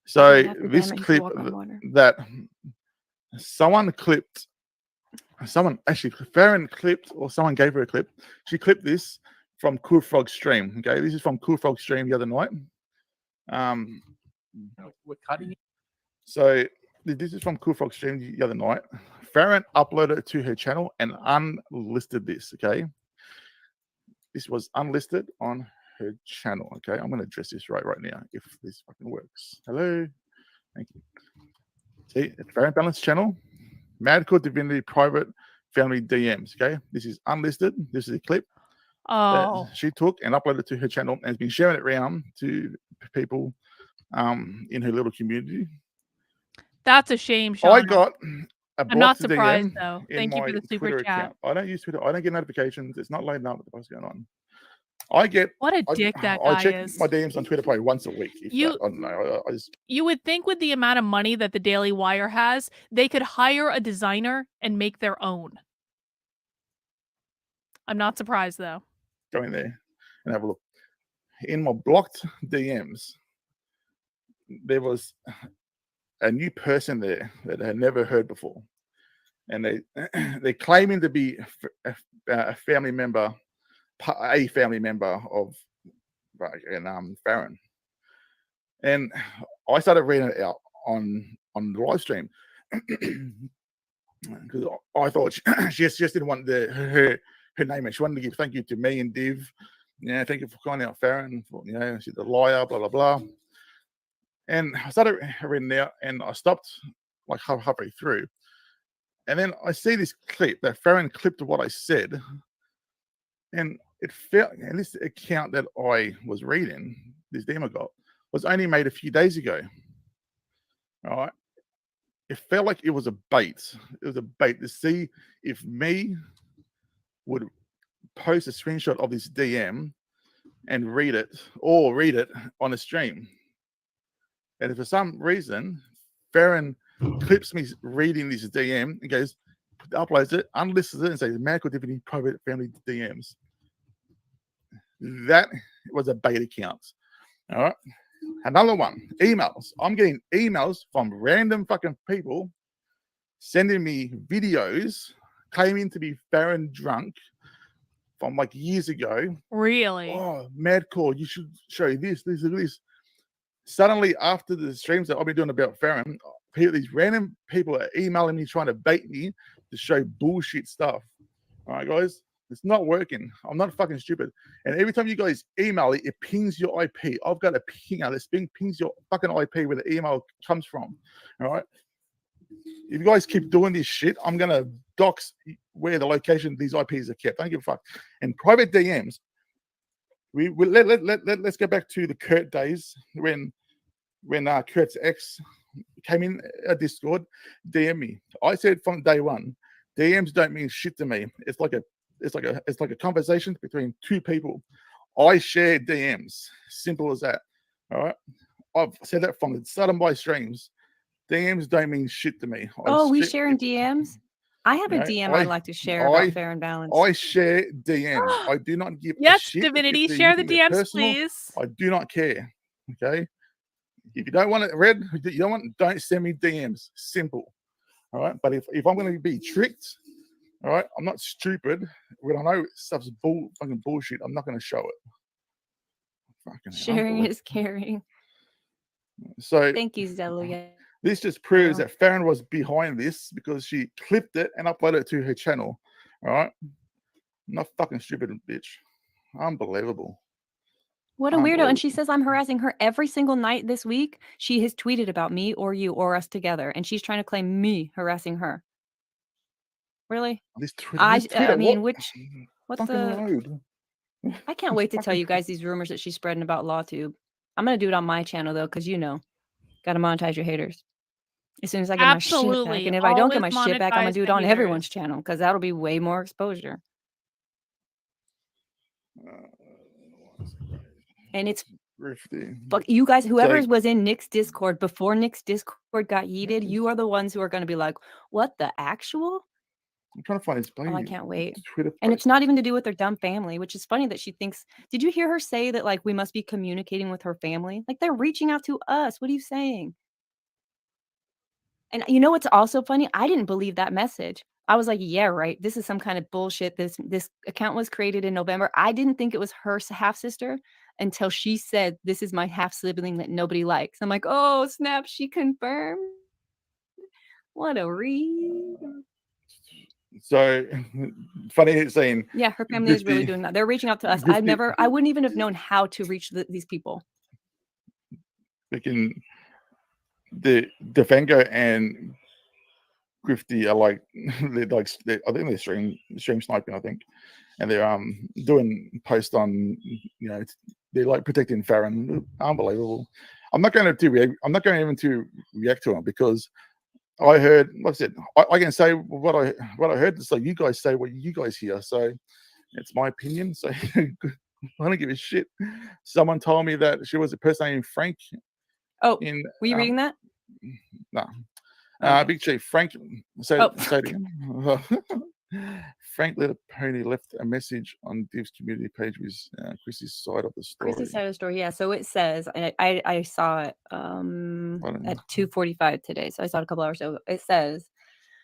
So this clip that someone clipped, Farron clipped, or someone gave her a clip. She clipped this from Cool Frog stream. Okay, this is from Cool Frog stream the other night. We're cutting it. So this is from Cool Frog stream the other night. Farron uploaded it to her channel and unlisted this. Okay, this was unlisted on her channel. Okay, I'm going to address this right now if this fucking works. Hello, thank you. See, it's Farron Balance channel, Madcore Divinity Private Family DMs. Okay, this is unlisted. This is a clip that she took and uploaded to her channel and has been sharing it around to people in her little community. That's a shame, Sean. I got I'm not surprised though. Thank you for the super Twitter chat. Account. I don't use Twitter. I don't get notifications. It's not loading up with what's going on. I get what a dick that guy I check is. my DMs on Twitter probably once a week. I don't know. You would think with the amount of money that the Daily Wire has, they could hire a designer and make their own. I'm not surprised though. Go in there and have a look. In my blocked DMs, there was a new person there that I had never heard before, and they're claiming to be a family member of Farron. And I started reading it out on the live stream because I thought she just didn't want her name, and she wanted to give thank you to me and Div. Yeah, thank you for calling out Farron. She's a liar, blah blah blah. And I started reading out, and I stopped like halfway through, and then I see this clip that Farron clipped what I said, and it felt, and this account that I was reading, this DM I got, was only made a few days ago. All right, it felt like it was a bait. It was a bait to see if me would post a screenshot of this DM and read it on a stream. And if for some reason Farron clips me reading this DM and goes, uploads it, unlists it, and says Medical Divinity Private Family DMs, that was a bait account. All right. Another one, emails. I'm getting emails from random fucking people sending me videos claiming to be Farron drunk from like years ago. Really? Oh, Madcore, you should show this. Suddenly, after the streams that I've been doing about Farron, these random people are emailing me trying to bait me to show bullshit stuff. All right, guys, it's not working. I'm not fucking stupid. And every time you guys email it, it pings your IP. I've got a pinger that pings your fucking IP where the email comes from. All right. If you guys keep doing this shit, I'm gonna dox where the location these IPs are kept. I don't give a fuck. And private DMs. Let's go back to the Kurt days when Kurt's ex came in a Discord, DM me. I said from day one, DMs don't mean shit to me. It's like a conversation between two people. I share DMs. Simple as that. All right. I've said that from the start of my streams. DMs don't mean shit to me. We share in DMs. I have a DM I'd like to share about Fair and Balanced. I share DMs. I do not give a yes, shit. Divinity, share the DMs, personal. please. I do not care. Okay. If you don't want it read, don't send me DMs. Simple. All right. But if I'm going to be tricked, all right, I'm not stupid. When I know stuff's fucking bullshit, I'm not going to show it. Fucking sharing is caring. So thank you, Zelia. This just proves that Farron was behind this because she clipped it and uploaded it to her channel. All right. Not fucking stupid bitch. Unbelievable. What a weirdo. And she says I'm harassing her every single night this week. She has tweeted about me or you or us together. And she's trying to claim me harassing her. Really? I mean, what's the... I can't wait to tell you guys these rumors that she's spreading about LawTube. I'm going to do it on my channel, though, because, got to monetize your haters. As soon as I get my shit back. And if I don't get my shit back, I'm going to do it on everyone's channel, because that'll be way more exposure. And it's but you guys, whoever was in Nick's Discord before Nick's Discord got yeeted, you are the ones who are going to be like, what the actual? I'm trying to find his Oh, I can't wait. Twitter And post. it's not even to do with their dumb family, which is funny that she thinks. Did you hear her say that like we must be communicating with her family? Like they're reaching out to us. What are you saying? And you know what's also funny? I didn't believe that message. I was like, yeah, right. This is some kind of bullshit. This account was created in November. I didn't think it was her half sister until she said, "This is my half sibling that nobody likes." I'm like, oh snap, she confirmed. What a read. So funny saying. Yeah, her family is really doing that. They're reaching out to us. I wouldn't even have known how to reach these people. Freaking the Defengo and Grifty are like I think they're stream sniping, I think, and they're doing posts on, you know, they're like protecting Farron. Unbelievable. I'm not going to even to react to them because I heard, like I said, I can say what I heard. So you guys say what you guys hear. So it's my opinion. So I don't give a shit. Someone told me that she was a person named Frank. Oh, were you reading that? No. Okay. Big Chief Frank. Say it again. Frank Little Pony left a message on Div's community page with Chrissy's side of the story. Chrissy's side of the story, yeah. So it says, I saw it at 2:45 today. So I saw it a couple hours ago. It says,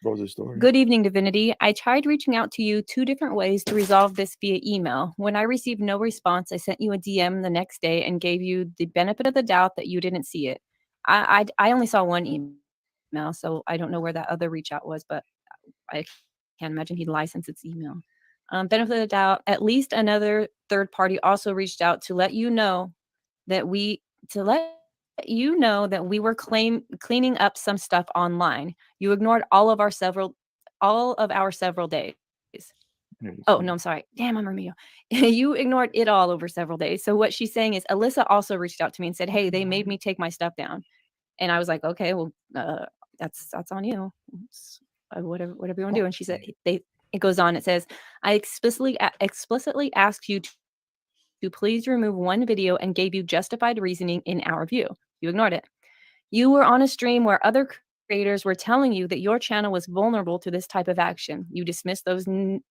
what was the story? Good evening, Divinity. I tried reaching out to you 2 different ways to resolve this via email. When I received no response, I sent you a DM the next day and gave you the benefit of the doubt that you didn't see it. I only saw one email, so I don't know where that other reach out was, but I can't imagine he'd licensed its email. Benefit of the doubt, at least another third party also reached out to let you know that we were cleaning up some stuff online. You ignored all of our several days. Oh, no, I'm sorry. Damn, I'm Romeo. You ignored it all over several days. So what she's saying is Alyssa also reached out to me and said, hey, they made me take my stuff down. And I was like, okay, well, that's on you. Whatever you want to do. And she said, it goes on. It says, I explicitly asked you to please remove one video and gave you justified reasoning in our view. You ignored it. You were on a stream where other creators were telling you that your channel was vulnerable to this type of action. You dismissed those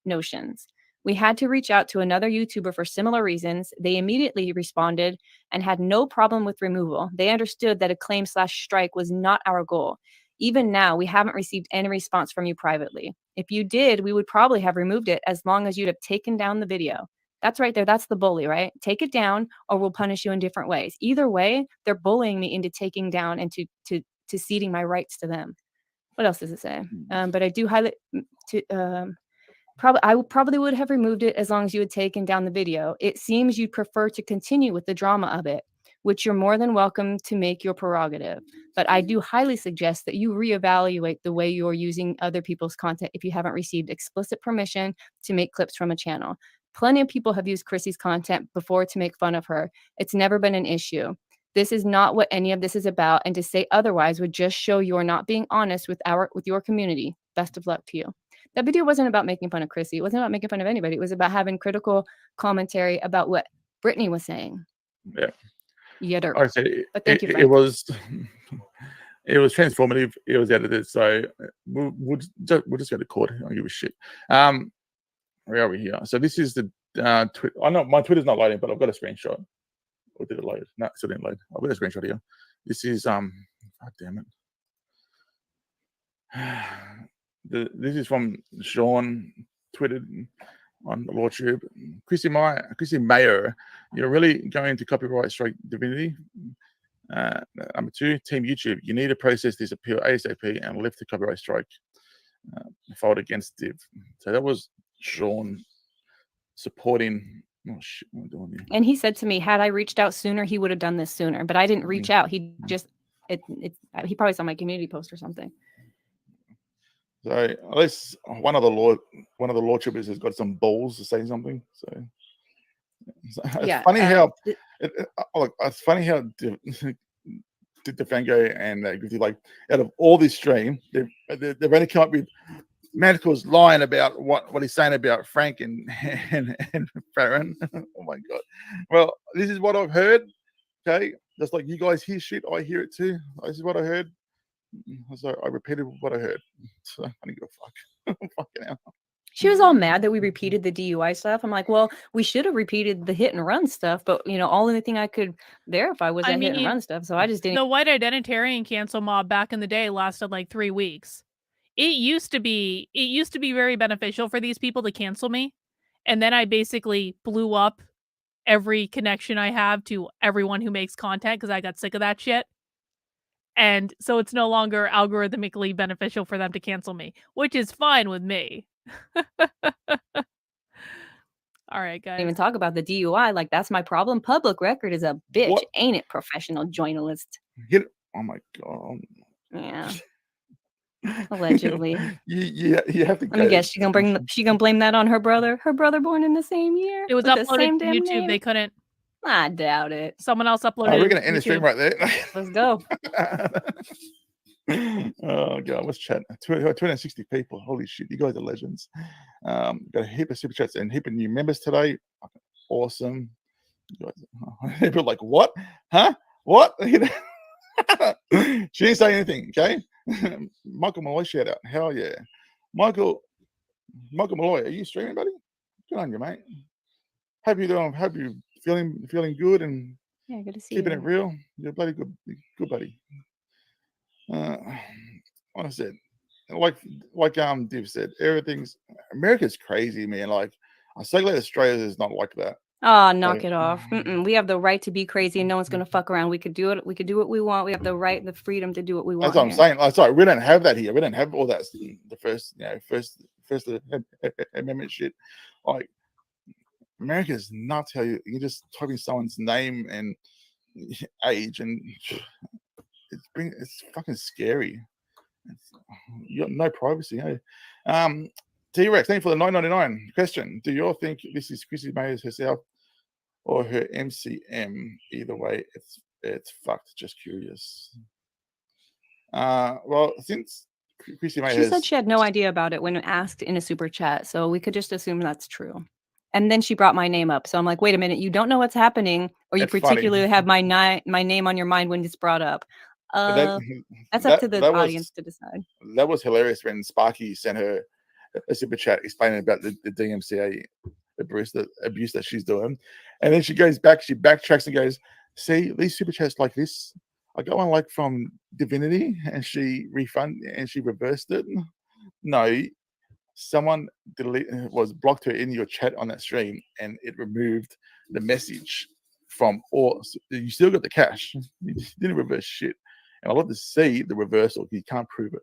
notions. We had to reach out to another YouTuber for similar reasons. They immediately responded and had no problem with removal. They understood that a claim/strike was not our goal. Even now, we haven't received any response from you privately. If you did, we would probably have removed it as long as you'd have taken down the video. That's right there. That's the bully, right? Take it down or we'll punish you in different ways. Either way, they're bullying me into taking down and to ceding my rights to them. What else does it say? But I do highlight I probably would have removed it as long as you had taken down the video. It seems you'd prefer to continue with the drama of it, which you're more than welcome to make your prerogative. But I do highly suggest that you reevaluate the way you're using other people's content if you haven't received explicit permission to make clips from a channel. Plenty of people have used Chrissy's content before to make fun of her. It's never been an issue. This is not what any of this is about, and to say otherwise would just show you're not being honest with your community. Best of luck to you. That video wasn't about making fun of Chrissy. It wasn't about making fun of anybody. It was about having critical commentary about what Brittany was saying. Yeah. Yeah, I said but thank you, Frank. it was transformative. It was edited, so we'll just go to court. I don't give a shit. Where are we here? So this is the Twitter. I know my Twitter's not loading, but I've got a screenshot. Or did it load? No, it still didn't load. I've got a screenshot here. This is God damn it. This is from Sean, tweeted on the LawTube. Chrissy Mayer, you're really going to copyright strike Divinity. Number 2, Team YouTube, you need to process this appeal ASAP and lift the copyright strike filed against Div. So that was Sean supporting. Oh shit, what am I doing here? And he said to me, had I reached out sooner, he would have done this sooner. But I didn't reach out. He just he probably saw my community post or something. So at least one of the LawTubers has got some balls to say something. So it's funny how it's funny how Defango and Griffey, like, out of all this stream, they've only come up with Manticle's lying about what he's saying about Frank and Farron. Oh my god! Well, this is what I've heard. Okay, just like you guys hear shit, I hear it too. This is what I heard. So I repeated what I heard. So I didn't give a fuck. Fucking hell. She was all mad that we repeated the DUI stuff. I'm like, well, we should have repeated the hit and run stuff, but only thing I could verify was that hit and run stuff. So I just didn't. The white identitarian cancel mob back in the day lasted like 3 weeks. It used to be very beneficial for these people to cancel me, and then I basically blew up every connection I have to everyone who makes content because I got sick of that shit. And so it's no longer algorithmically beneficial for them to cancel me, which is fine with me. All right, guys. Even talk about the DUI. Like, that's my problem. Public record is a bitch, ain't it, professional journalist? Oh my god. Yeah. Allegedly. You have to. Let me guess. She gonna blame that on her brother. Her brother born in the same year. It was with the uploaded same to damn YouTube. name? They couldn't. I doubt it. Someone else uploaded. We're gonna end the stream right there. Let's go. Oh god, let's chat. 260 people. Holy shit, you guys are legends. Got a heap of super chats and a heap of new members today. Awesome. You guys, people are like, what? Huh? What? She didn't say anything. Okay. Michael Malloy shout out. Hell yeah. Michael Malloy, are you streaming, buddy? Good on you, mate. Hope you're feeling good and yeah, good to see keeping you. it real. You're bloody good buddy. Like I said, like Div said, America's crazy, man. Like, I'm so glad Australia is not like that. Oh, knock it off. We have the right to be crazy and no one's gonna fuck around. We could do it. We could do what we want. We have the right and the freedom to do what we want. That's what I'm saying. Like, sorry, we don't have that here. We don't have all that. The first amendment shit. Like, America's nuts. How you just type in someone's name and age, and it's fucking scary. You got no privacy. Hey, T-Rex, thank you for the $9.99 question. Do you all think this is Chrissy Mayers herself or her MCM? Either way, it's fucked. Just curious. Well, since Chrissy Mayers, she said she had no idea about it when asked in a super chat, so we could just assume that's true. And then she brought my name up, so I'm like, wait a minute, you don't know what's happening, or you particularly have my name on your mind when it's brought up. That's up to the audience to decide. That was hilarious when Sparky sent her a super chat explaining about the DMCA abuse that she's doing, and then she goes back, she backtracks and goes, "See, these super chats like this, I got one like from Divinity, and she reversed it. No, someone was blocked her in your chat on that stream, and it removed the message from all. You still got the cash. You didn't reverse shit." And I'd love to see the reversal. You can't prove it.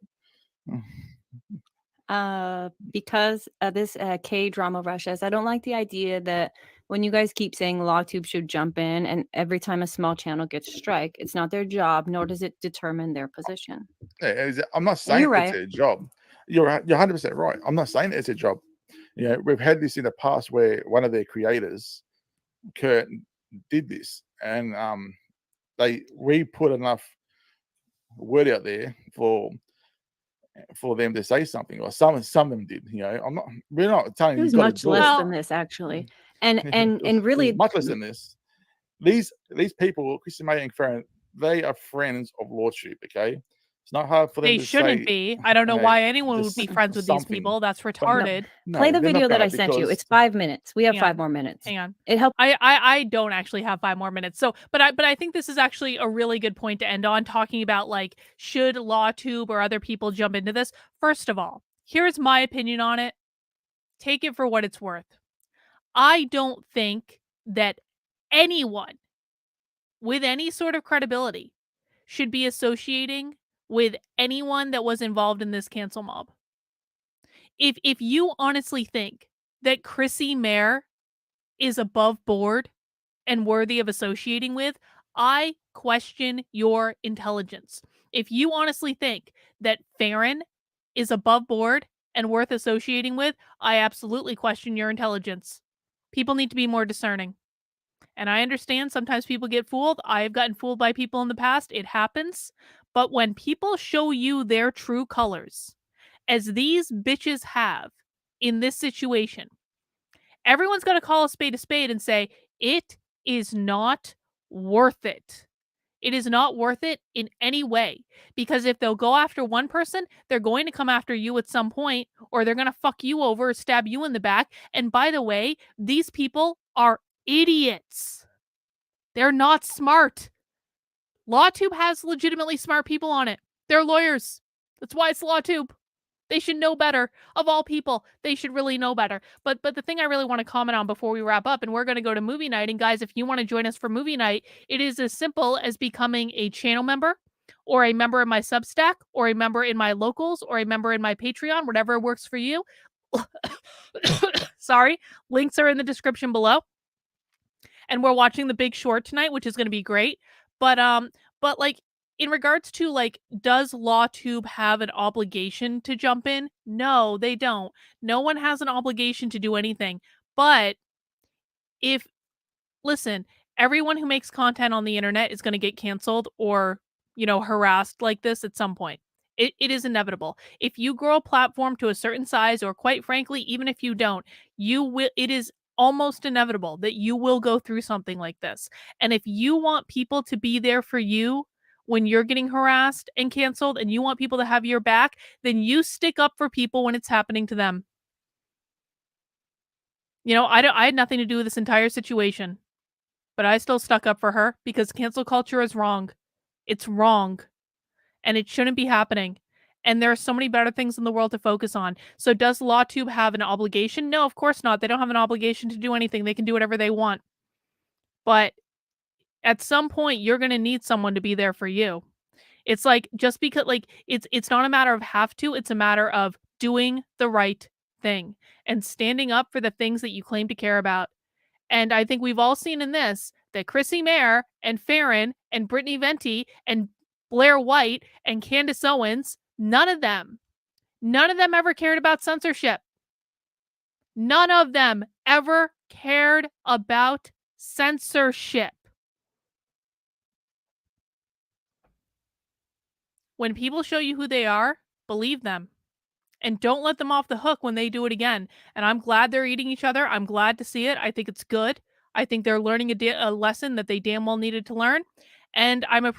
Because this K-drama rushes, I don't like the idea that when you guys keep saying LawTube should jump in, and every time a small channel gets strike, it's not their job, nor does it determine their position. Yeah, I'm not saying it's their job. You're 100% right. I'm not saying it's a job. You know, we've had this in the past where one of their creators, Kurt, did this, and we put enough word out there for them to say something, or some of them did. You know, we're not telling you. It was much less than this, actually, and really much less than this. These people, Chrissy May and Farron, they are friends of LawTube. Okay. It's not hard for them they to shouldn't be. I don't know why anyone would be friends with these people. That's retarded. No, play the video that I sent you. It's 5 minutes. We have 5 more minutes. Hang on. It helped. I don't actually have 5 more minutes. So, but I think this is actually a really good point to end on, talking about, like, should LawTube or other people jump into this? First of all, here's my opinion on it. Take it for what it's worth. I don't think that anyone with any sort of credibility should be associating with anyone that was involved in this cancel mob. If you honestly think that Chrissy Mayer is above board and worthy of associating with, I question your intelligence. If you honestly think that Farron is above board and worth associating with, I absolutely question your intelligence. People need to be more discerning. And I understand sometimes people get fooled. I've gotten fooled by people in the past. It happens. But when people show you their true colors, as these bitches have in this situation, everyone's got to call a spade and say, it is not worth it. It is not worth it in any way, because if they'll go after one person, they're going to come after you at some point, or they're going to fuck you over or stab you in the back. And by the way, these people are idiots. They're not smart. LawTube has legitimately smart people on it. They're lawyers. That's why it's LawTube. They should know better. Of all people, they should really know better. But the thing I really want to comment on before we wrap up, and we're going to go to movie night, and guys, if you want to join us for movie night, it is as simple as becoming a channel member, or a member in my Substack, or a member in my locals, or a member in my Patreon, whatever works for you. Sorry, links are in the description below. And we're watching The Big Short tonight, which is going to be great. But like, in regards to, like, does LawTube have an obligation to jump in? No, they don't. No one has an obligation to do anything. But listen, everyone who makes content on the internet is going to get canceled or, harassed like this at some point. It is inevitable. If you grow a platform to a certain size, or quite frankly, even if you don't, it is almost inevitable that you will go through something like this. And if you want people to be there for you when you're getting harassed and canceled, and you want people to have your back, then you stick up for people when it's happening to them. I had nothing to do with this entire situation, but I still stuck up for her because cancel culture is wrong. It's wrong. And it shouldn't be happening. And there are so many better things in the world to focus on. So does LawTube have an obligation? No, of course not. They don't have an obligation to do anything. They can do whatever they want. But at some point, you're going to need someone to be there for you. It's like, just because, like, it's not a matter of have to, it's a matter of doing the right thing and standing up for the things that you claim to care about. And I think we've all seen in this that Chrissy Mayer and Farron and Brittany Venti and Blair White and Candace Owens, none of them ever cared about censorship. None of them ever cared about censorship. When people show you who they are, believe them. And don't let them off the hook when they do it again. And I'm glad they're eating each other. I'm glad to see it. I think it's good. I think they're learning a lesson that they damn well needed to learn. And I'm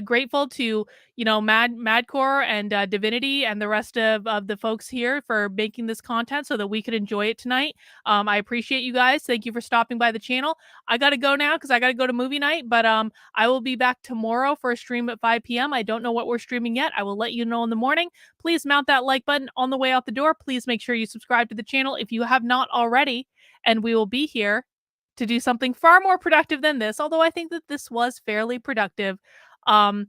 grateful to, Madcore and Divinity and the rest of the folks here for making this content so that we could enjoy it tonight. I appreciate you guys. Thank you for stopping by the channel. I got to go now because I got to go to movie night, but I will be back tomorrow for a stream at 5 p.m. I don't know what we're streaming yet. I will let you know in the morning. Please mount that like button on the way out the door. Please make sure you subscribe to the channel if you have not already, and we will be here to do something far more productive than this, although I think that this was fairly productive, in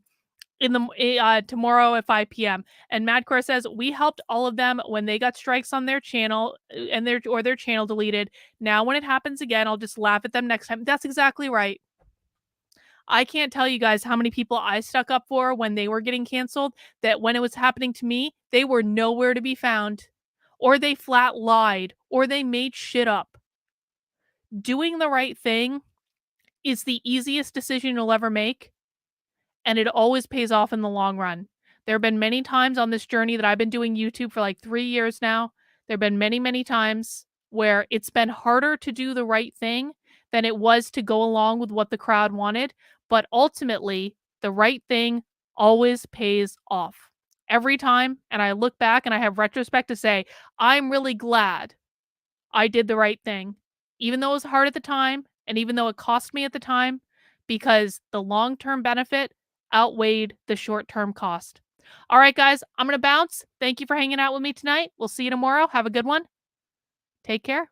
the tomorrow at 5 p.m. And Madcore says, we helped all of them when they got strikes on their channel and their channel deleted. Now when it happens again, I'll just laugh at them next time. That's exactly right. I can't tell you guys how many people I stuck up for when they were getting canceled, that when it was happening to me, they were nowhere to be found, or they flat lied, or they made shit up. Doing the right thing is the easiest decision you'll ever make, and it always pays off in the long run. There have been many times on this journey that I've been doing YouTube for like 3 years now. There have been many, many times where it's been harder to do the right thing than it was to go along with what the crowd wanted. But ultimately, the right thing always pays off. Every time, and I look back and I have retrospect to say, I'm really glad I did the right thing. Even though it was hard at the time, and even though it cost me at the time, because the long-term benefit outweighed the short-term cost. All right, guys, I'm going to bounce. Thank you for hanging out with me tonight. We'll see you tomorrow. Have a good one. Take care.